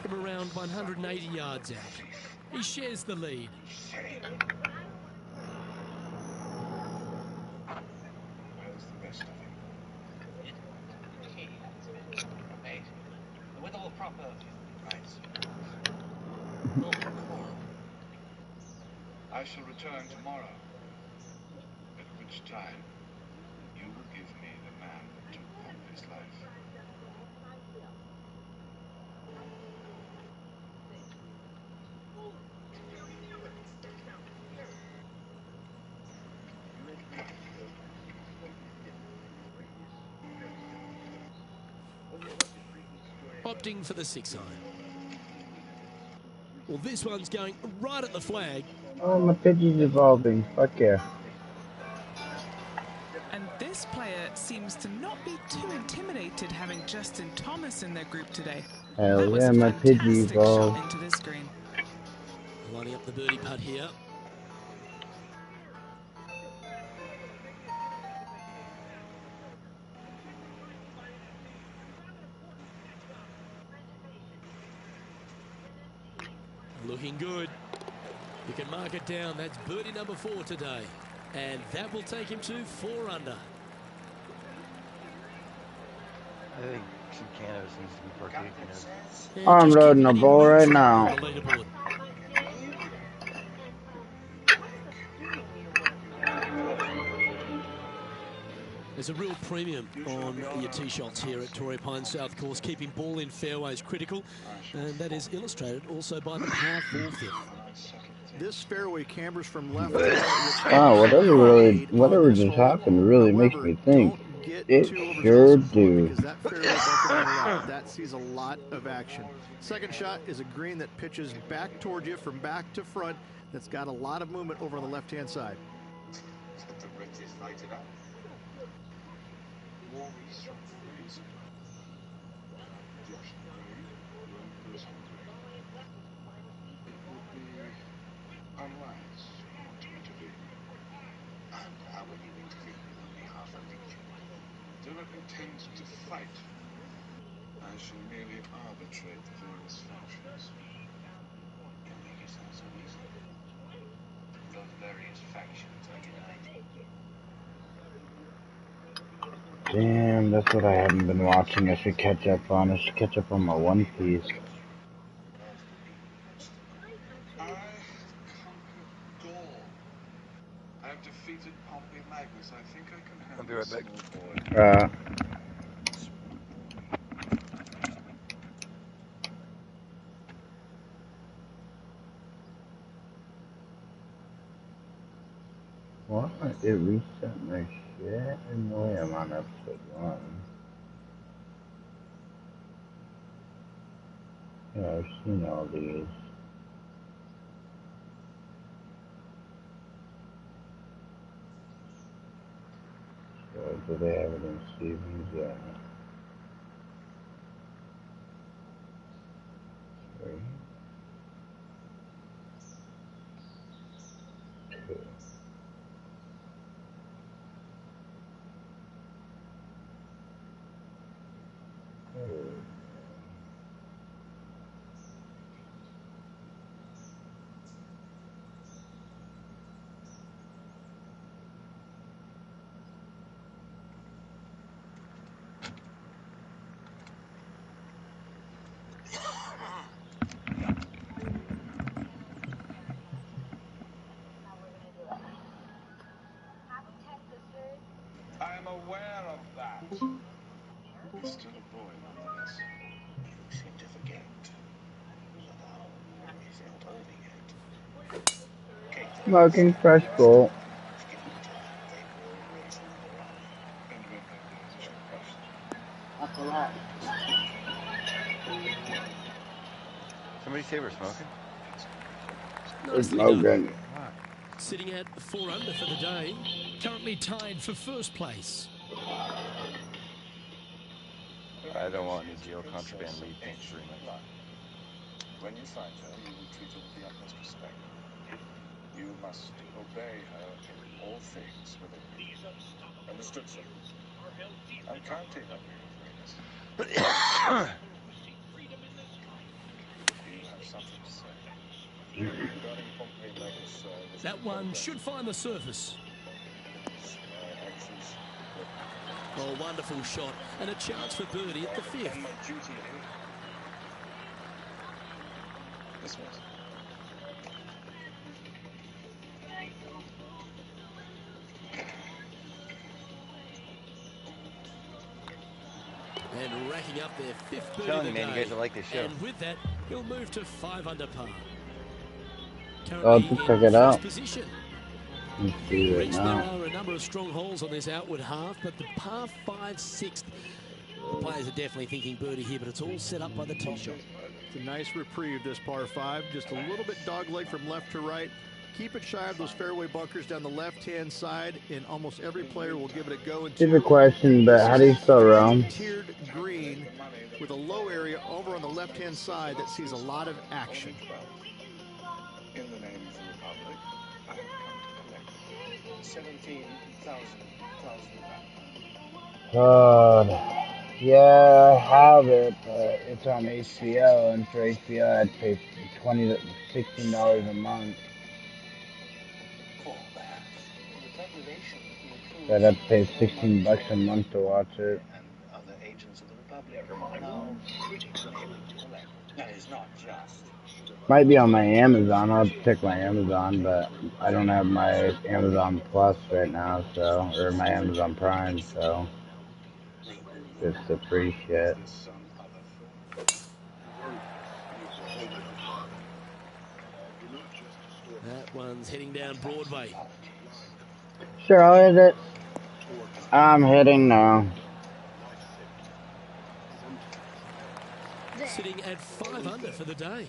From around 180 yards out. He shares the lead. Where's the rest of him? With all proper rights. I shall return tomorrow, at which time you will give me the man that took Pompey's life. Opting for the 6 iron. Well, this one's going right at the flag. Oh, my Pidgey's evolving. Fuck yeah. And this player seems to not be too intimidated having Justin Thomas in their group today. Hell yeah, my Pidgey evolved. Shot into this green. Lining up the birdie putt here. Looking good. You can mark it down. That's birdie number 4 today. And that will take him to 4 under. I think some cannabis needs to be partaken of. Yeah, I'm just loading keep a it in ball right neutral now. on the leaderboard. There's a real premium on your tee shots here at Torrey Pines South Course. Keeping ball in fairways critical, and that is illustrated also by the par 4 fifth. This fairway cambers from left to right. Wow, whatever just happened really makes me think. It sure do. Because that fairway bunker on the left, that sees a lot of action. Second shot is a green that pitches back towards you from back to front. That's got a lot of movement over on the left-hand side. The British lighted up. War is from the reason. Josh Gray, person Gray. It would be unwise not to intervene. And how will you intervene on behalf of Legion? Do not intend to fight. I shall merely arbitrate the various factions. You make it sound so easy. Those various factions are united. Damn, that's what I haven't been watching. I should catch up on. I should catch up on my One Piece. I have conquered Gaul. I have defeated Pompey Magnus. I think I can handle I'll be right back. small boy. Why it reset my shit? No way I'm on episode 1. Yeah, I've seen all these. So, do they have it in Stevens? Yeah. 3, 2. Smoking fresh bowl. Somebody say we're smoking? It's Nicely no done. good. Sitting at 4 under for the day. Currently tied for first place. I don't want New Zealand contraband weed. Thanks very much. When you find her, you will treat her with the utmost respect. You must obey her in all things within reason. Understood, sir? I'm counting on you, Venus. You have something to say. Regarding Pompey Magus, That one should find the surface. actions. Oh, wonderful shot. And a chance for birdie at the 5th. On my duty here. Dismiss. And racking up their 5th birdie Telling of you, the man, day. you guys will like this show. And with that, he'll move to 5 under par. I'll Currently just check in it out. first position. Let's see it Rich, there now. are a number of strong holes on this outward half, but the par 5 6th, the players are definitely thinking birdie here, but it's all set up by the tee shot. It's a nice reprieve, this par 5. Just a little bit dogleg from left to right. Keep it shy of those fairway bunkers down the left-hand side, and almost every player will give it a go. Stupid question, but how do you spell Rome? Tiered green with a low area over on the left-hand side that sees a lot of action. In the name of the Republic, I have come to collect 17,000 God. Yeah, I have it, but it's on HBO, and for HBO I'd pay $20 to $16 a month. So I'd have to pay $16 a month to watch it. And other agents of the Republic now critically able to collect. That is not just. Might be on my Amazon. I'll have to check my Amazon, but I don't have my Amazon Plus right now, so, or my Amazon Prime, so just the free shit. That one's heading down Broadway. Sure, I'll hit it. I'm hitting now. Sitting at 5 under for the day.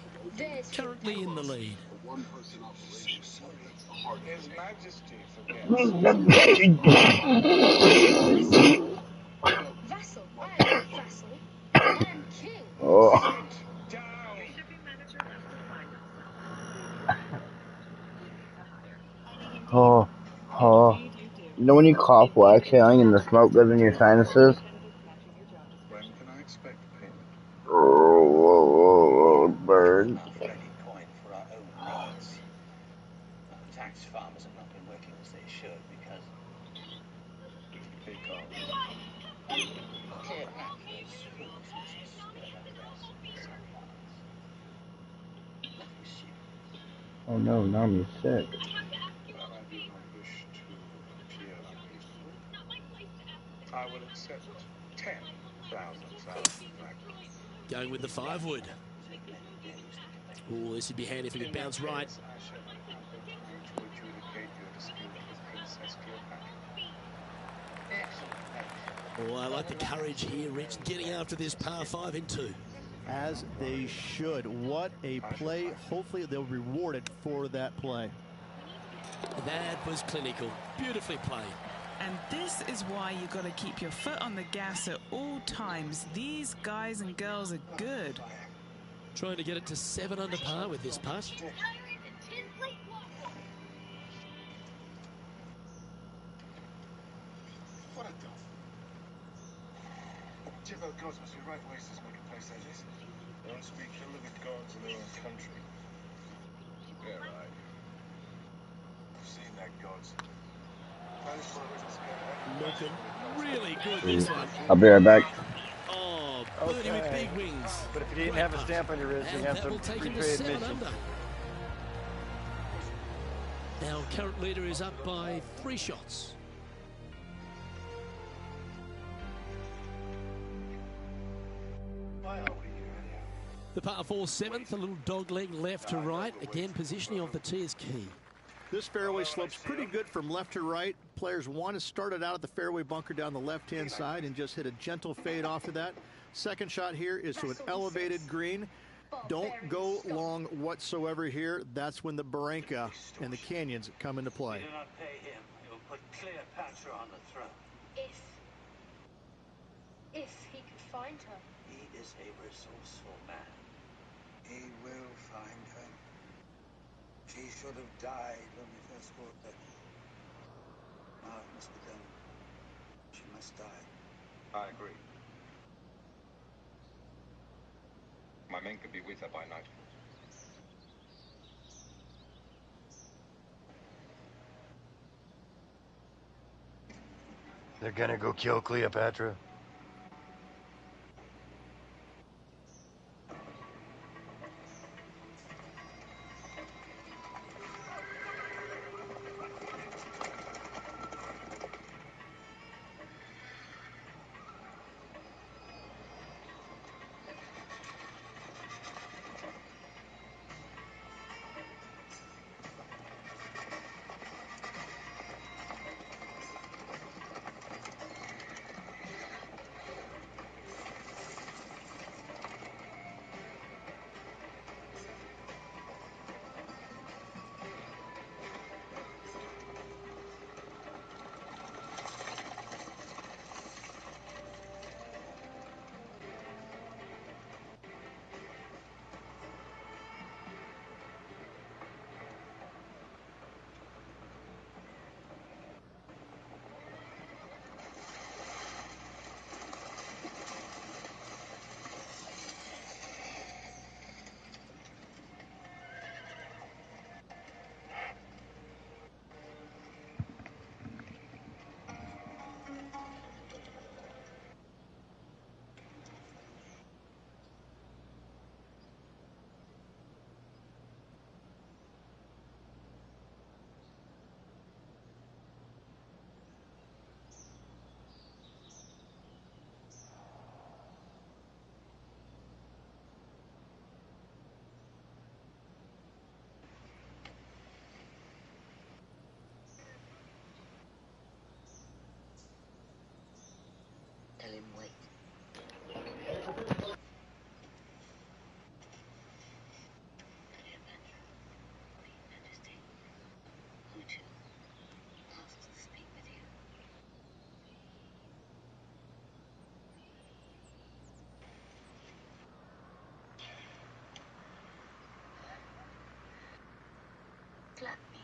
Currently in the lead. His Majesty Vassal, I am not vassal. I am king. Oh. Oh. Oh. You know when you cough while exhaling and the smoke goes in your sinuses? When can I expect payment? Oh, bird. Ready coin for our own needs. Tax farmers have not been working as they should because Hey, Carl. clear access foolishness has stirred up their sunflowers. Nothing serious. Oh no, now I'm sick. I do not wish to appear unreasonable. I will accept 10,000 Going with the 5 wood. Oh, this would be handy if we could bounce right. I shall not have the time to adjudicate your dispute with Princess Cleopatra. Oh, I like the courage here, Rich, getting after this par 5 in 2. As they should. What a play. Hopefully they'll be rewarded for that play. That was clinical. Beautifully played. And this is why you got to keep your foot on the gas at all times. These guys and girls are good. Trying to get it to 7 under par with this putt. What a dump. Jibbo gods must be right wasters make a place like this. They want to be killed with gods in their own country. Yeah, right. I've seen that gods. Looking really good, this one. I'll be right back. Oh, birdie with big wings. But if you didn't have a stamp on your wrist, you And have that some will take him to prepaid 7 admission. under. Our current leader is up by 3 shots. Why are we here anyhow? The par 4 7th, a little dog leg left to right. Again, positioning of the tee is key. This fairway slopes pretty good from left to right. Players want to start it out at the fairway bunker down the left-hand side and just hit a gentle fade off of that. Second shot here is to an elevated green. Don't go long whatsoever here. That's when the Barranca and the canyons come into play. You do not pay him. He'll put Cleopatra on the throne. If he could find her. He is a resourceful man. He will find her. She should have died when we first caught her. Now it must be done. She must die. I agree. My men could be with her by nightfall. They're gonna go kill Cleopatra. Tell him wait. Clap me.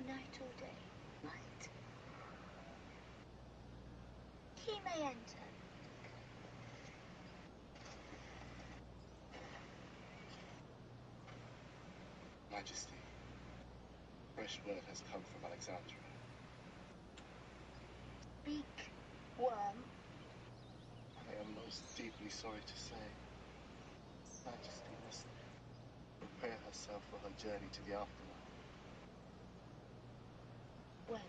Night or day? Night. He may enter. Majesty, fresh word has come from Alexandria. Speak, worm. I am most deeply sorry to say, Majesty must prepare herself for her journey to the afterlife. When?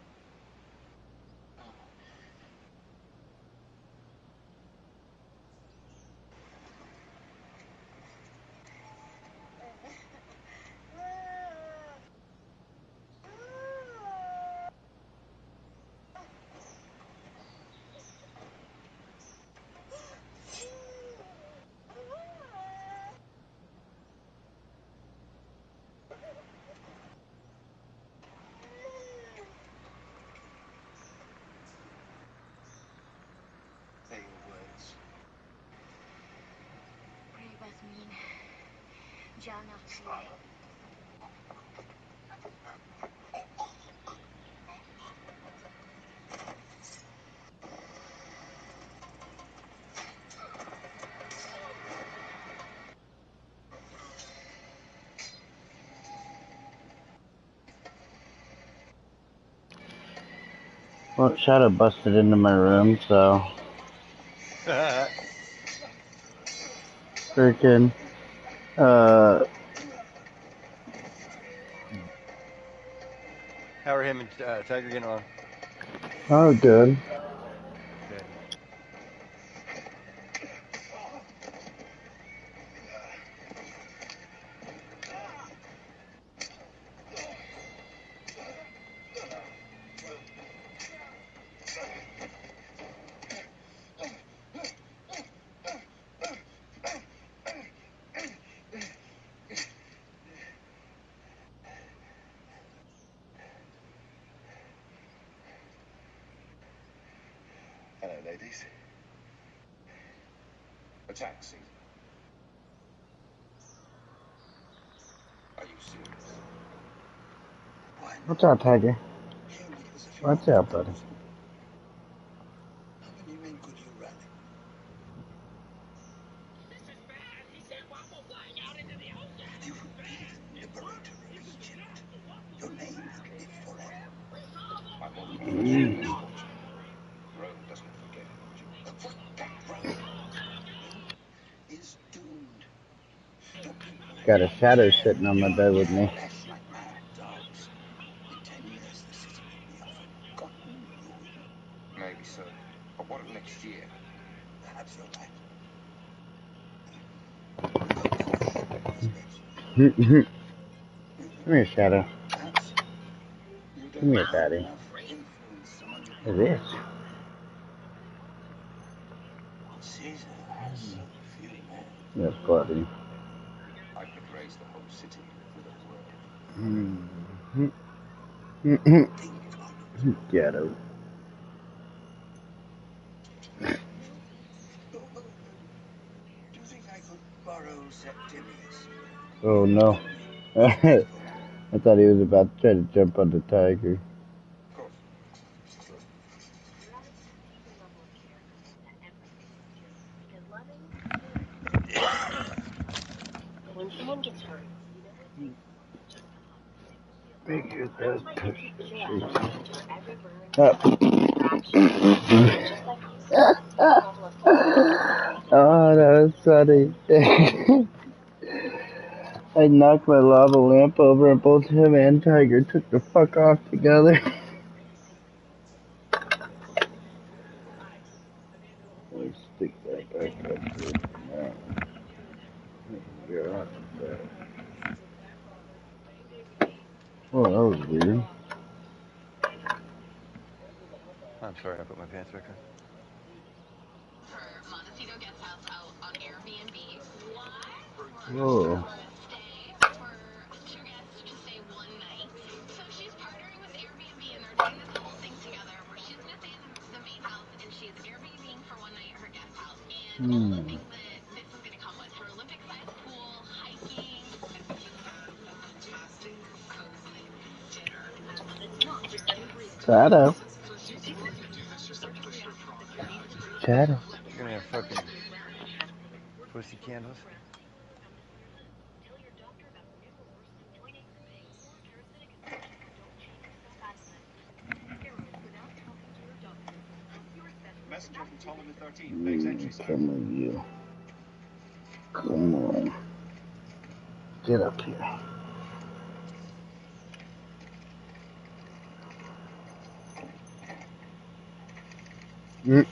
Say your words. Pray with me. Janatri. Well, Shadow busted into my room, so freaking How are him and Tiger getting on? oh good. Good. ladies. Attack season. Are you serious? What's up, Tiger? What's up, buddy? How many men could you rally? You would be the liberator of Egypt. Your name would live forever. My model is misfortune. Rome doesn't forget Egypt. But what about Rome? Rome is doomed. Don't you worry. Got a shadow sitting on my bed with me. Lash like mad dogs. In 10 years, the city will be a forgotten ruin. Maybe so. But what of next year? Perhaps you're right. Come here, Shadow. Perhaps you Come don't here, have Daddy. enough influence among your What is this? Caesar has so few men. Yes, buddy. I could raise the whole city with a word. Ghetto. Do you think I could borrow Septimius? Oh no. I thought he was about to try to jump on the tiger. Of course. When someone gets hurt, Figure that push the tree. Oh, that was funny. I knocked my lava lamp over and both him and Tiger took the fuck off together. Let's stick that back up there for now. Yeah. Oh, that was weird. I'm sorry, I put my pants back on. Whoa. Shadow. Shadow. You're gonna have fucking pussy candles? Messenger from Ptolemy 13 makes entry, sir. Come on, you. Come on. Get up here. Ptolemy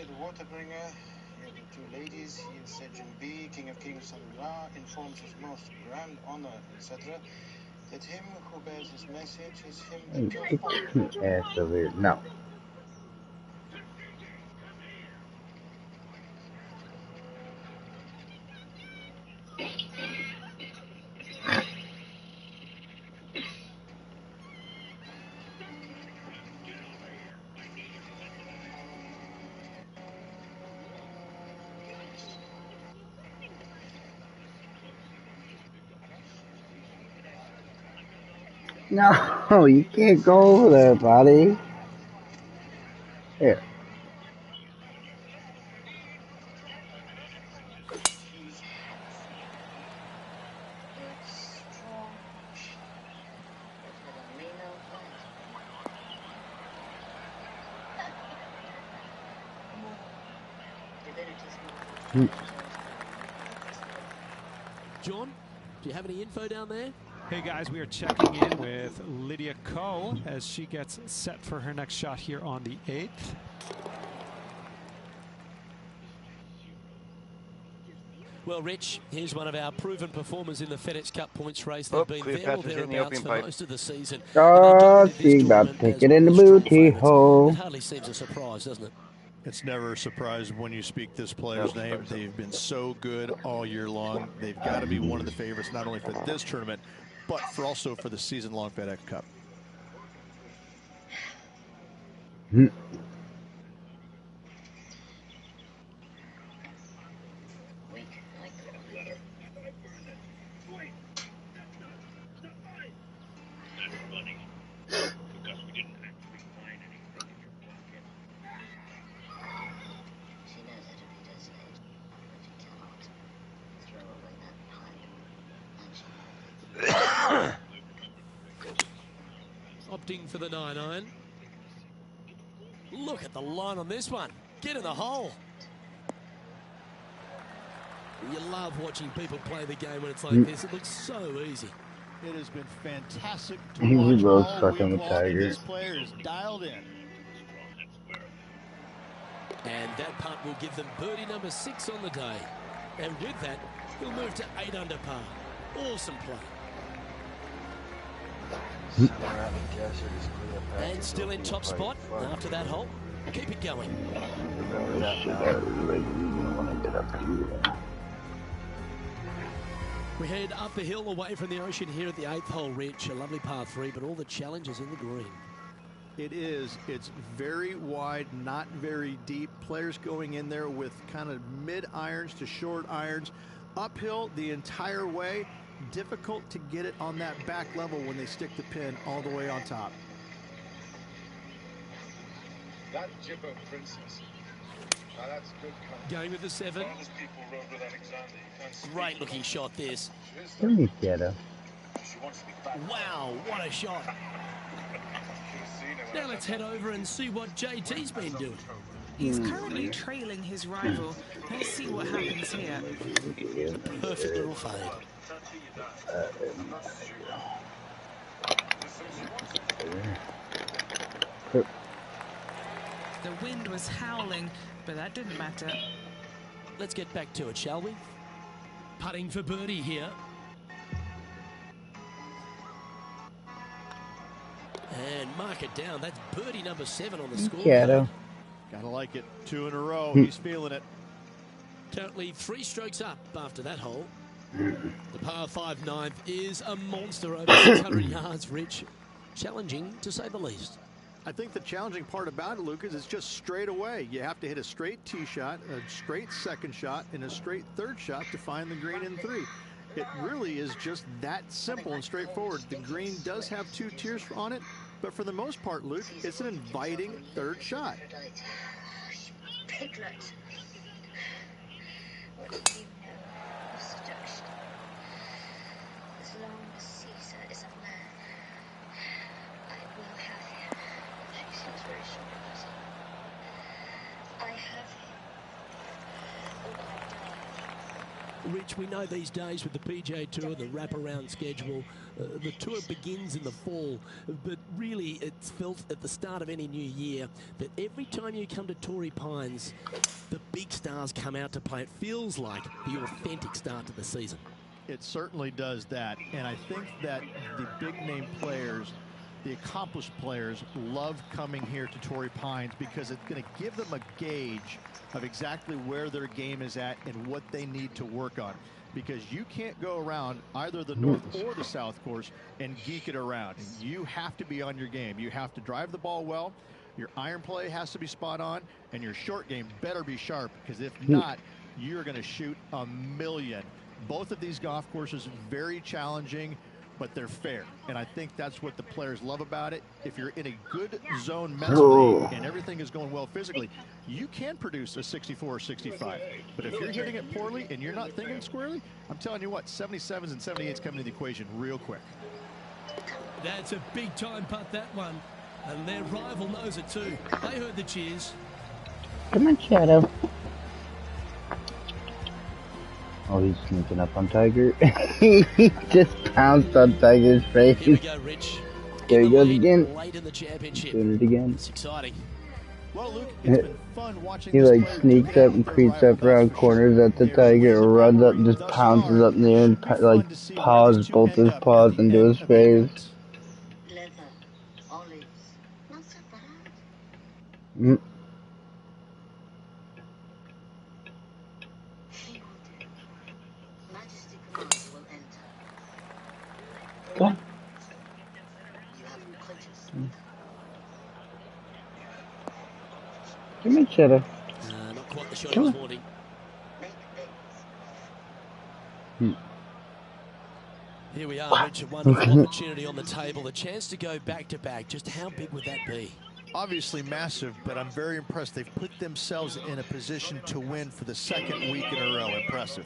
the Waterbringer, here the two ladies, he is Sejun B, King of Kings Son-in-Law, informs his most grand honor, etc., that him who bears his message is him that Get killed your ass over here. No. No, you can't go over there, buddy. Here. John, do you have any info down there? Hey guys, we are checking in with Lydia Ko as she gets set for her next shot here on the 8th. Well, Rich, here's one of our proven performers in the FedEx Cup points race. They've been there or Cleopatra's hitting the thereabouts opium for pipe. most of the season. Oh, she about to take it in the booty hole. It hardly seems a surprise, doesn't it? It's never a surprise when you speak this player's name. They've been so good all year long. They've got to be one of the favorites, not only for this tournament, but also for the season-long FedEx Cup. Opting for the 9-iron. Look at the line on this one. Get in the hole. You love watching people play the game when it's like this. It looks so easy. It has been fantastic to watch all week long. This player is dialed in. And that putt will give them birdie number 6 on the day. And with that, he'll move to 8 under par. Awesome play. And still in top spot after that hole. Keep it going. We head up the hill away from the ocean here at the 8th hole, Rich. A lovely par 3, but all the challenges in the green. It is. It's very wide, not very deep. Players going in there with kind of mid-irons to short irons. Uphill the entire way. Difficult to get it on that back level when they stick the pin all the way on top. That Jibbo Princess. Now that's good company. Going with the 7. Those people rode with Alexander. Great looking shot this. Let me get her. Wow, what a shot. Now let's head over and see what JT's been doing. He's currently trailing his rival. Let's see what happens here. Perfect little fade. The wind was howling, but that didn't matter. Let's get back to it, shall we? Putting for birdie here. And mark it down. That's birdie number 7 on the score. Gotta like it. 2 in a row. He's feeling it. Currently 3 strokes up after that hole. The par 5 9th is a monster over 600 yards, Rich. Challenging, to say the least. I think the challenging part about it, Lucas, is just straight away. You have to hit a straight tee shot, a straight second shot, and a straight third shot to find the green in 3. It really is just that simple and straightforward. The green does have 2 tiers on it, but for the most part, Luke, it's an inviting third shot. Piglet. What do you know of seduction? As long as Caesar is a man, I will have him. She seems very sure of it. I have him. Or I die. Rich, we know these days with the PGA Tour, the wraparound schedule, the tour begins in the fall, but really it's felt at the start of any new year that every time you come to Torrey Pines, the big stars come out to play. It feels like the authentic start to the season. It certainly does that, and I think that the big-name players, the accomplished players, love coming here to Torrey Pines because it's going to give them a gauge of exactly where their game is at and what they need to work on. Because you can't go around either the north or the south course and geek it around. You have to be on your game. You have to drive the ball well. Your iron play has to be spot on, and your short game better be sharp, because if not, you're going to shoot a million. Both of these golf courses very challenging, but they're fair, and I think that's what the players love about it. If you're in a good zone mentally and everything is going well physically, you can produce a 64 or 65. But if you're hitting it poorly and you're not thinking squarely, I'm telling you what, 77s and 78s come into the equation real quick. That's a big time putt, that one, and their rival knows it too. They heard the cheers. Come on, Shadow. Oh, he's sneaking up on Tiger. He just pounced on Tiger's face. Here we go, Rich. There he goes again. Late in the championship. Doing it again. It's exciting. Well, Luke, it's been fun watching he like sneaks up and creeps up around corners at the Tiger, or runs up and just pounces up there and like paws both his paws into his face. Leather, olives, not so bad. Go on. Come on, Shadow. Not quite the shot Come he was on. wanting. Here we are, Rich, a wonderful opportunity on the table. The chance to go back-to-back. Just how big would that be? Obviously massive, but I'm very impressed. They've put themselves in a position to win for the second week in a row. Impressive.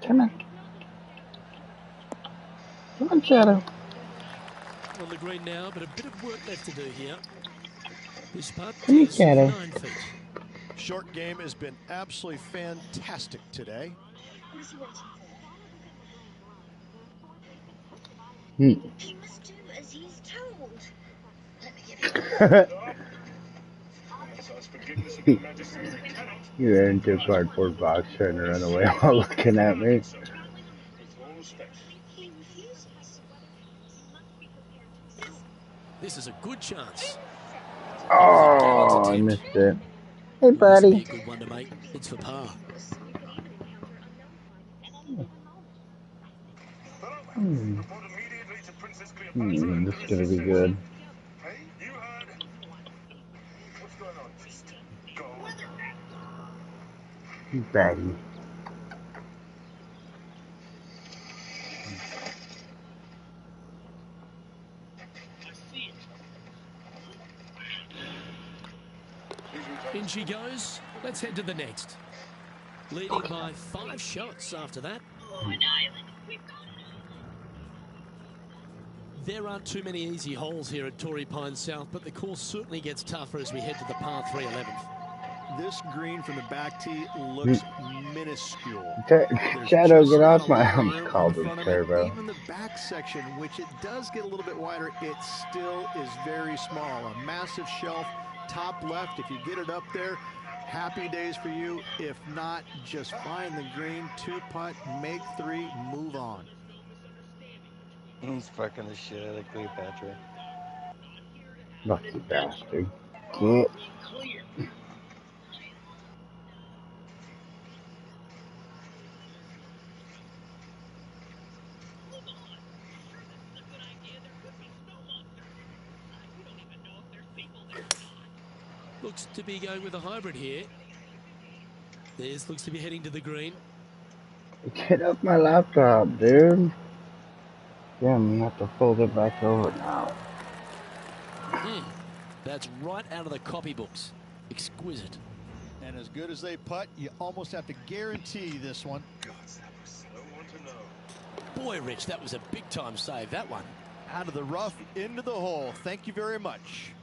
Come on. Come on, Shadow. On the green now, but a bit of work left to do here. This putt Come here, is Shadow. 9 feet. Short game has been absolutely fantastic today. He must do as he's told. Let me You're into a cardboard box trying to run away while looking at me. This is a good chance. Oh, I missed it. Hey, Well, this would be buddy. a good one to make. It's for par. This is gonna be good. Baggy. In she goes. Let's head to the next. Leading by 5 shots after that. There aren't too many easy holes here at Torrey Pines South, but the course certainly gets tougher as we head to the par 3 11th. This green from the back tee looks minuscule. Shadow, get off my arms. Called it turbo. Even the back section, which it does get a little bit wider, it still is very small. A massive shelf, top left. If you get it up there, happy days for you. If not, just find the green, 2-putt, make 3, move on. He's fucking the shit out of Cleopatra. Lucky bastard. Get. Looks to be going with a hybrid here. This looks to be heading to the green. Get up my laptop, dude. Yeah, I'm gonna have to fold it back over now. That's right out of the copybooks. Exquisite. And as good as they putt, you almost have to guarantee this one. Boy, Rich, that was a big-time save, that one. Out of the rough, into the hole. Thank you very much.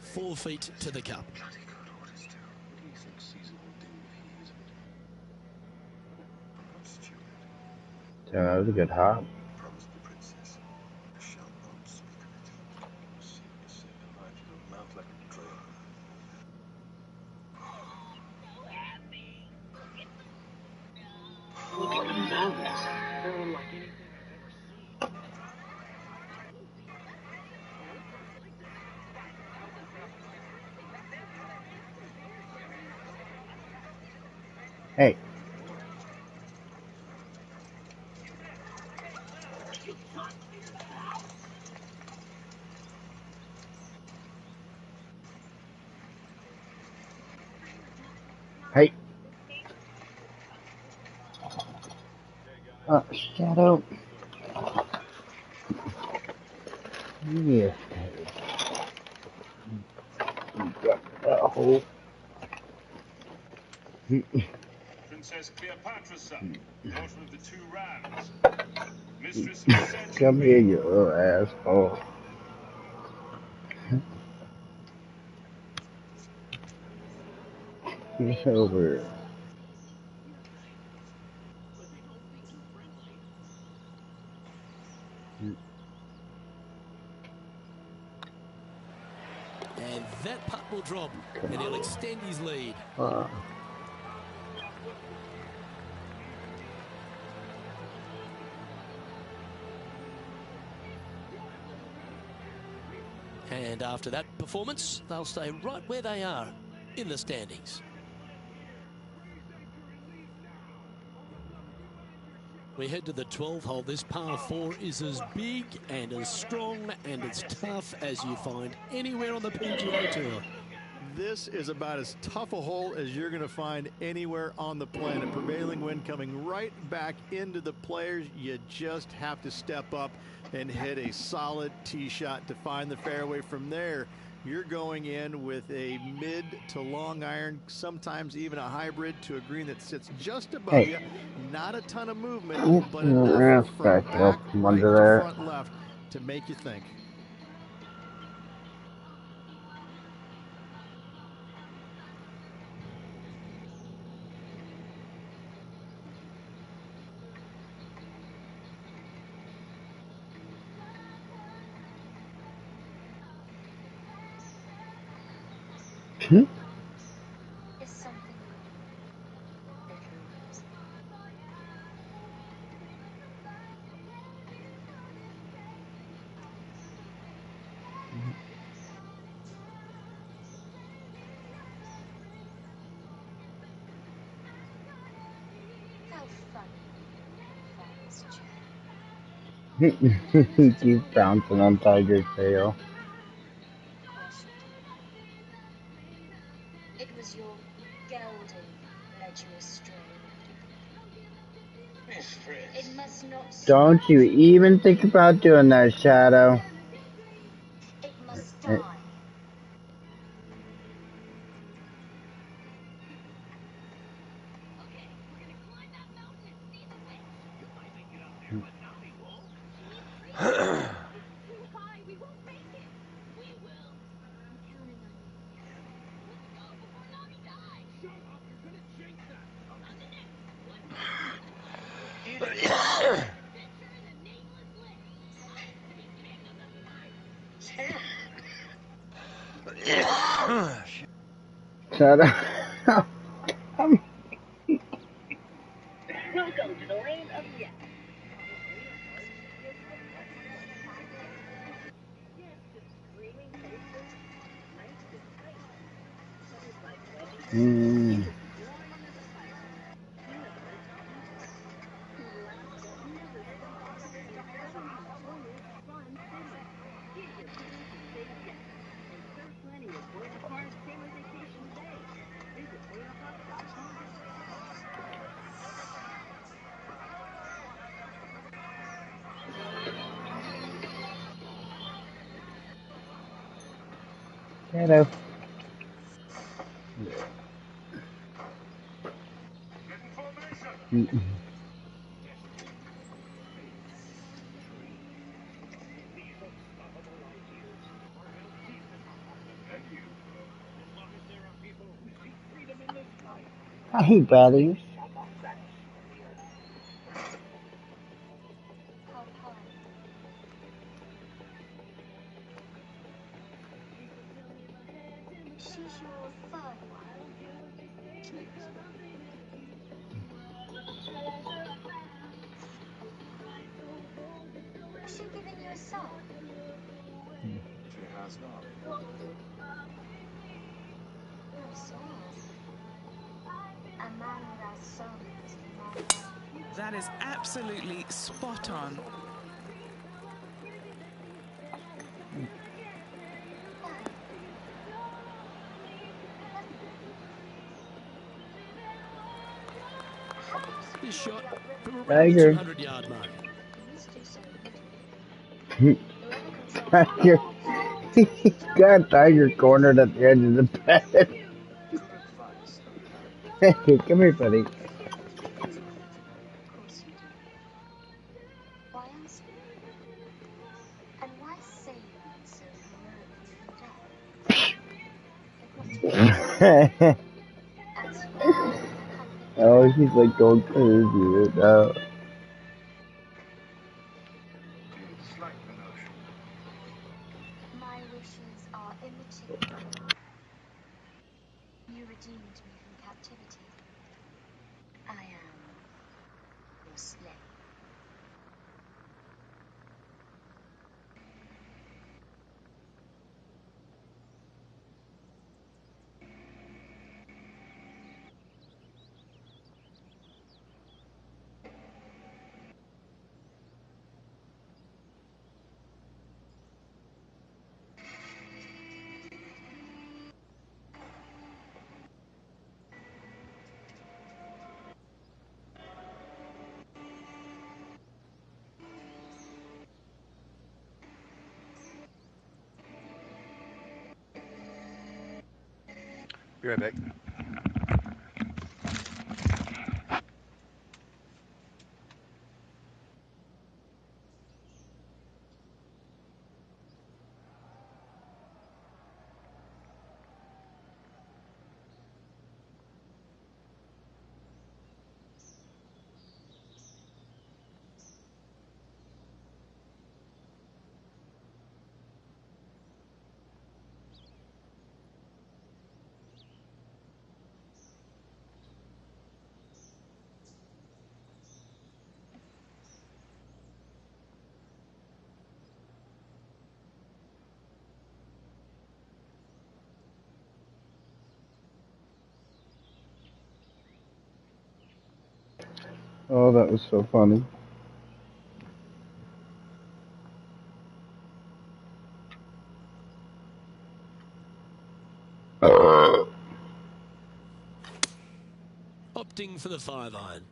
4 feet to the cup. Yeah, that was a good hop. Look at the mountains. They're unlike anything I've ever seen. Hey. Hey. Shadow. Yes. Hole. Princess Cleopatra's son, daughter of the 2 Rams. Mistress of the century. Come here, you little asshole. Get over. And that putt will drop, and he'll extend his lead. And after that performance, they'll stay right where they are in the standings. We head to the 12th hole. This par 4 is as big and as strong and as tough as you find anywhere on the PGA Tour. This is about as tough a hole as you're going to find anywhere on the planet. Prevailing wind coming right back into the players. You just have to step up and hit a solid tee shot to find the fairway. From there, you're going in with a mid to long iron, sometimes even a hybrid, to a green that sits just above you. Not a ton of movement, but enough from back right to front left to make you think. He keeps bouncing on Tiger's tail. It was your gelding led you astray. It must not. Don't you even think about doing that, Shadow. It must die. Shadow. Welcome to the land of yes. Shadow. Hey, buddies. She's your third one. Has she given you a son? She has not. How sad. A man without son is a man without. That is absolutely spot on. This shot from around Tiger. the 200-yard mark. Tiger. He's got Tiger cornered at the edge of the bed. Hey, come here, buddy. Why ask me? And why say that so heroically dead? Oh, he's like going crazy right now. My wishes are immaterial. You redeemed me from captivity. I am your slave. Be right back. Oh, that was so funny. Opting for the 5-iron.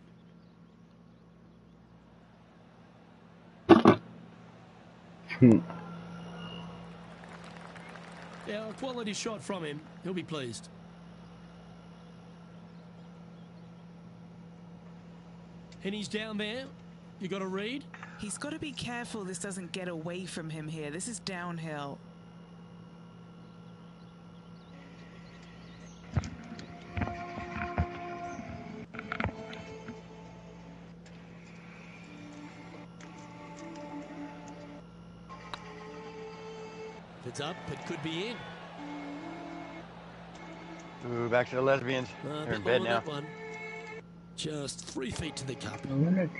Yeah, a quality shot from him. He'll be pleased. And he's down there. You got to read. He's got to be careful this doesn't get away from him here. This is downhill. If it's up, it could be in. Ooh, back to the lesbians. They're in bed now. One. Just 3 feet to the cup.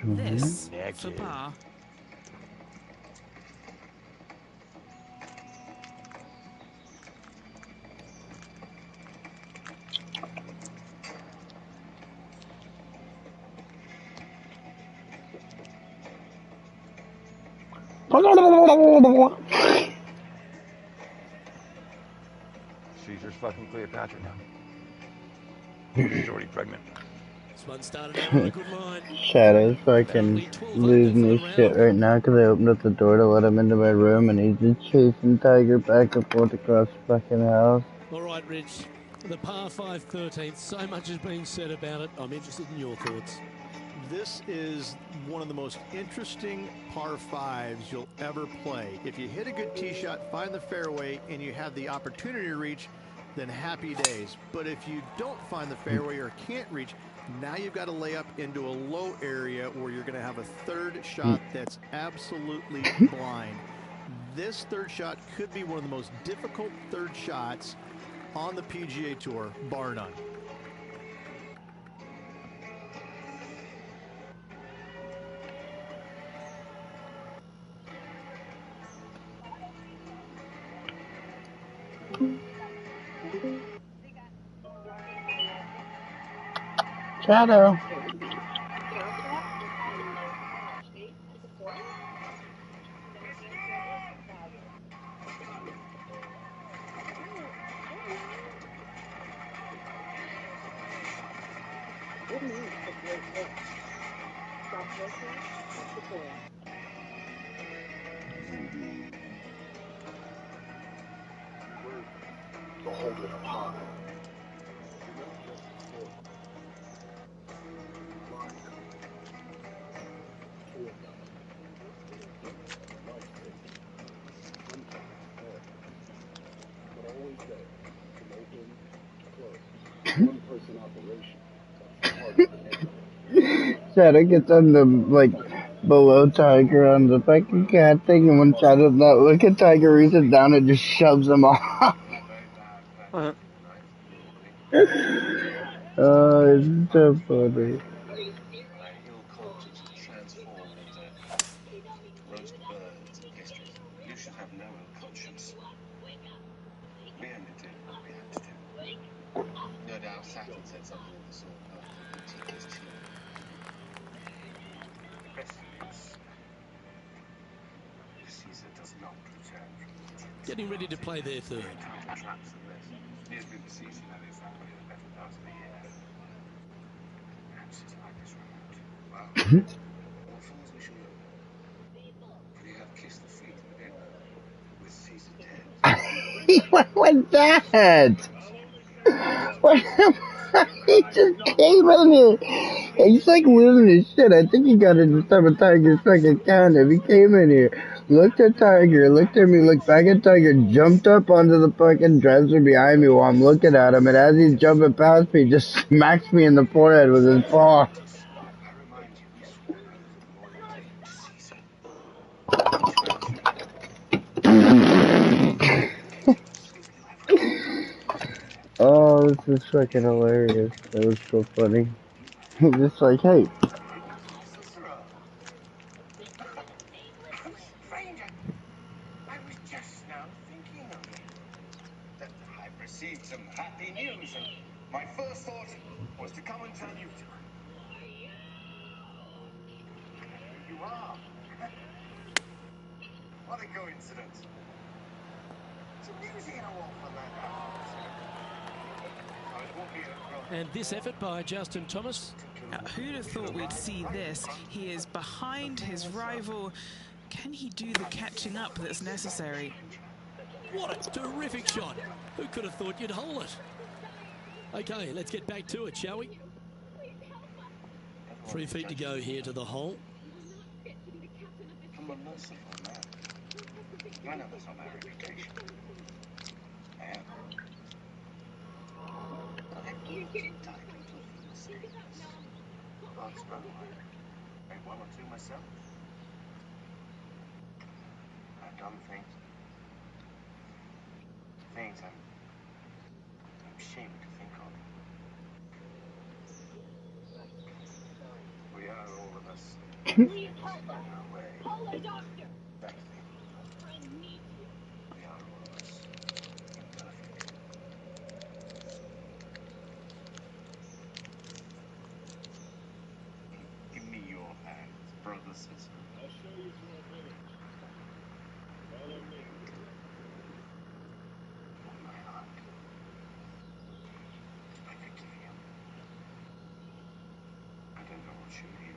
This for par. Caesar's fucking Cleopatra now. She's already pregnant. This one started out on a good line. Shadow's fucking losing his shit right now because I opened up the door to let him into my room and he's just chasing Tiger back and forth across the fucking house. All right, Rich. The par 5 13th. So much is being said about it. I'm interested in your thoughts. This is one of the most interesting par 5s you'll ever play. If you hit a good tee shot, find the fairway, and you have the opportunity to reach, then happy days. But if you don't find the fairway or can't reach, now you've got to lay up into a low area where you're going to have a third shot that's absolutely blind. This third shot could be one of the most difficult third shots on the PGA Tour, bar none. Shadow. The hold it up high. Shadow gets on the, like, below Tiger on the fucking cat thing, and one shot of that. Look at Tiger reaches down and just shoves him off. Oh, it's so funny. My ill conscience has transformed into roast birds and pastries. You should have no ill conscience. We only did what we had to do. No doubt Saturn said something of the sort after Boutique's cheer. The question is, Caesar does not return from Egypt. Getting ready to play their third. Tighter traps than this. He has been besieging that for probably the better part of a year. Perhaps his life is ruined. Well, what fools we shall look. Could he have kissed the feet of him with Caesar dead? What was that? What? He just came in here. He's like losing his shit. I think he got into some of Tiger's fucking counter. He came in here, looked at Tiger, looked at me, looked back at Tiger, jumped up onto the fucking dresser behind me while I'm looking at him, and as he's jumping past me, just smacks me in the forehead with his paw. I remind you, we swore oaths of loyalty to Caesar. Oh, this is fucking hilarious. That was so funny. He's just like, hey. Cicero. Stranger, I was just now thinking of you. That I've received some happy news, and my first thought was to come and tell you to. Here you are. What a coincidence. It's amusing how often that happens. I was walking across. And this effort by Justin Thomas. Now, who'd have thought we'd see this? He is behind his rival. Can he do the catching up that's necessary? What a terrific shot. Who could have thought you'd hole it? Okay, let's get back to it, shall we? 3 feet to go here to the hole. I'm a merciful man. I know that's not my reputation. I am. But I'm entitled to a few mistakes. God's know I made one or two myself. I've done things. Things I'm ashamed to think of. We are all of us in our way. That's the thing. We are all of us imperfect. Give me your hands, brother Cicero. I'll show you through a village. Follow me. My heart. I think of you. I don't know what you mean.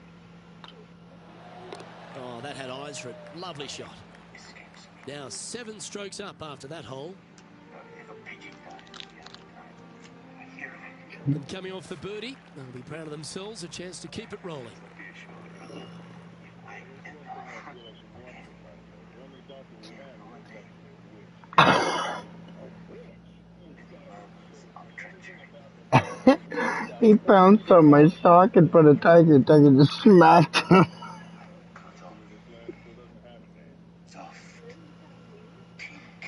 Oh, that had eyes for it. Lovely shot. Now 7 strokes up after that hole. And coming off the birdie, they'll be proud of themselves. A chance to keep it rolling. He pounced on my sock in front of Tiger. Tiger just smacked him. Soft, pink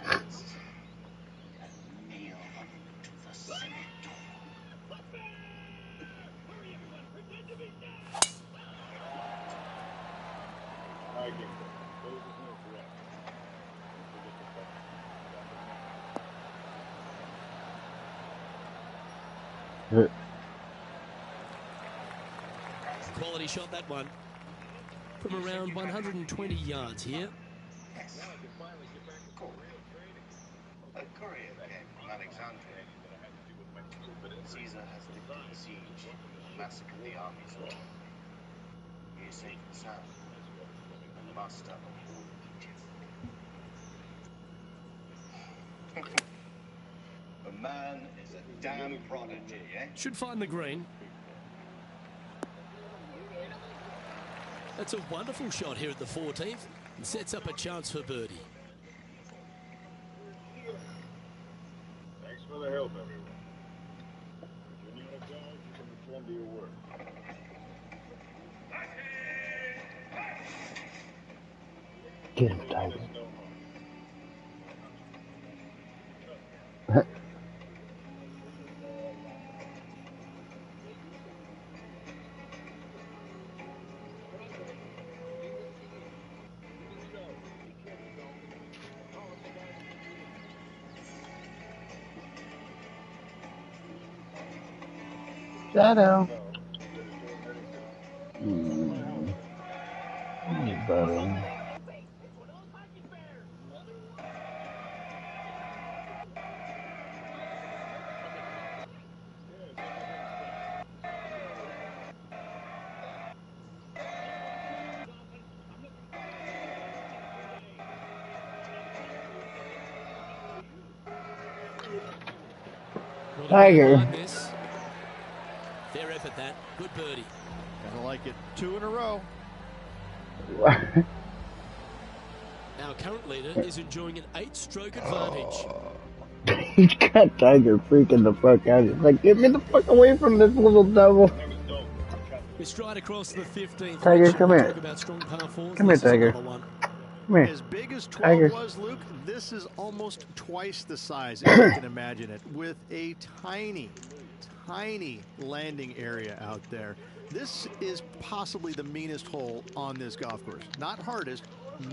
hands, and kneel to the Senate. Quality shot, that one. From around 120 yards here. Yes. A courier came from Alexandria. Caesar has lifted the siege and massacred the armies. He is safe and sound. The master of all Egypt. The man is a damn prodigy, eh? Should find the green. That's a wonderful shot here at the 14th. And sets up a chance for birdie. Thanks for the help, everyone. If you need a guide, you can return to your work. Get him, Tiger. Shadow. Buddy. Tiger. Fair effort, that. Good birdie. Gotta like it. 2 in a row. Our current leader is enjoying an 8-stroke advantage. He's got Tiger freaking the fuck out. He's like, get me the fuck away from this little devil. We stride across the 15th. Tiger, come here. Talk about strong par fours. Come here, Tiger. Come here. As big as 12 was, Luke, this is almost twice the size, if you can imagine it, with a tiny, tiny landing area out there. This is possibly the meanest hole on this golf course. Not hardest,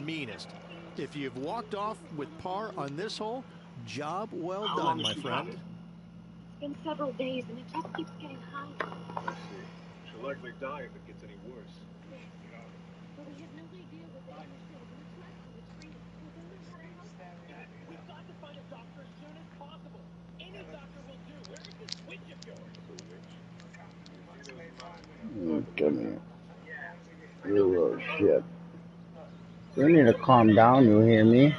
meanest. If you've walked off with par on this hole, job well done, my friend. It's been several days and it just keeps getting higher. I see. She'll likely die if it gets any worse. But we have no idea what the damage did. Much less how to treat it. We don't know how to help it. We've got to find a doctor as soon as possible. Any doctor will do. Where is this witch of yours? Come here. You little shit. You need to calm down, you hear me?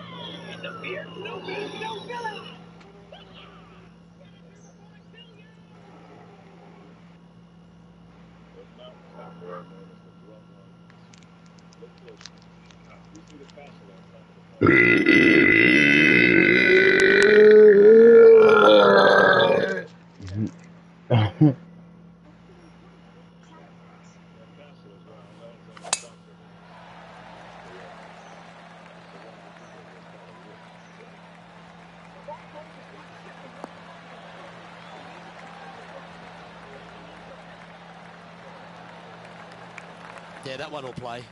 Yeah, that one will play.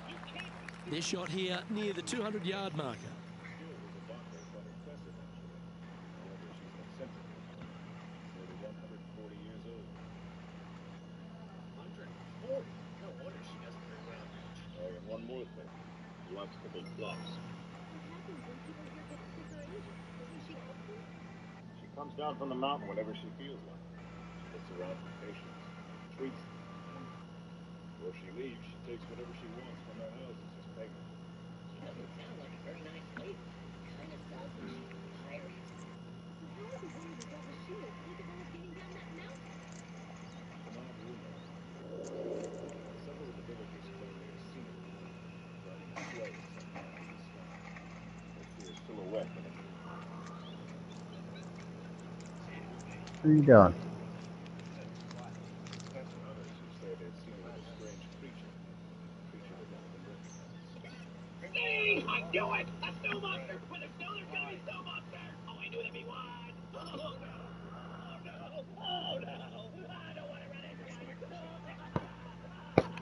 This shot here near the 200-yard marker. One more thing. He wants to make flops. She comes down from the mountain whenever she feels like it. She looks around for patients, treats them. Before she leaves, she takes whatever she wants from their houses, just pay them. She doesn't sound like a very nice lady. Kind of selfish. Tiring. So how are the wounded over shield capable of getting down that mountain? Command rumor. Several of the villagers claim they have seen it before, running slow somehow through the sky. They see a silhouette in a moonlight. What are you doing? Others who say they've seen a little strange creature. A creature with one of the moon faces. See? I knew it! A snow monster! When there's no, there's gonna be snow monster! Oh, I knew there'd be one! Oh, no! Oh, no! Oh, no! I don't want to run into it!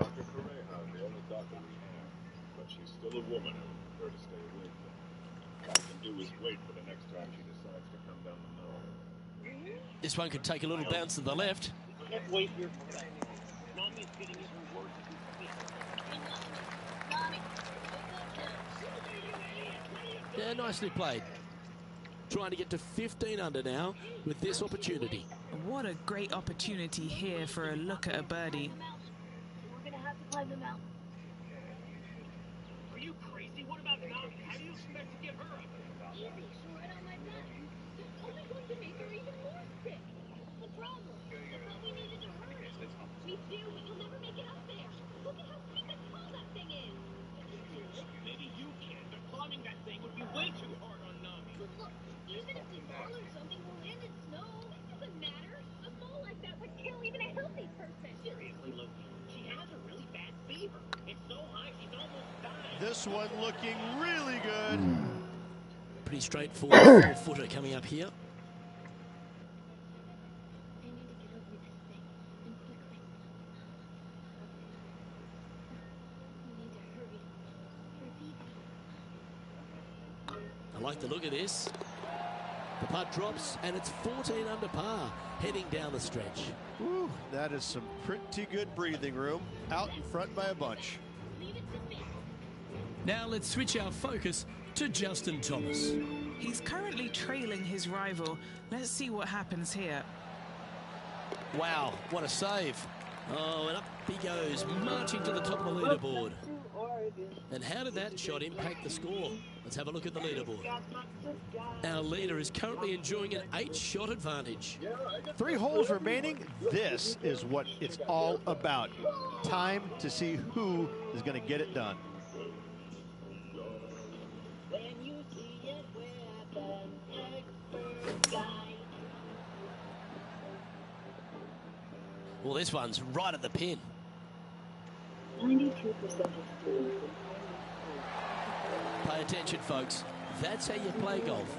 Dr. Correja is the only doctor we have, but she's still a woman and we prefer to stay away from her. All we can do is wait for the next time she decides to come down the mountain. This one could take a little bounce to the left. We can't wait here forever. Nami's getting even worse as we speak. Nami! Yeah, nicely played. Trying to get to 15 under now with this opportunity. What a great opportunity here for a look at a birdie. We're gonna have to climb the mountain. Are you crazy? What about Nami? How do you expect to get her up? Easy, she'll ride on my back. That's only going to make her even more sick. The problem? I thought we needed to hurry. Me too, but you'll never make it up there. Look at how steep and tall that thing is. Can you do it? Maybe you can, but climbing that thing would be way too hard on Nami. But look, even if we fall or something, we'll land in snow. It doesn't matter. A fall like that would kill even a healthy person. Seriously, Loki, she has a really bad fever. It's so high she's almost dying. This one looking really good. Pretty straightforward 4-footer coming up here. I like the look of this. The putt drops, and it's 14 under par, heading down the stretch. Woo, that is some pretty good breathing room. Out in front by a bunch. Now let's switch our focus to Justin Thomas. He's currently trailing his rival. Let's see what happens here. Wow, what a save. Oh, and up he goes, marching to the top of the leaderboard. And how did that shot impact the score? Let's have a look at the leaderboard. Our leader is currently enjoying an 8-shot advantage. 3 holes remaining. This is what it's all about. Time to see who is going to get it done. Well, this one's right at the pin. 92% of students. Pay attention, folks. That's how you play golf.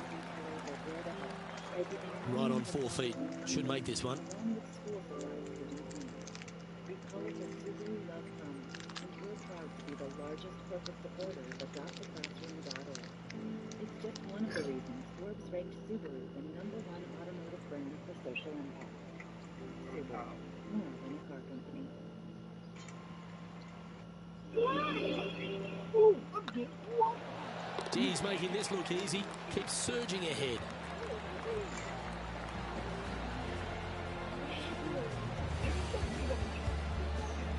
Right on 4 feet. Should make this one. It's just one of the reasons Forbes ranked Subaru the #1 automotive brand for social impact. Subaru, more than a car company. He's making this look easy. Keeps surging ahead.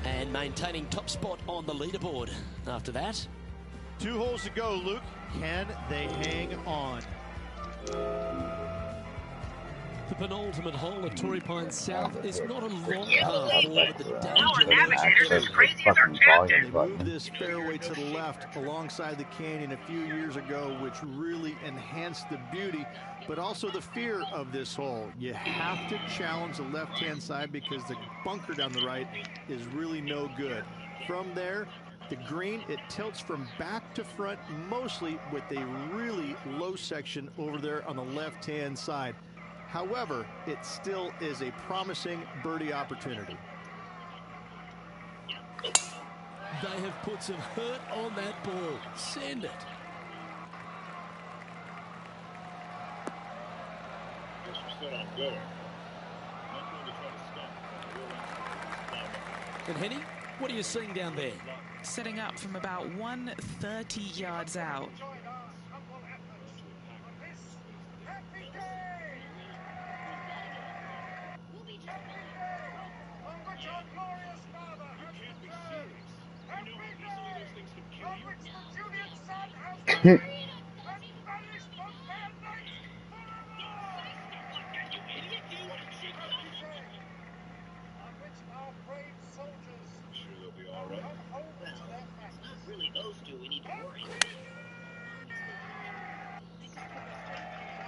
And maintaining top spot on the leaderboard after that. 2 holes to go, Luke. Can they hang on? The penultimate hole of Torrey Pines South is not a long par 4, but the danger Navigators crazy as our captain. They moved this fairway to the left alongside the canyon a few years ago, which really enhanced the beauty, but also the fear of this hole. You have to challenge the left-hand side because the bunker down the right is really no good. From there, the green, it tilts from back to front, mostly with a really low section over there on the left-hand side. However, it still is a promising birdie opportunity. They have put some hurt on that ball. Send it. And Henny, what are you seeing down there? Setting up from about 130 yards out.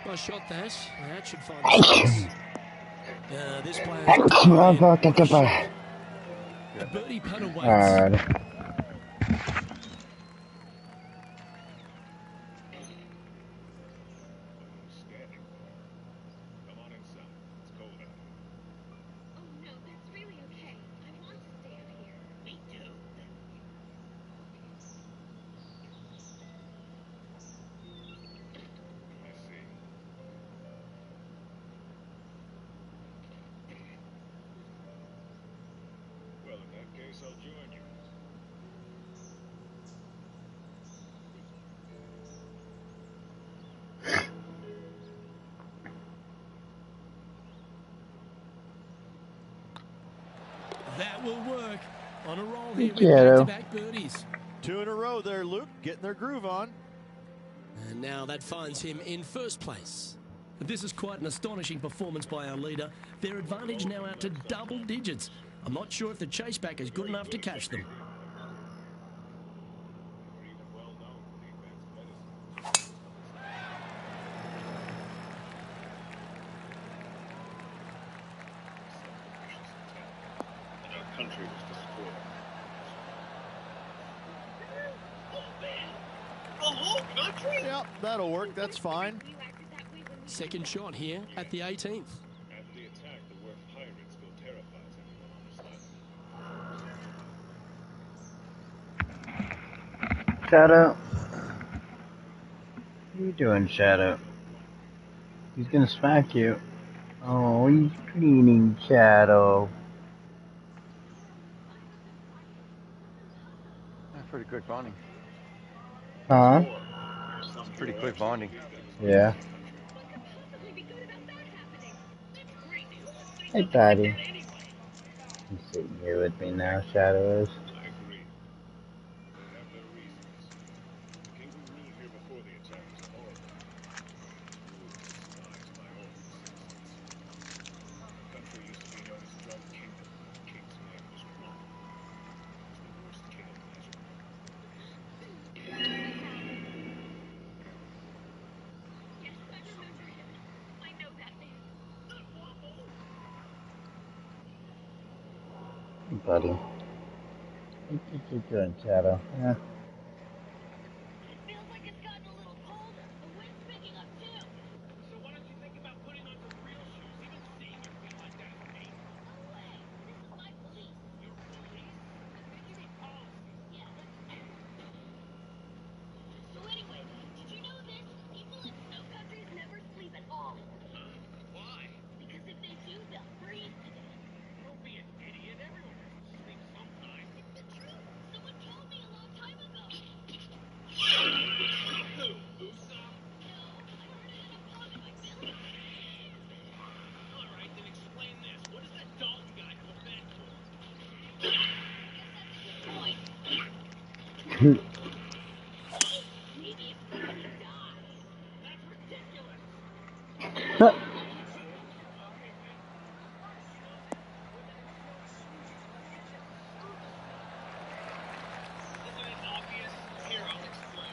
Nice shot that. That should find the space. This player. A birdie putt awaits. Alright. That will work. On a roll here with back-to-back birdies. 2 in a row there, Luke, getting their groove on. And now that finds him in first place. This is quite an astonishing performance by our leader. Their advantage now out to double digits. I'm not sure if the chase back is good enough to catch them. Country was destroyed. Yep, that'll work. That's fine. Second shot here at the 18th. After the attack, the word pirate still terrifies everyone on this island. Shadow. What are you doing, Shadow? He's gonna smack you. Oh, he's cleaning, Shadow. That's pretty quick bonding. Huh? Pretty quick bonding. Yeah. Hey, Patty. He's sitting here with me now, Shadow is. I agree. They have their reasons. The king who ruled here before the attack was horrible. Ruled despised by all its citizens. The country used to be known as Drum Kingdom. The king's name was Rum. He was the worst king imaginable. Hey, buddy. What you doing, Shadow? Yeah.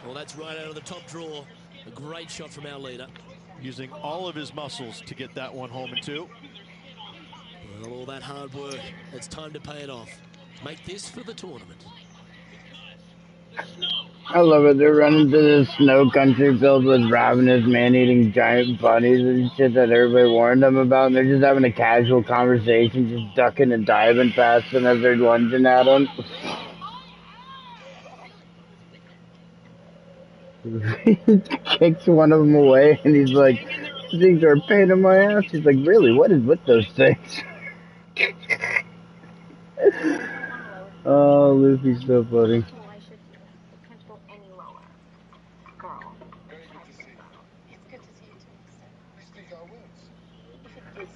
Well, that's right out of the top draw. A great shot from our leader. Using all of his muscles to get that one home in two. Well, all that hard work, it's time to pay it off. Make this for the tournament. I love it. They're running to this snow country filled with ravenous, man-eating giant bunnies and shit that everybody warned them about, and they're just having a casual conversation, just ducking and diving past them as they're lunging at them. He kicks one of them away, and he's like, "These things are a pain in my ass." He's like, "Really? What is with those things?" Oh, Luffy's so funny. Very good to see you. It's good to see you too, mister. You speak our words. Oh,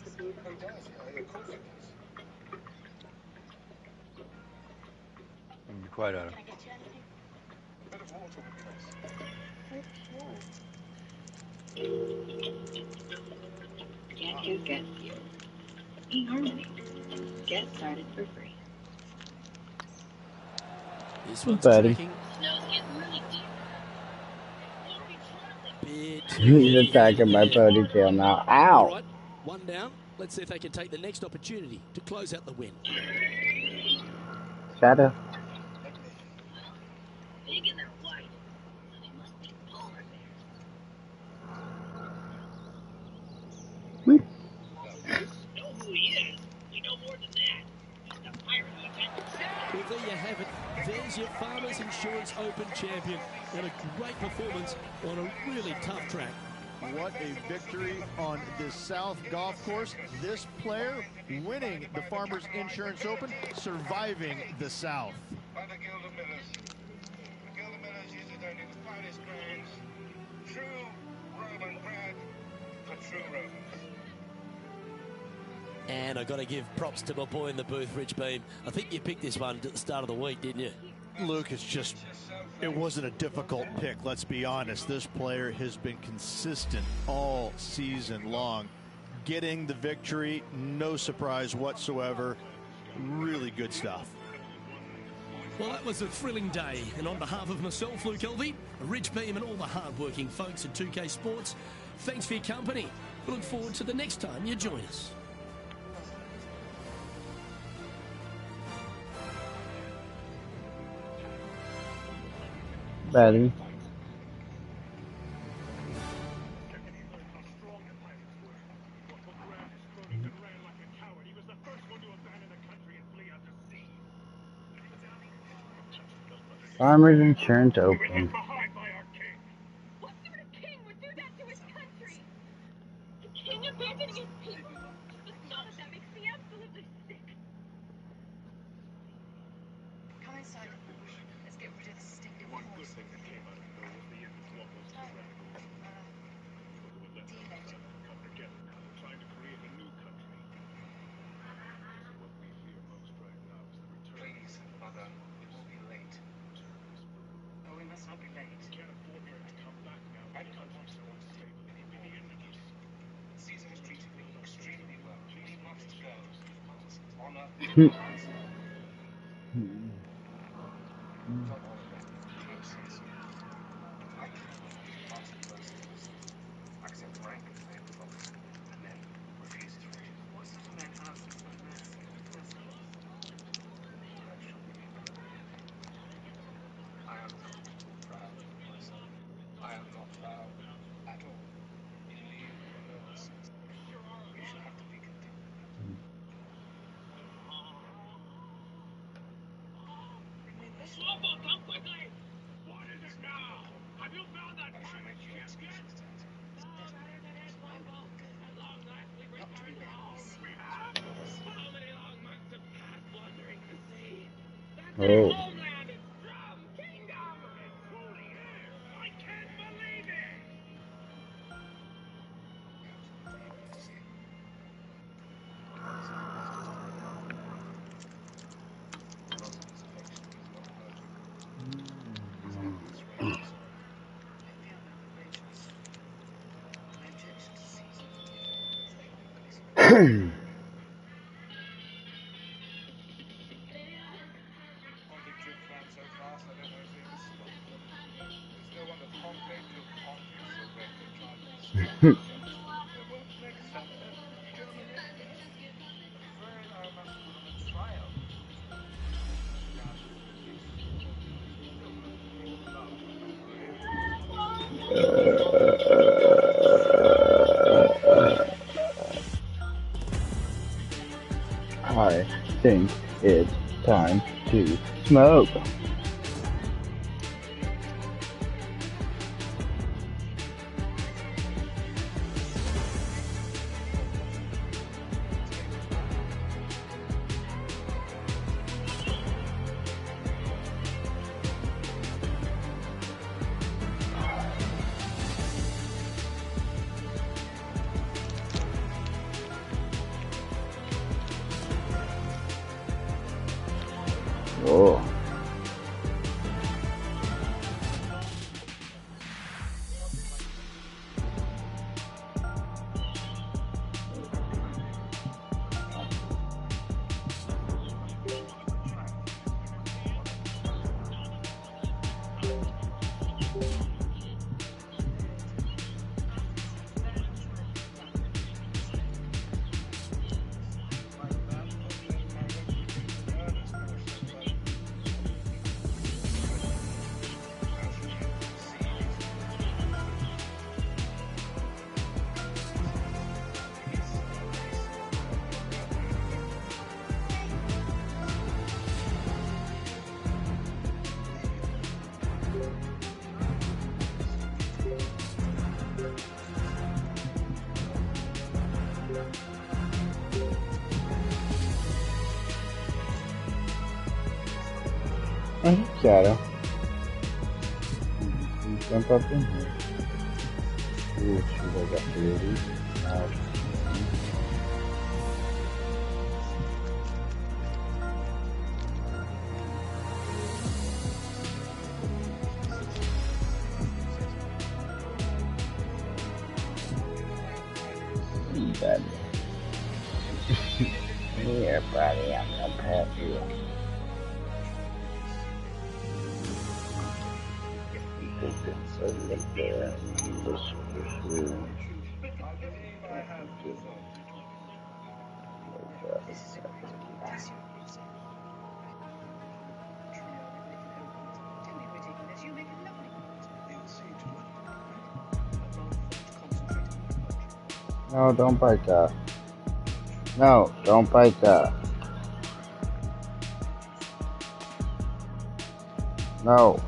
he does. Yeah, of course he does. Be quiet, Adam. Can I get you anything? A bit of water would be nice. Get who gets you. eHarmony. Get started for free. This one's Buddy. tracking. Snow's getting really deep. Bit too He's heavy attacking my there. ponytail now. All Ow! right, one down. Let's see if they can take the next opportunity to close out the win. Shadow. Big and they're white. So they must be polar bears. Whee. Know who he is. We know more than that. He's the pirate who attacked the ship. Well, there you have it. There's your Farmers Insurance Open champion, and a great performance on a really tough track. What a victory on this South golf course. This player winning the Farmers Insurance Open, surviving the South. By the Guild of Millers. The Guild of Millers uses only the finest grains. True Roman bread for true Romans. And I got to give props to my boy in the booth, Rich Beam. I think you picked this one at the start of the week, didn't you? Luke, it wasn't a difficult pick, let's be honest. This player has been consistent all season long. Getting the victory, no surprise whatsoever. Really good stuff. Well, that was a thrilling day. And on behalf of myself, Luke Elvey, Rich Beam, and all the hard-working folks at 2K Sports, thanks for your company. We look forward to the next time you join us. Buddy. Farmers Insurance Open. What sort of king would do that to his country? The king abandoning his people? The thought of that makes me absolutely sick. Come inside. Let's get rid of the stinking One good horse. thing that came out of nowhere was the end of what was tyrannical. People who were left outside have come together now. They're trying to create a new country. So what we fear most right now is the return. Please, Mother, we will be late. Oh, we must not be late. We can't afford for it to come back now. The country's so unstable. It could be the end of us. Caesar has treated me extremely well. He must go. He must honor Hmm. his words. From Oliver, King Caesar. I cannot ask the mercenaries, accept rank as they have promised, and then refuse his friendship. What sort of men ask for mercy? That should be clear. I am not proud, my son. I am not proud at all. In me, there are no lessons. You shall have to be content with that. Remain Lobo, come quickly! What is it now? Have you found that I shall make your ship yet? excuses, Dad. No, that isn't it, Lobo. At long last we return home. We have? How many long months have passed wandering the sea? That's our Oh. homeland! Drum Kingdom! It truly is! I can't believe it! Rosalie's affection is not perfect. His efforts raise his son. I feel no outrageous. My objection to Caesar. One big trip round so fast, I don't know if they ever stop. It's no wonder Pompey took Pontius so great they tried to destroy his church. But what next, Senator? Germany? I'm afraid I must put on a tryout. Dad, please. Children all love a good parade. I think it's time to smoke. Oh. Hey, Shadow. You jump up in here. Ooh, shoot, I got 3 of these. Buddy. Here, buddy, I'm gonna pet you. So look there, this room. This is a great opportunity, Sir Caesar. Truly, I would make an eloquent. Don't be ridiculous. You make a lovely point. You'll see to it. I'd rather first concentrate on my poetry. No, don't bite that. No, don't bite that. No.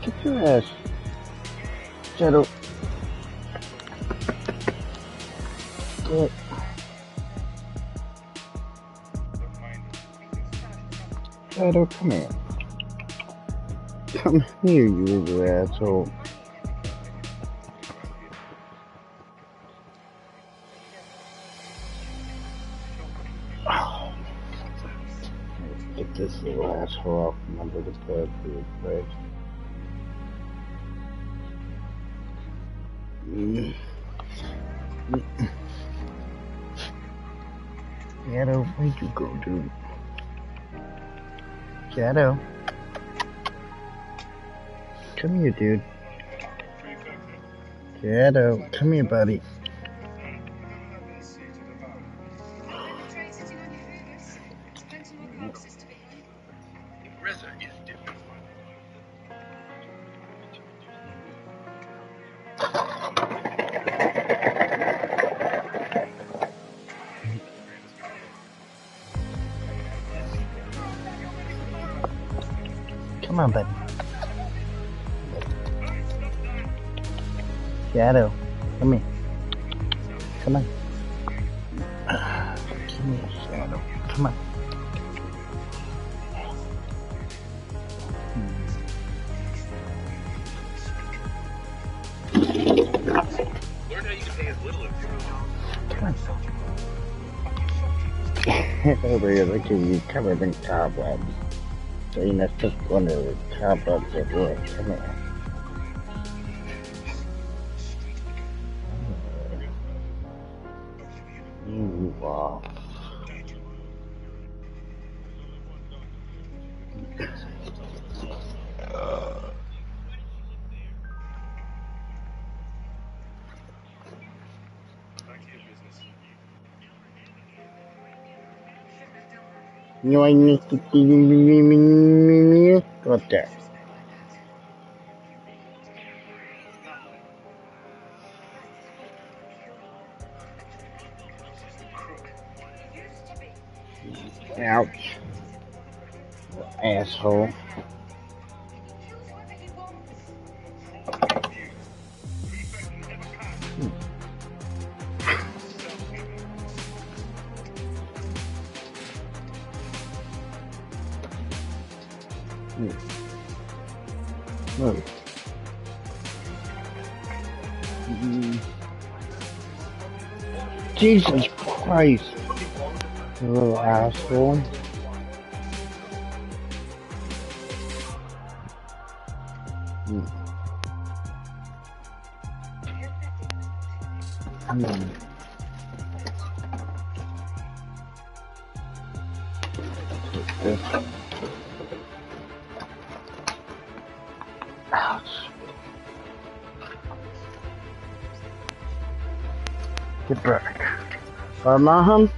Get your ass. Shadow. Get. Shadow, come here. Come here, you little asshole. Oh. Get this little asshole off from under the bed real quick. Shadow, where'd you go, dude? Shadow. Come here, dude. Shadow, come here, buddy. Come on, buddy. Shadow, come here. Come on. Come here, Shadow. Come on. Learn how you can pay as little as Come on. Over here, look at you covered in cobwebs. So you must took one of the cobwebs at work. Come here. You are. No, I missed it. Got that. Ouch. Asshole. Move. Jesus Christ. You little asshole. Ouch. Get back. Farmaham?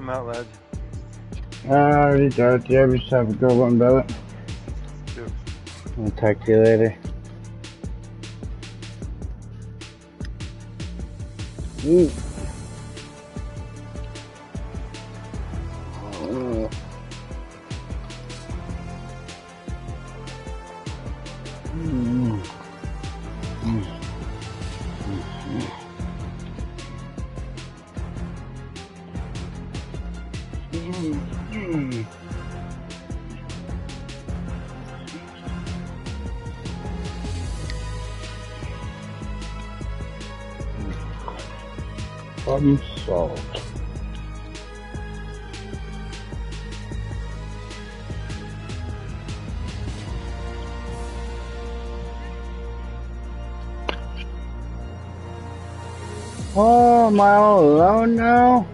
I'm out, lads. I already talked to you. Just have a good one, brother. Sure. I'll talk to you later. Ooh. Problem solved. Oh, am I all alone now?